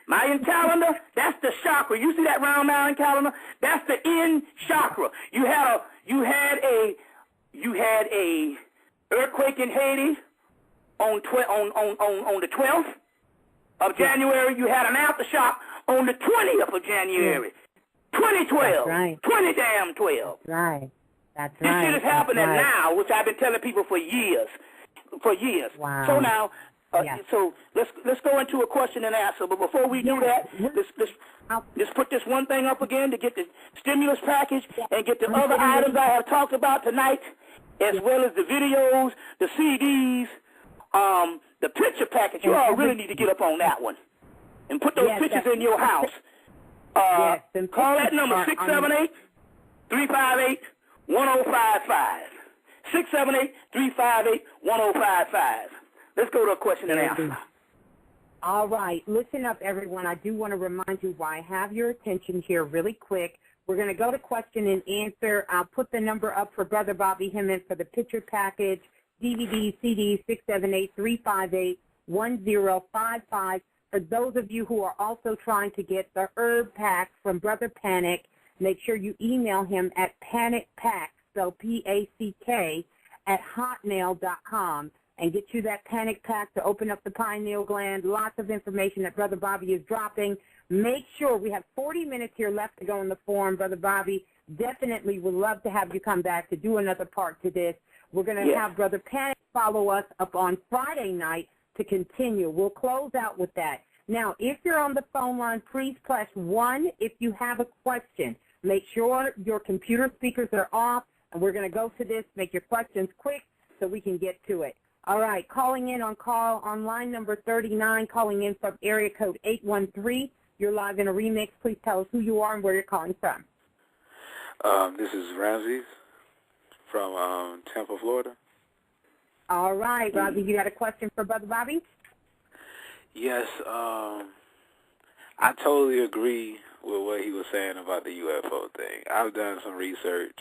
Mayan calendar, that's the chakra. You see that round Mayan calendar? That's the end chakra. You had a earthquake in Haiti. on the 12th of January. You had an aftershock on the 20th of January. 2012. That's right. 20 damn 12. That's right. That's this right. shit is happening now, which I've been telling people for years. Wow. So now, so let's go into a question and answer. But before we do that, let's put this one thing up again to get the stimulus package and get the other items I have talked about tonight, as well as the videos, the CDs, the picture package. You all really need to get up on that one and put those pictures in your house. Call that number 678-358-1055. 678-358-1055. Let's go to a question and answer. All right. Listen up, everyone. I do want to remind you why I have your attention here really quick. We're going to go to question and answer. I'll put the number up for Brother Bobby Hemmitt for the picture package, DVD, CD, 678-358-1055. For those of you who are also trying to get the herb pack from Brother Panic, make sure you email him at panicpack, so P-A-C-K, at hotmail.com, and get you that panic pack to open up the pineal gland. Lots of information that Brother Bobby is dropping. Make sure we have 40 minutes here left to go in the forum. Brother Bobby, definitely would love to have you come back to do another part to this. We're going to have Brother Panic follow us up on Friday night to continue. We'll close out with that. Now, if you're on the phone line, please press 1 if you have a question. Make sure your computer speakers are off, and we're going to go to this. Make your questions quick so we can get to it. All right, calling in on line number 39, calling in from area code 813. You're live in a remix. Please tell us who you are and where you're calling from. This is Ramses from Tampa, Florida. All right, Robbie, you got a question for Brother Bobby? Yes, I totally agree with what he was saying about the UFO thing. I've done some research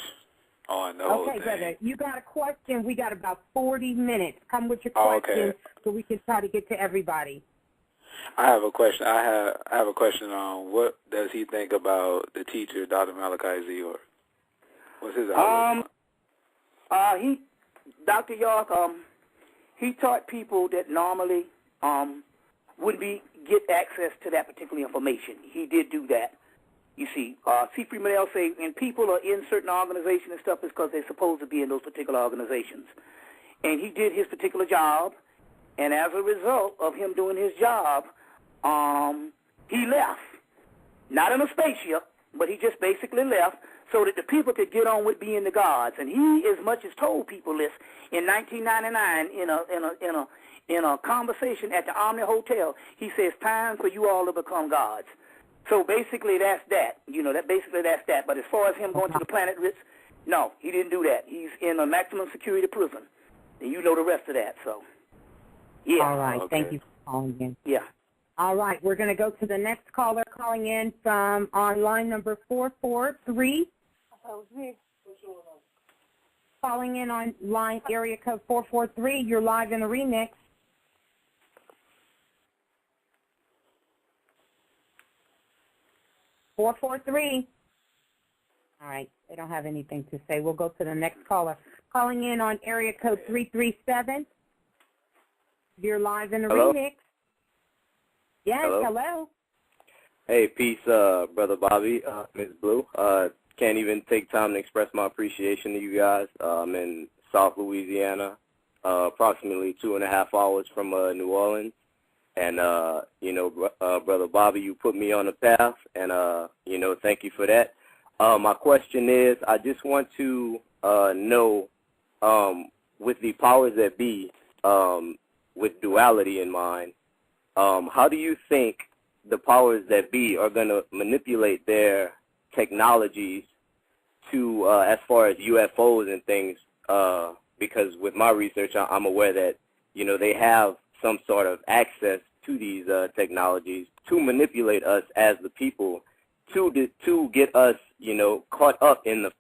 on the whole thing. Okay, brother, you got a question. We got about 40 minutes. Come with your question so we can try to get to everybody. I have a question. I have a question on what does he think about the teacher, Dr. Malachi Zior? What's his outlook? Dr. York, he taught people that normally wouldn't get access to that particular information. He did do that. You see, C. Freeman L. say, when people are in certain organizations and stuff, it's because they're supposed to be in those particular organizations. And he did his particular job, and as a result of him doing his job, he left. Not in a spaceship, but he just basically left so that the people could get on with being the gods. And he as much as told people this in 1999 in a conversation at the Omni Hotel. He says, time for you all to become gods. So basically that's that. That's that. But as far as him going to the planet Ritz, no, he didn't do that. He's in a maximum security prison. And you know the rest of that, so. Yeah. All right. Okay. Thank you for calling in. Yeah. All right. We're going to go to the next caller calling in from on line number 443. Calling in on line area code 443. You're live in the remix. All right. They don't have anything to say. We'll go to the next caller. Calling in on area code 337. You're live in the remix. Yes, hello. Hey, peace, Brother Bobby, Ms. Blue. Can't even take time to express my appreciation to you guys. I'm in South Louisiana, approximately 2.5 hours from New Orleans. And, Brother Bobby, you put me on the path, and, thank you for that. My question is, I just want to know, with the powers that be, with duality in mind, how do you think the powers that be are going to manipulate their technologies to, as far as UFOs and things, because with my research, I'm aware that, they have some sort of access to these technologies to manipulate us as the people, to get us, caught up in the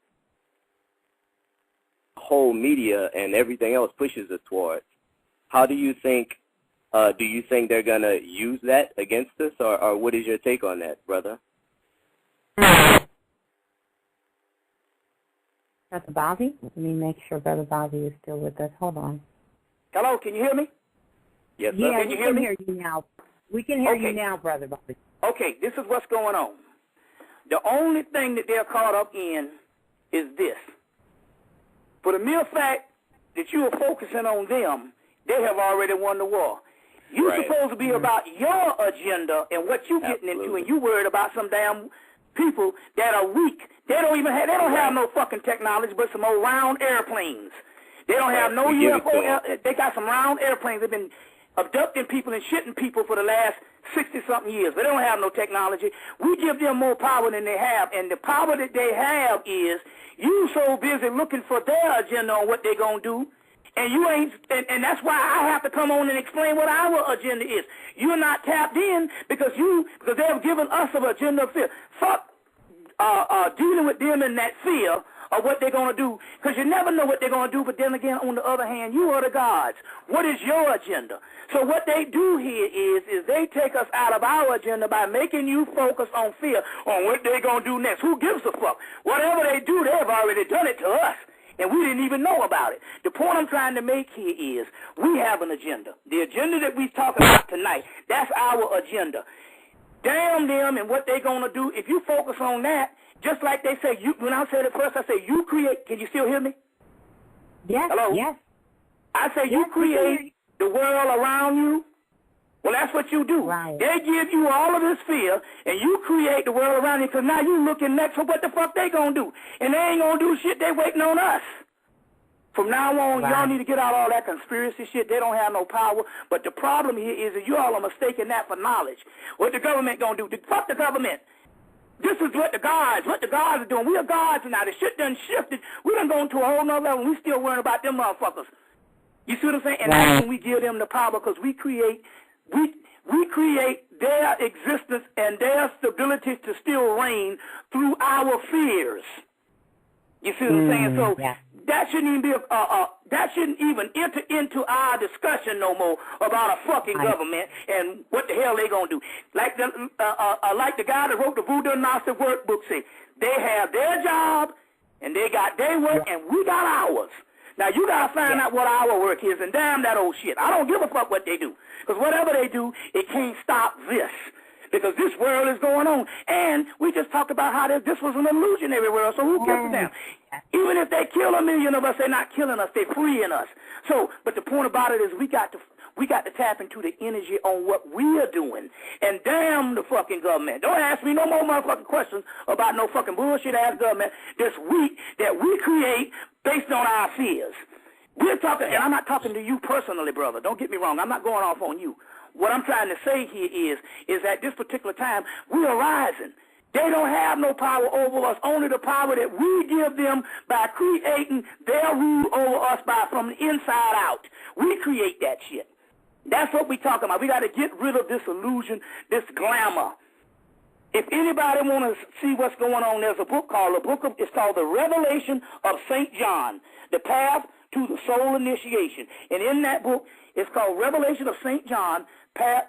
whole media and everything else pushes us towards. How do you think they're going to use that against us, or what is your take on that, brother? Brother Bobby? Let me make sure Brother Bobby is still with us. Hold on. Hello, can you hear me? Yes, sir. Yeah, Can you hear me? Hear you now. We can hear you now, Brother Bobby. Okay, this is what's going on. The only thing that they're caught up in is this. For the mere fact that you are focusing on them, they have already won the war. You're supposed to be about your agenda and what you're getting into, and you worried about some damn people that are weak. They don't have no fucking technology but some old round airplanes. They don't have no UFO. They got some round airplanes. They've been abducting people and shitting people for the last 60-something years. They don't have no technology. We give them more power than they have, and the power that they have is you so busy looking for their agenda on what they're going to do, and you ain't, and that's why I have to come on and explain what our agenda is. You're not tapped in because they've given us an agenda of fear. Fuck dealing with them in that fear of what they're going to do, because you never know what they're going to do, but then again, on the other hand, you are the gods. What is your agenda? So what they do here is they take us out of our agenda by making you focus on fear, on what they're going to do next. Who gives a fuck? Whatever they do, they've already done it to us, and we didn't even know about it. The point I'm trying to make here is we have an agenda. The agenda that we're talking about tonight, that's our agenda. Damn them and what they're going to do. If you focus on that, just like they say, when I said it first, I say you create. Can you still hear me? Yes. Hello? Yes. I say you create the world around you. Well, that's what you do. Right. They give you all of this fear, and you create the world around you, because now you looking next for what the fuck they going to do. And they ain't going to do shit. They waiting on us. From now on, y'all need to get out all that conspiracy shit. They don't have no power. But the problem here is that you all are mistaking that for knowledge. What the government going to do? Fuck the government. This is what the gods are doing. We are gods now. The shit done shifted. We done gone to a whole nother level. We still worrying about them motherfuckers. You see what I'm saying? And that's when we give them the power, because we create their existence and their stability to still reign through our fears. You see what I'm saying? So that shouldn't even be that shouldn't even enter into our discussion no more about a fucking government and what the hell they gonna do. Like the guy that wrote the Voodoo Gnostic workbook say, they have their job and they got their work and we got ours. Now you gotta find out what our work is, and damn that old shit. I don't give a fuck what they do, because whatever they do, it can't stop this. Because this world is going on. And we just talked about how this was an illusionary world, so who gives a damn? Even if they kill 1 million of us, they're not killing us, they're freeing us. So, but the point about it is we got to tap into the energy on what we are doing. And damn the fucking government. Don't ask me no more motherfucking questions about no fucking bullshit-ass government this week that we create based on our fears. We're talking, and I'm not talking to you personally, brother. Don't get me wrong. I'm not going off on you. What I'm trying to say here is at this particular time, we are rising. They don't have no power over us, only the power that we give them by creating their rule over us from the inside out. We create that shit. That's what we're talking about. We got to get rid of this illusion, this glamour. If anybody want to see what's going on, there's a book it's called The Revelation of St. John, The Path to the Soul Initiation. And in that book, it's called Revelation of St. John, Path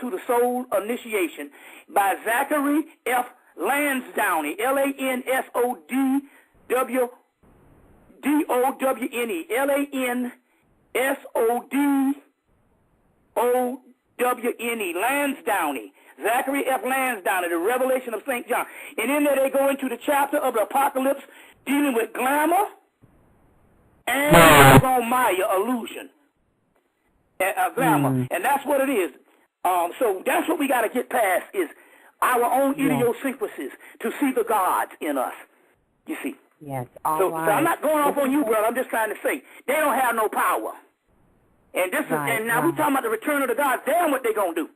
to the Soul Initiation, by Zachary F. Lansdowne, Lansdowne, Lansdowne, Lansdowne, Zachary F. Lansdowne, The Revelation of St. John. And in there they go into the chapter of the Apocalypse dealing with glamour and Maya illusion. Glamour. And that's what it is. So that's what we got to get past is our own idiosyncrasies to see the gods in us. You see? Yes. So I'm not going off on you, brother. I'm just trying to say they don't have no power. And this is now we're talking about the return of the gods. Damn what they gonna do.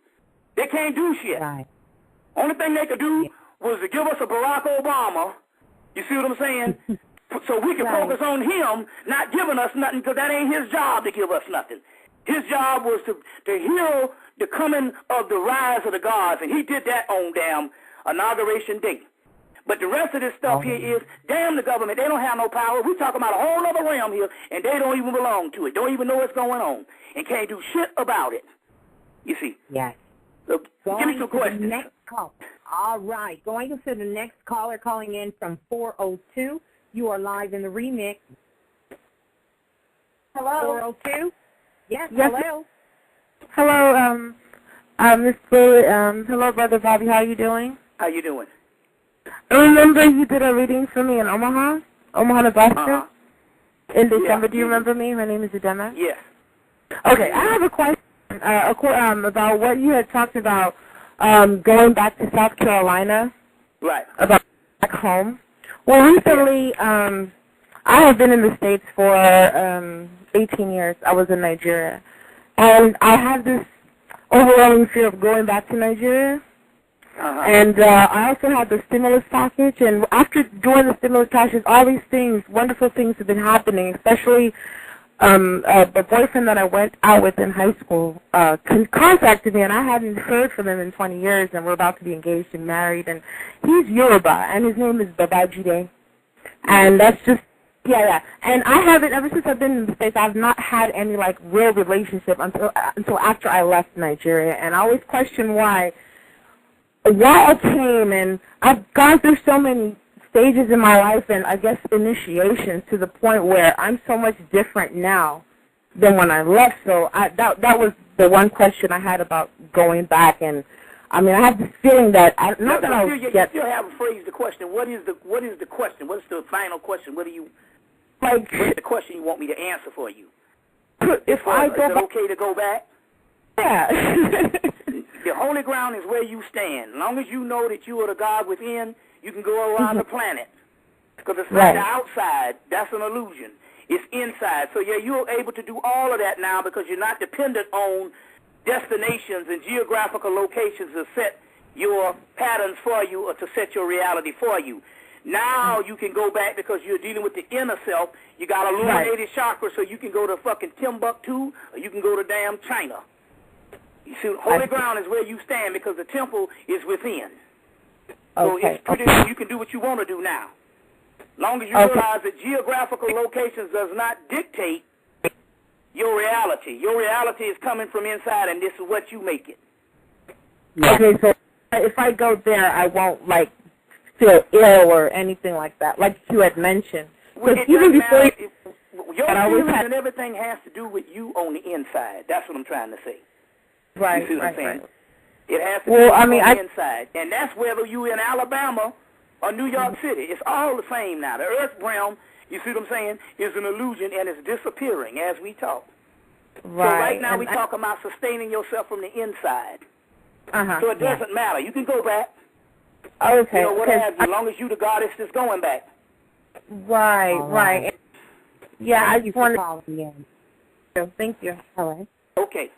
They can't do shit. Only thing they could do was to give us a Barack Obama. You see what I'm saying? So we can focus on him not giving us nothing, because that ain't his job to give us nothing. His job was to herald the coming of the rise of the gods, and he did that on damn Inauguration Day. But the rest of this stuff here is, damn the government, they don't have no power. We're talking about a whole other realm here, and they don't even belong to it. Don't even know what's going on, and can't do shit about it. You see? Yes. So give me some questions. The next call. All right. Going to the next caller calling in from 402. You are live in the remix. Hello? 402? Yes, hello. Hello, Miss Blue. Hello, Brother Bobby. How are you doing? How you doing? I remember you did a reading for me in Omaha, Nebraska, in December. Yeah. Do you remember me? My name is Adema. Yes. Okay, I have a question about what you had talked about going back to South Carolina. Right. About back home. Well, recently, I have been in the States for 18 years. I was in Nigeria. And I have this overwhelming fear of going back to Nigeria. And I also had the stimulus package. And after doing the stimulus package, all these things, wonderful things have been happening, especially the boyfriend that I went out with in high school contacted me, and I hadn't heard from him in 20 years, and we're about to be engaged and married. And he's Yoruba, and his name is Babajide. And that's just, yeah. And I haven't, ever since I've been in the States, I've not had any, like, real relationship until after I left Nigeria. And I always question why I came, and I've gone through so many stages in my life and, I guess, initiations to the point where I'm so much different now than when I left. So that was the one question I had about going back. And, I mean, I have this feeling that, not that I'll get... You still haven't phrased the question. What is the question? What's the final question? What do you... Like, what's the question you want me to answer for you? If I go is it okay to go back? Yeah. The holy ground is where you stand. As long as you know that you are the God within, you can go around the planet. Because it's not the outside. That's an illusion. It's inside. So, yeah, you're able to do all of that now because you're not dependent on destinations and geographical locations to set your patterns for you or to set your reality for you. Now you can go back because you're dealing with the inner self. You got illuminated chakra, so you can go to fucking Timbuktu or you can go to damn China. You see, holy ground is where you stand because the temple is within. So it's pretty, you can do what you want to do now. Long as you realize that geographical locations does not dictate your reality. Your reality is coming from inside, and this is what you make it. Okay, so if I go there, I won't, like, feel ill or anything like that, like you had mentioned. Well, even before your feelings and everything has to do with you on the inside. That's what I'm trying to say. Right, you see what I'm saying? Right. It has to do with on the inside. And that's whether you're in Alabama or New York City. It's all the same now. The earth realm, you see what I'm saying, is an illusion, and it's disappearing as we talk. Right. So right now we're talking about sustaining yourself from the inside. So it doesn't matter. You can go back. Okay. You know, what have you, as long as you the goddess is going back. Right. Yeah, I just wanted to... Thank you. All right. Okay.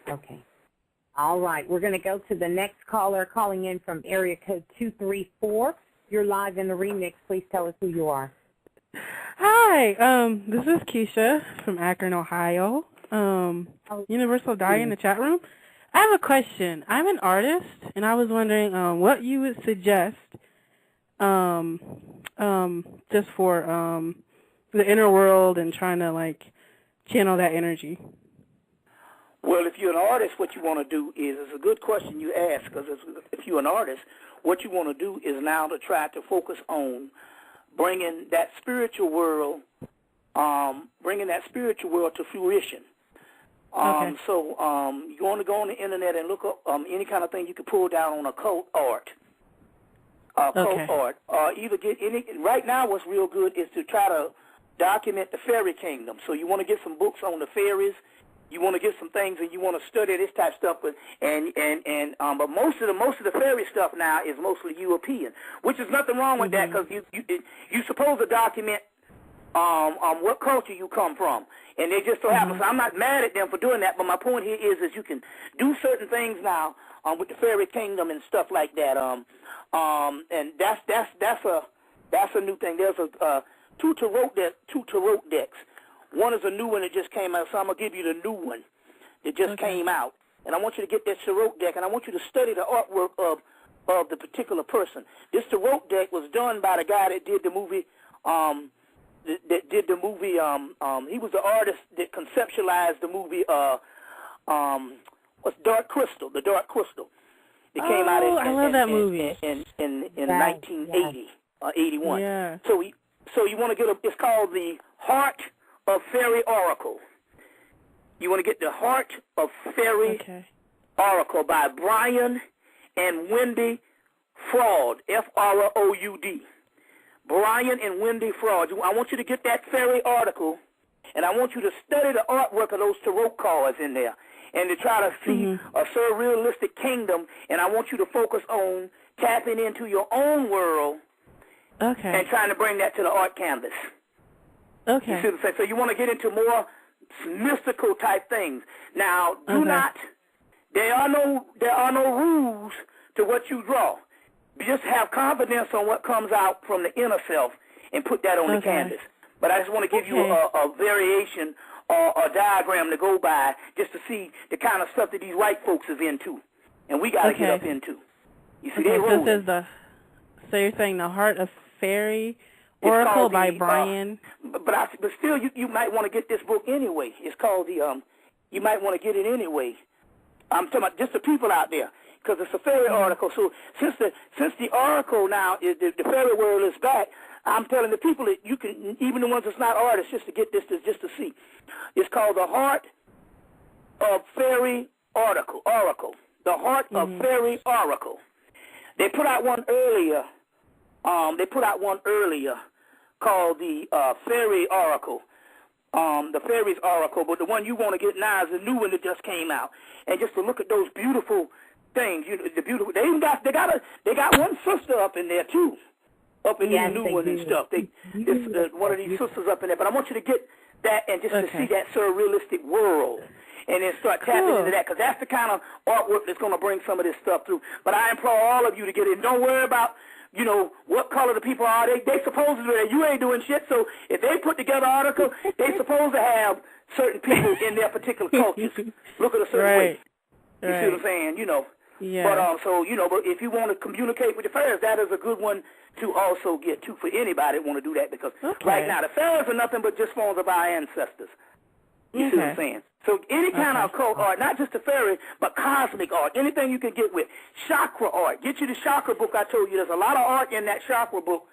All right. We're going to go to the next caller calling in from area code 234. You're live in the remix. Please tell us who you are. Hi. This is Keisha from Akron, Ohio. Universal Die in the chat room. I have a question. I'm an artist, and I was wondering what you would suggest just for the inner world and trying to, like, channel that energy. Well, if you're an artist, what you want to do is, it's a good question you ask, because if you're an artist, what you want to do is now to try to focus on bringing that spiritual world to fruition. So you want to go on the internet and look up any kind of thing you can pull down on occult art. Either get any. Right now, what's real good is to try to document the fairy kingdom. So you want to get some books on the fairies. You want to get some things, and you want to study this type of stuff. But most of the fairy stuff now is mostly European, which is nothing wrong with that, because you supposed to document what culture you come from, and they just so happen. So I'm not mad at them for doing that, but my point here is you can do certain things now with the fairy kingdom and stuff like that. And that's a new thing. There's two tarot decks. One is a new one that just came out, so I'm gonna give you the new one that just came out. And I want you to get that tarot deck, and I want you to study the artwork of the particular person. This tarot deck was done by the guy that did the movie. He was the artist that conceptualized the movie. What's Dark Crystal? The Dark Crystal. It came out in 1980 or 81. Yeah. So you want to get it's called the Heart of Fairy Oracle. You want to get the Heart of Fairy Oracle by Brian and Wendy Fraud, F-R-O-U-D. Brian and Wendy Fraud. I want you to get that fairy article, and I want you to study the artwork of those tarot cards in there, and to try to see a surrealistic kingdom, and I want you to focus on tapping into your own world and trying to bring that to the art canvas. Okay. You see what I'm saying? So you want to get into more mystical type things. Now, do not, there are no rules to what you draw. Just have confidence on what comes out from the inner self and put that on the canvas. But I just want to give you a variation or a diagram to go by just to see the kind of stuff that these white folks is into. And we got to get up into. You see, so you're saying the Heart of Fairy Oracle by Brian? But still, you might want to get this book anyway. It's called you might want to get it anyway. I'm talking about just the people out there, because it's a fairy article. So since the oracle now, the fairy world is back, I'm telling the people that you can, even the ones that's not artists, just to get this, just to see. It's called the Heart of Fairy Oracle. The Heart of Fairy Oracle. They put out one earlier. Called the Fairy Oracle. The Fairies Oracle, but the one you want to get now is the new one that just came out. And just to look at those beautiful things, the beautiful. They got one sister up in there too, up in the new one and stuff. One of these sisters up in there. But I want you to get that and just to see that surrealistic world, and then start tapping into that, because that's the kind of artwork that's going to bring some of this stuff through. But I implore all of you to get in. Don't worry about, what color the people are. They supposed to do that. You ain't doing shit. So if they put together an article, they supposed to have certain people in their particular cultures look at a certain way. You see what I'm saying? Yeah. But but if you want to communicate with the fairies, that is a good one to also get to for anybody that want to do that, because right now the fairies are nothing but just forms of our ancestors. You see what I'm saying? So any kind of occult art, not just the fairy, but cosmic art, anything you can get with. Chakra art. Get you the chakra book I told you. There's a lot of art in that chakra book.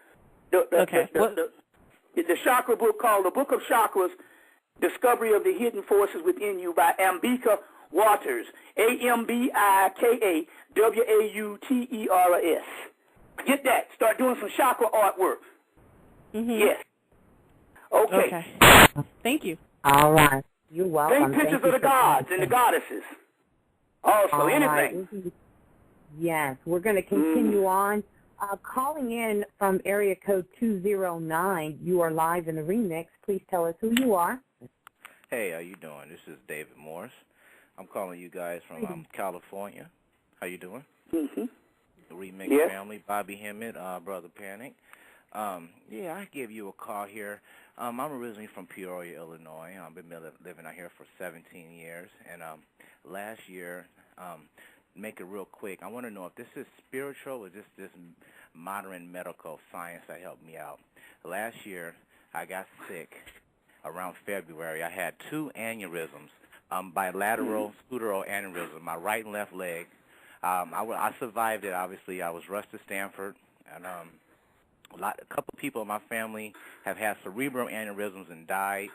The chakra book called The Book of Chakras, Discovery of the Hidden Forces Within You by Ambika Waters. AMBIKAWAUTERS. Get that. Start doing some chakra artwork. Yes. Okay. Thank you. All right. You're welcome. Take pictures of the gods and the goddesses. Also, anything. Right. Yes, we're going to continue on. Calling in from area code 209, you are live in the remix. Please tell us who you are. Hey, how you doing? This is David Morris. I'm calling you guys from California. How you doing? The remix family, Bobby Hemmitt, Brother Panic. I give you a call here. I'm originally from Peoria, Illinois. I've been living out here for 17 years. And last year, make it real quick, I want to know if this is spiritual or just this modern medical science that helped me out. Last year, I got sick around February. I had 2 aneurysms, bilateral scleral aneurysm, my right and left leg. I survived it, obviously. I was rushed to Stanford, and a couple people in my family have had cerebral aneurysms and died.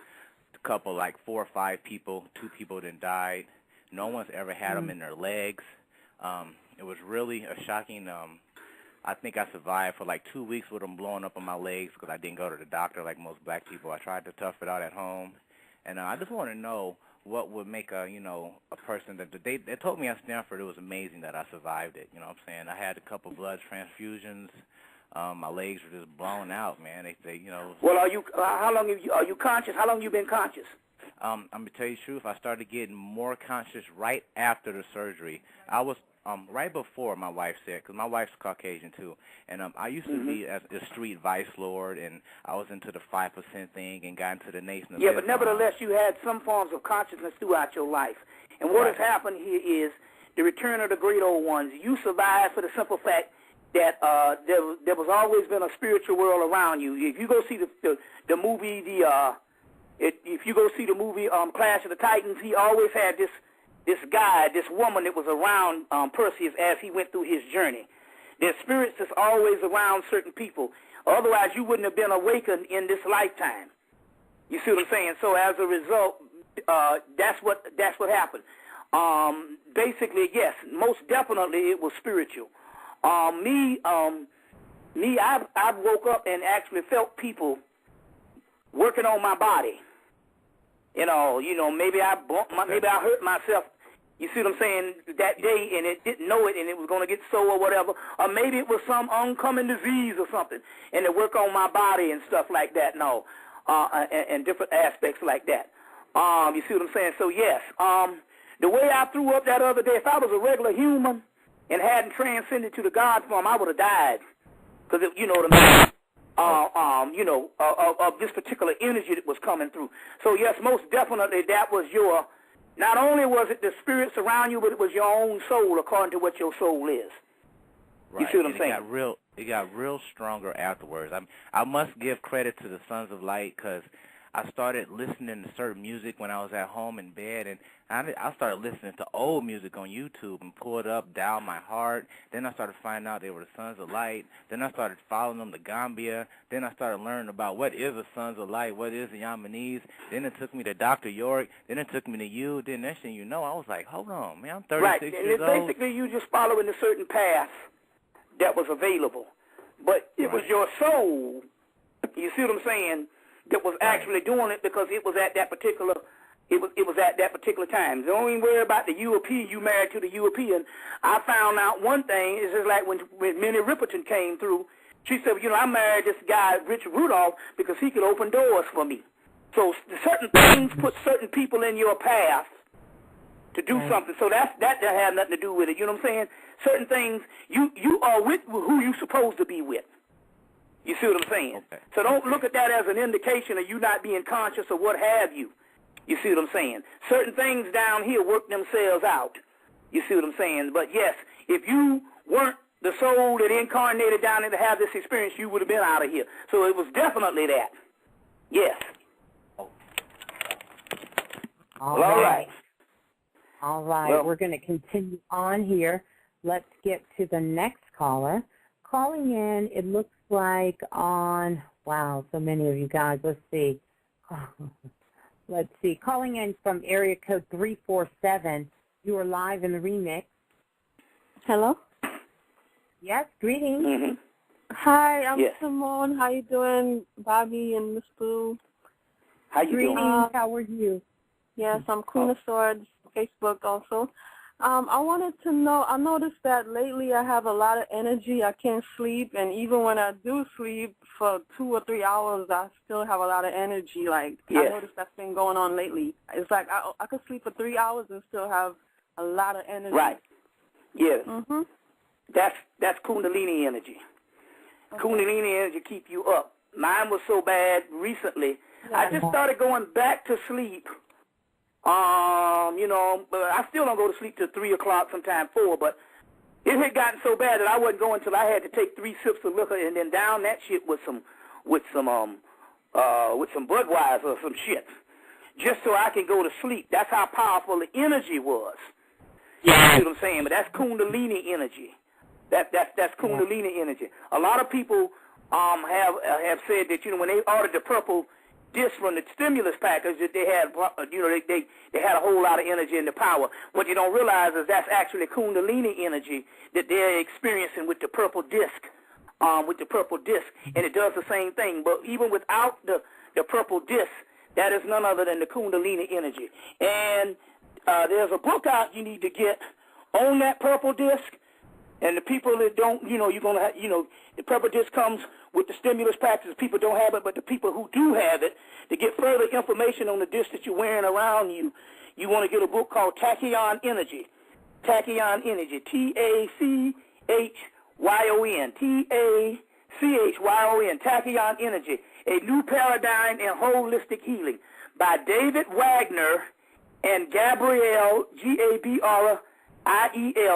A couple, like 4 or 5 people, 2 people then died. No one's ever had them in their legs. It was really a shocking, I think I survived for like 2 weeks with them blowing up on my legs because I didn't go to the doctor like most black people. I tried to tough it out at home. And I just want to know what would make a person that they told me at Stanford it was amazing that I survived it. You know what I'm saying? I had a couple blood transfusions. My legs were just blown out, man. They Well, are you conscious? How long have you been conscious? I'm gonna tell you the truth. I started getting more conscious right after the surgery. I was right before my wife said, because my wife's Caucasian too, and I used to be a street vice lord, and I was into the 5% thing and got into the Nation of Islam. But nevertheless, you had some forms of consciousness throughout your life. And what has happened here is the return of the great old ones. You survived for the simple fact that there was always been a spiritual world around you. If you go see the movie, if you go see the movie Clash of the Titans, he always had this guy, this woman that was around Perseus as he went through his journey. There's spirits that's always around certain people. Otherwise, you wouldn't have been awakened in this lifetime. You see what I'm saying? So as a result, that's what happened. Basically, yes, most definitely it was spiritual. I woke up and actually felt people working on my body. Maybe I hurt myself. You see what I'm saying? That day, and it didn't know it, and it was going to get sore or whatever. Or maybe it was some oncoming disease or something, and it work on my body and stuff like that. No, and different aspects like that. You see what I'm saying? So yes, the way I threw up that other day, if I was a regular human and hadn't transcended to the God form, I would have died. Because you know what I mean? Of this particular energy that was coming through. So yes, most definitely that was not only was it the spirits around you, but it was your own soul according to what your soul is. Right. You see what I'm saying? It got real stronger afterwards. I must give credit to the Sons of Light because I started listening to certain music when I was at home in bed, and I started listening to old music on YouTube and pulled up Dial My Heart. Then I started finding out they were the Sons of Light. Then I started following them to Gambia. Then I started learning about what is the Sons of Light, what is the Yamanese. Then it took me to Dr. York. Then it took me to you. Then next thing you know, I was like, hold on, man, I'm 36 years old. Right, and basically you just following a certain path that was available. But it was your soul, you see what I'm saying, that was actually doing it because it was at that particular time. Don't even worry about the European. You married to the European. I found out one thing. It's just like when Minnie Riperton came through. She said, I married this guy, Richard Rudolph, because he could open doors for me. So certain things put certain people in your path to do something. So that had nothing to do with it. You know what I'm saying? Certain things, you are with who you're supposed to be with. You see what I'm saying? Okay. So don't look at that as an indication of you not being conscious of what have you. You see what I'm saying? Certain things down here work themselves out. You see what I'm saying? But yes, if you weren't the soul that incarnated down there to have this experience, you would have been out of here. So it was definitely that. Yes. All right. All right. Well, we're going to continue on here. Let's get to the next caller. Calling in, it looks like on, wow, so many of you guys. Let's see. Calling in from area code 347. You are live in the remix. Hello? Yes, greetings. Mm-hmm. Hi, I'm Simone. How you doing, Bobby and Miss Blue? How you doing? How are you? Yes, I'm Queen of Swords, Facebook also. I wanted to know, I noticed that lately I have a lot of energy. I can't sleep, and even when I do sleep for 2 or 3 hours, I still have a lot of energy. I noticed that's been going on lately. It's like I could sleep for 3 hours and still have a lot of energy. Right. Yes. Mm-hmm. That's Kundalini energy. Okay. Kundalini energy keep you up. Mine was so bad recently. Yeah. I just started going back to sleep. But I still don't go to sleep till 3 o'clock, sometimes 4. But it had gotten so bad that I wasn't going till I had to take 3 sips of liquor and then down that shit with some Budweiser or some shit, just so I can go to sleep. That's how powerful the energy was. You see what I'm saying? But that's Kundalini energy. That's Kundalini energy. A lot of people have said that when they ordered the purple disc from the stimulus package, that they had they had a whole lot of energy and the power. What you don't realize is that's actually Kundalini energy that they're experiencing with the purple disc. And it does the same thing. But even without the purple disc, that is none other than the Kundalini energy. And there's a book out you need to get on that purple disc. And the people that don't, you're going to have, the purple disc comes with the stimulus package. People don't have it, but the people who do have it, to get further information on the disc that you're wearing around you, you want to get a book called Tachyon Energy. Tachyon Energy, Tachyon, Tachyon, Tachyon Energy, A New Paradigm in Holistic Healing by David Wagner and Gabrielle, Gabriel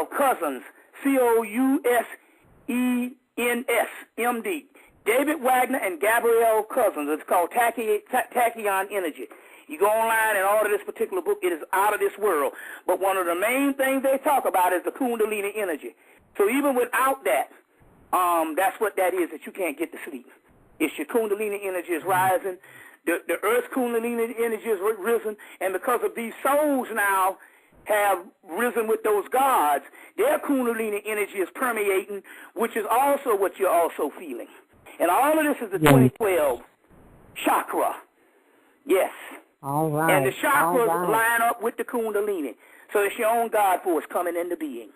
Cousins, Cousens, MD. David Wagner and Gabrielle Cousins. It's called Tachyon Energy. You go online and order this particular book. It is out of this world. But one of the main things they talk about is the Kundalini energy. So even without that, that's what that is, that you can't get to sleep. It's your Kundalini energy is rising. The Earth's Kundalini energy is risen. And because of these souls now have risen with those gods, their Kundalini energy is permeating, which is also what you're also feeling. And all of this is the 2012 chakra. Yes. All right. And the chakras line up with the Kundalini. So it's your own God force coming into being.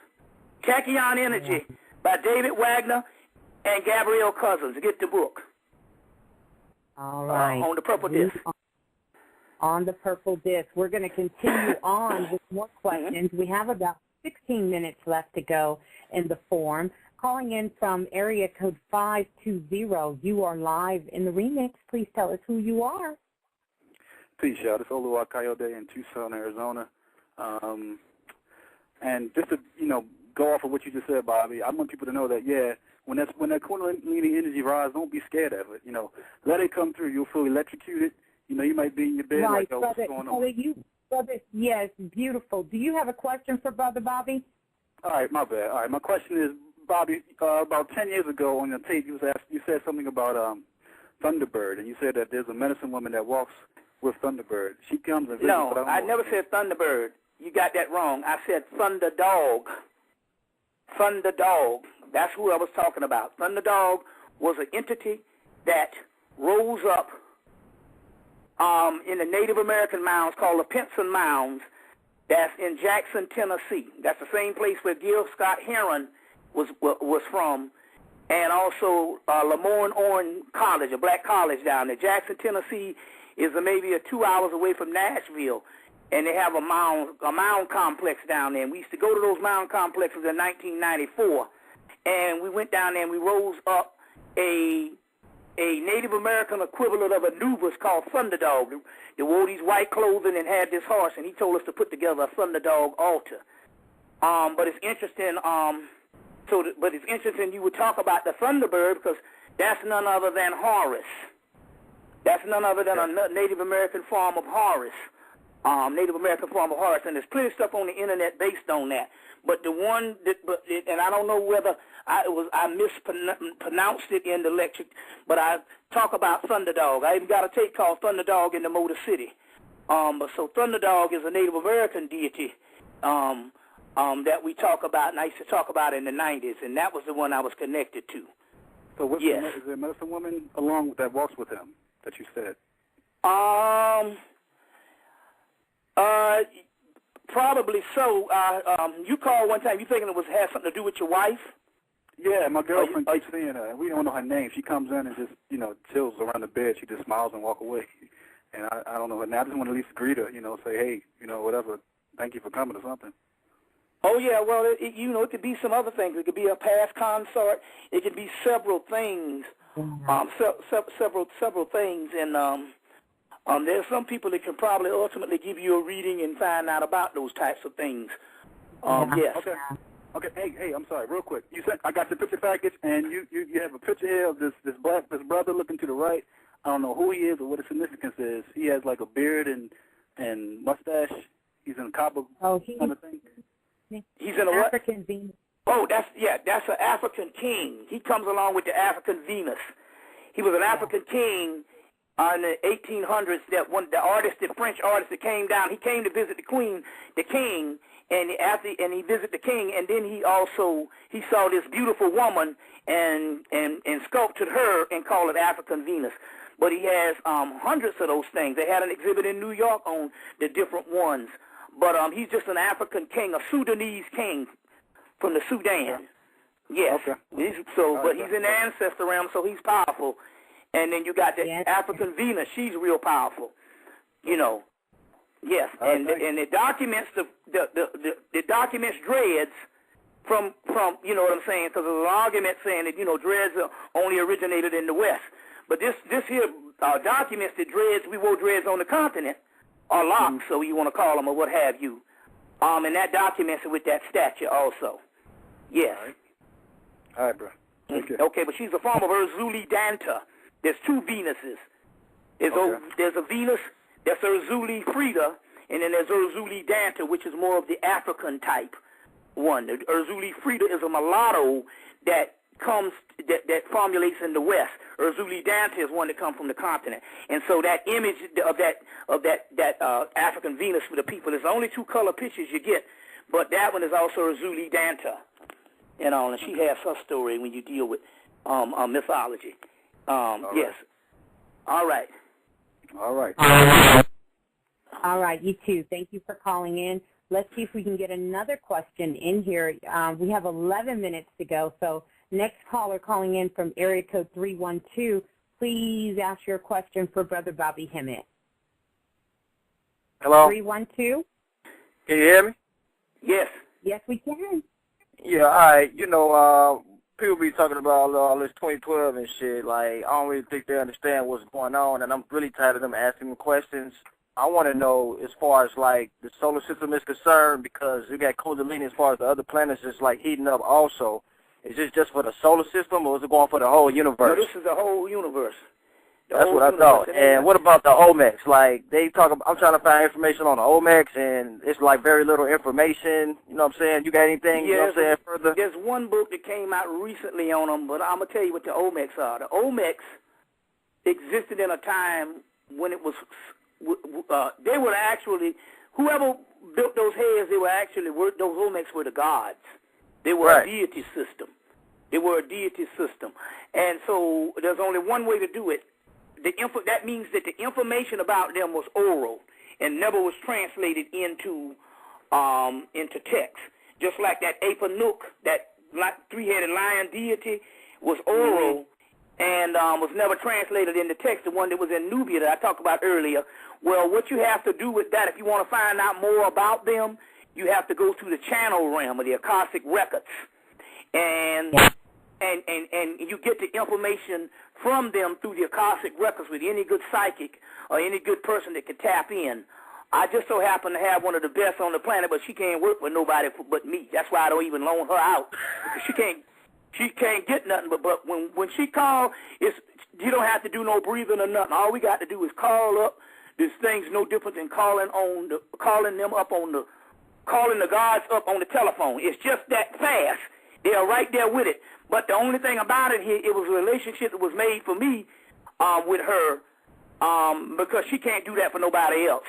Tachyon Energy by David Wagner and Gabrielle Cousins. Get the book. All right. On the purple disc. On the purple disc. We're going to continue on with more questions. We have about 16 minutes left to go in the forum. Calling in from area code 520. You are live in the remix. Please tell us who you are. Peace, y'all. This is Oluwa Coyote in Tucson, Arizona. And just to, go off of what you just said, Bobby, I want people to know that, when that Kundalini energy rises, don't be scared of it. Let it come through. You'll feel electrocuted. You might be in your bed like, what's going on? Brother, yes, beautiful. Do you have a question for Brother Bobby? All right, my bad. All right, my question is, Bobby, about 10 years ago on your tape, you said something about Thunderbird, and you said that there's a medicine woman that walks with Thunderbird. She comes and visits. No, I never said Thunderbird. You got that wrong. I said Thunder Dog. Thunder Dog. That's who I was talking about. Thunder Dog was an entity that rose up in the Native American mounds called the Pinson Mounds. That's in Jackson, Tennessee. That's the same place where Gil Scott Heron was from, and also Lemoyne-Owen College, a black college down there. Jackson, Tennessee is maybe 2 hours away from Nashville, and they have a mound complex down there. And we used to go to those mound complexes in 1994, and we went down there and we rose up a Native American equivalent of Anubis called Thunderdog. They wore these white clothing and had this horse, and he told us to put together a Thunderdog altar. But it's interesting. But it's interesting you would talk about the Thunderbird because that's none other than Horus. That's none other than a Native American form of Horus. Native American form of Horus, and there's plenty of stuff on the internet based on that. But the one and I don't know whether I mispronounced it in the lecture, but I talk about Thunderdog. I even got a tape called Thunderdog in the Motor City. But so Thunderdog is a Native American deity that we talk about, and I used to talk about in the 90s, and that was the one I was connected to. So what's is there a medicine woman along that walks with him that you said? Probably so. You called one time. You thinking it had something to do with your wife? Yeah, my girlfriend keeps seeing her. We don't know her name. She comes in and just, chills around the bed. She just smiles and walk away. And I don't know her name. I just want to at least greet her, say, hey, whatever. Thank you for coming or something. Oh, yeah, well, it could be some other things. It could be a past consort. It could be several things, several things. And there's some people that can probably ultimately give you a reading and find out about those types of things. Yes. Okay. Hey, I'm sorry, real quick. You said I got the picture package, and you have a picture here of this brother looking to the right. I don't know who he is or what his significance is. He has like a beard and mustache. He's in a copper kind of thing. He's in a African Venus. Oh, that's an African king. He comes along with the African Venus. He was an African king in the 1800s. The French artist that came down, he came to visit the king, and he visited the king, and then he saw this beautiful woman and sculpted her and called it African Venus. But he has hundreds of those things. They had an exhibit in New York on the different ones. But he's just an African king, a Sudanese king from the Sudan. Yes. Okay. He's in the ancestor realm, so he's powerful. And then you got the African Venus. She's real powerful. Yes. And it documents the documents dreads from you know what I'm saying? Because there's an argument saying that dreads are only originated in the West. But this here documents the dreads. We wore dreads on the continent. Or locks, so you want to call them, or what have you. And that documents it with that statue also. Yes. All right, bro. Okay, but she's a form of Urzuli Danta. There's two Venuses. There's a Venus that's Urzuli Frida, and then there's Urzuli Danta, which is more of the African type one. The Urzuli Frida is a mulatto that formulates in the West. Urzuli Danta is one that comes from the continent. And so that image of that African Venus for the people is only 2 color pictures you get, but that one is also Urzuli Danta. You know, and she has her story when you deal with mythology. Yes. All right. All right. All right, you too. Thank you for calling in. Let's see if we can get another question in here. We have 11 minutes to go, so next caller calling in from area code 312, please ask your question for Brother Bobby Hemmitt. Hello? 312? Can you hear me? Yes. Yes, we can. Yeah, all right. You know, people be talking about all this 2012 and shit. Like, I don't really think they understand what's going on, and I'm really tired of them asking them questions. I want to know as far as, like, the solar system is concerned, because we got Kundalini as far as the other planets is, like, heating up also. Is this just for the solar system, or is it going for the whole universe? No, this is the whole universe. That's what I thought. And what about the Olmecs? Like, they talk about, I'm trying to find information on the Olmecs, and it's like very little information. You know what I'm saying? You got anything, you know what I'm saying, further? There's one book that came out recently on them, but I'm going to tell you what the Olmecs are. The Olmecs existed in a time when it was, they were actually, whoever built those heads, those Olmecs were the gods. They were a deity system. They were a deity system. And so there's only one way to do it. That means that the information about them was oral and never was translated into text. Just like that Apanuk, that 3-headed lion deity, was oral and was never translated into text, the one that was in Nubia that I talked about earlier. Well, what you have to do with that, if you want to find out more about them, you have to go through the channel realm of the Akashic records. And you get the information from them through the Akashic records with any good psychic or any good person that can tap in. I just so happen to have one of the best on the planet, but she can't work with nobody but me. That's why I don't even loan her out, because she can't get nothing. But when she calls, you don't have to do no breathing or nothing. All we got to do is call up. This thing's no different than calling the gods up on the telephone. It's just that fast. They are right there with it. But the only thing about it here, it was a relationship that was made for me with her, because she can't do that for nobody else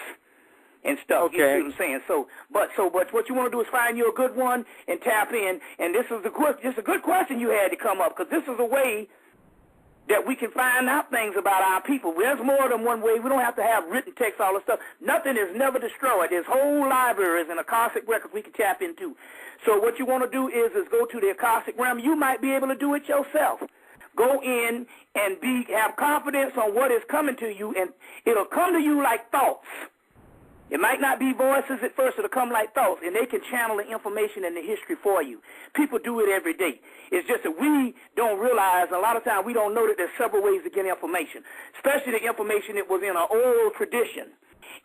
and stuff. Okay. You see what I'm saying? But what you want to do is find you a good one and tap in. And this is a good question you had to come up, because this is a way that we can find out things about our people. There's more than one way. We don't have to have written text, all this stuff. Nothing is never destroyed. There's whole libraries and Akashic records we can tap into. So what you want to do is go to the Akashic realm. You might be able to do it yourself. Go in and have confidence on what is coming to you, and it'll come to you like thoughts. It might not be voices at first. It'll come like thoughts, and they can channel the information and the history for you. People do it every day. It's just that we don't realize, a lot of times we don't know that there's several ways to get information, especially the information that was in an oral tradition.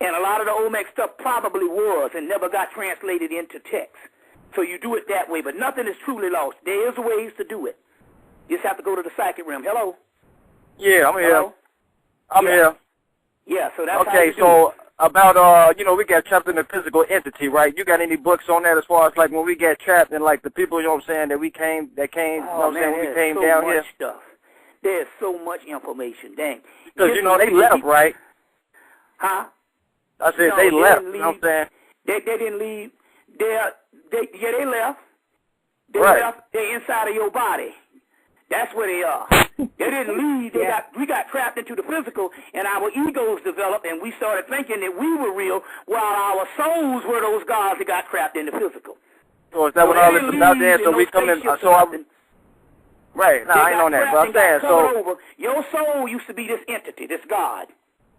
And a lot of the Olmec stuff probably was and never got translated into text. So you do it that way, but nothing is truly lost. There is ways to do it. You just have to go to the psychic realm. Hello? Yeah, I'm here. I'm here. Yeah, so that's okay, how about, we got trapped in a physical entity, right? You got any books on that as far as, like, when we get trapped and, like, the people, you know what I'm saying, that came, you know what I'm saying, when we came down here? Stuff. There's so much information, dang. Because, they left, right? Huh? I said they left, you know what I'm saying? They didn't leave. They left. They right. left. They're inside of your body. That's where they are. They didn't leave. We got trapped into the physical, and our egos developed, and we started thinking that we were real, while our souls were those gods that got trapped in the physical. So is that what all this is about there? So we come in. Right. No, I ain't on that. But I'm saying, so your soul used to be this entity, this god.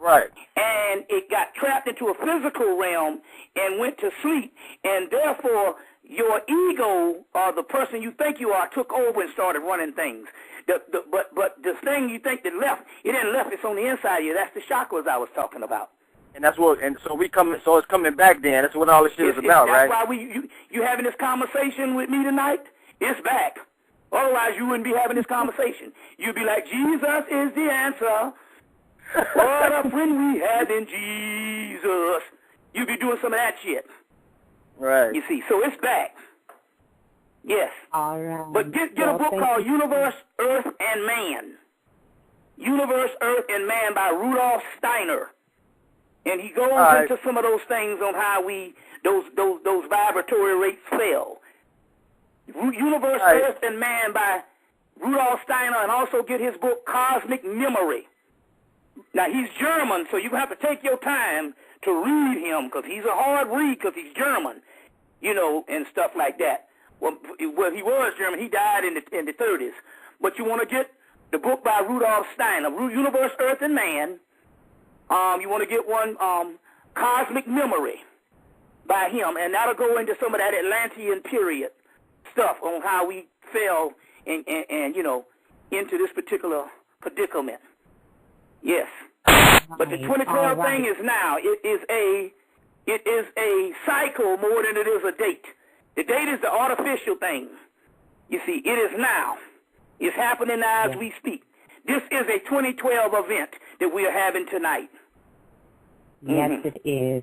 Right. And it got trapped into a physical realm and went to sleep, and therefore your ego, or the person you think you are, took over and started running things. But the thing you think that left, it didn't left. It's on the inside of you. That's the chakras I was talking about. And that's what. And so so it's coming back. Then that's what all this shit is about, right? That's why you having this conversation with me tonight. It's back. Otherwise, you wouldn't be having this conversation. You'd be like, Jesus is the answer. What a friend we have in Jesus. You'd be doing some of that shit. Right. You see, so it's back. Yes. All right. But get a book called Universe, Earth, and Man. Universe, Earth, and Man by Rudolf Steiner. And he goes into some of those things on how those vibratory rates fell. Universe, Earth, and Man by Rudolf Steiner, and also get his book Cosmic Memory. Now, he's German, so you're going to have to take your time to read him, because he's a hard read because he's German, you know, and stuff like that. Well, he was German. He died in the 30s. But you want to get the book by Rudolf Steiner, Universe, Earth, and Man. You want to get one, Cosmic Memory by him, and that'll go into some of that Atlantean period stuff on how we fell and you know, into this particular predicament. Yes. But the 2012 thing is now. It is a cycle more than it is a date. The date is the artificial thing. You see, it is now. It's happening now as we speak. This is a 2012 event that we are having tonight. Yes, it is.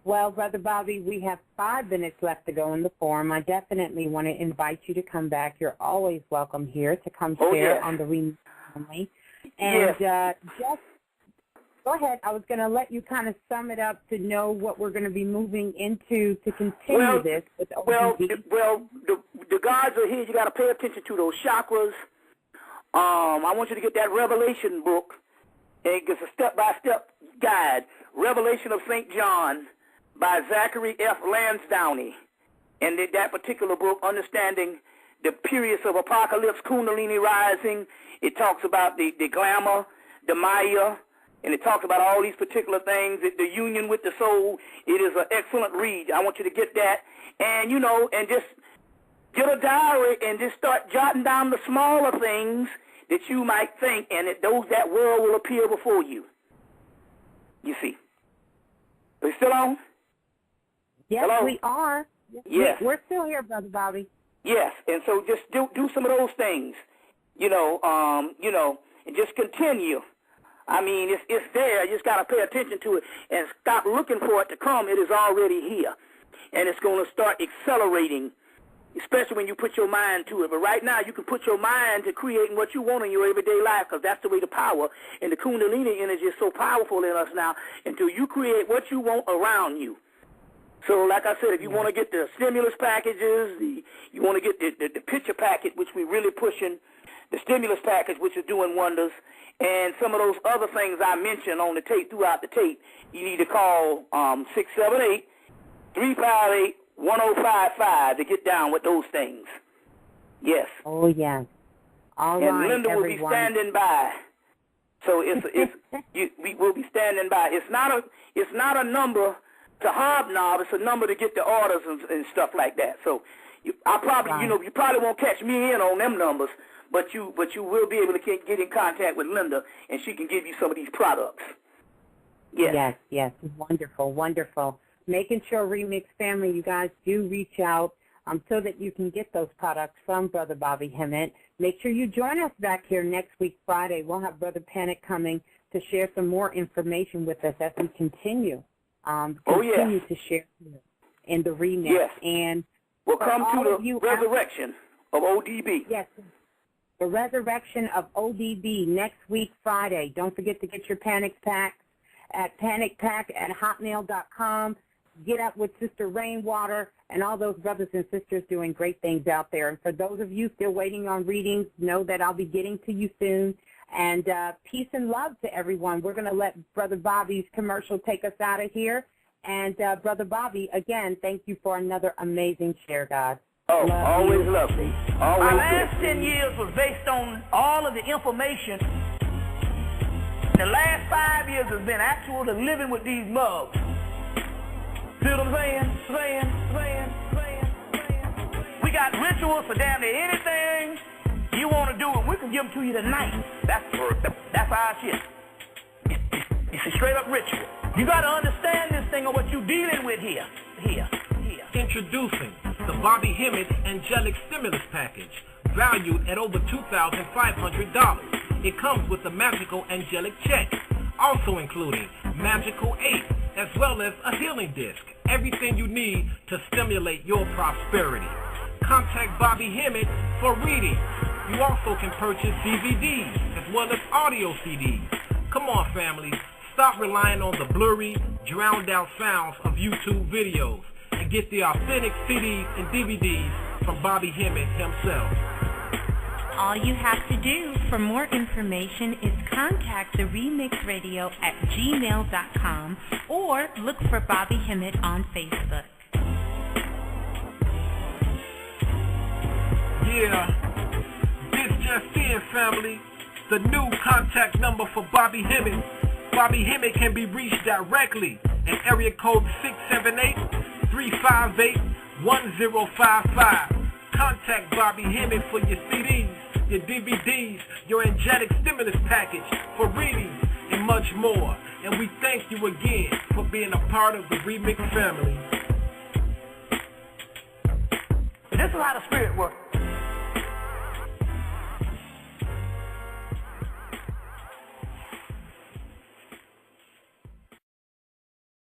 Well, Brother Bobby, we have 5 minutes left to go in the forum. I definitely want to invite you to come back. You're always welcome here to come share on the Remix Family. And just go ahead. I was going to let you kind of sum it up to know what we're going to be moving into to continue this. With the gods are here. You got to pay attention to those chakras. I want you to get that Revelation book, and it's a step-by-step guide. Revelation of St. John by Zachary F. Lansdowne. And that particular book, understanding the periods of apocalypse, Kundalini rising. It talks about the glamour, the Maya, and it talks about all these particular things, the union with the soul. It is an excellent read. I want you to get that. And, you know, and just get a diary and just start jotting down the smaller things that you might think, and that world will appear before you. You see. Are we still on? Yes, Hello? we are. Yes. We're still here, Brother Bobby. Yes, and so just do some of those things, you know, and just continue. I mean, it's there. You just got to pay attention to it and stop looking for it to come. It is already here, and it's going to start accelerating, especially when you put your mind to it. But right now, you can put your mind to creating what you want in your everyday life, because that's the way the power and the Kundalini energy is so powerful in us now, until you create what you want around you. So, like I said, if you want to get the stimulus packages, you want to get the picture packet, which we're really pushing, the stimulus package, which is doing wonders, and some of those other things I mentioned on the tape, throughout the tape, you need to call 678-358-1055 to get down with those things. Yes. Oh, yes. All right, and Linda will be standing by. So we will be standing by. It's not a number to hobnob. It's a number to get the orders and stuff like that. So you probably won't catch me in on them numbers, but you will be able to get in contact with Linda, and she can give you some of these products. Yes. Yes. Wonderful, wonderful. Making sure Remix Family, you guys do reach out so that you can get those products from Brother Bobby Hemmitt. Make sure you join us back here next week, Friday. We'll have Brother Panic coming to share some more information with us as we continue. To share in the remix. Yes. And we'll come to the resurrection of ODB. Yes. The resurrection of ODB next week, Friday. Don't forget to get your Panic Packs at panicpack@hotmail.com. Get up with Sister Rainwater and all those brothers and sisters doing great things out there. And for those of you still waiting on readings, know that I'll be getting to you soon. And peace and love to everyone. We're going to let Brother Bobby's commercial take us out of here. And Brother Bobby, again, thank you for another amazing share, God. Oh, always lovely. My last 10 years was based on all of the information. The last 5 years has been actual to living with these mugs. See what I'm saying? We got rituals for damn near anything you want to do, and we can give them to you tonight. That's our shit. It's a straight up ritual. You got to understand this thing of what you're dealing with here. Introducing the Bobby Hemmitt Angelic Stimulus Package, valued at over $2,500. It comes with a magical angelic check, also including magical 8, as well as a healing disc. Everything you need to stimulate your prosperity. Contact Bobby Hemmitt for reading. You also can purchase DVDs as well as audio CDs. Come on, family. Stop relying on the blurry, drowned out sounds of YouTube videos and get the authentic CDs and DVDs from Bobby Hemmitt himself. All you have to do for more information is contact the Remix Radio at gmail.com or look for Bobby Hemmitt on Facebook. Yeah, this just in, family. The new contact number for Bobby Hemmitt. Bobby Hemmitt can be reached directly at area code 678-358-1055. Contact Bobby Hemmitt for your CDs, your DVDs, your angelic stimulus package, for readings, and much more. And we thank you again for being a part of the Remix family. This is how the spirit works.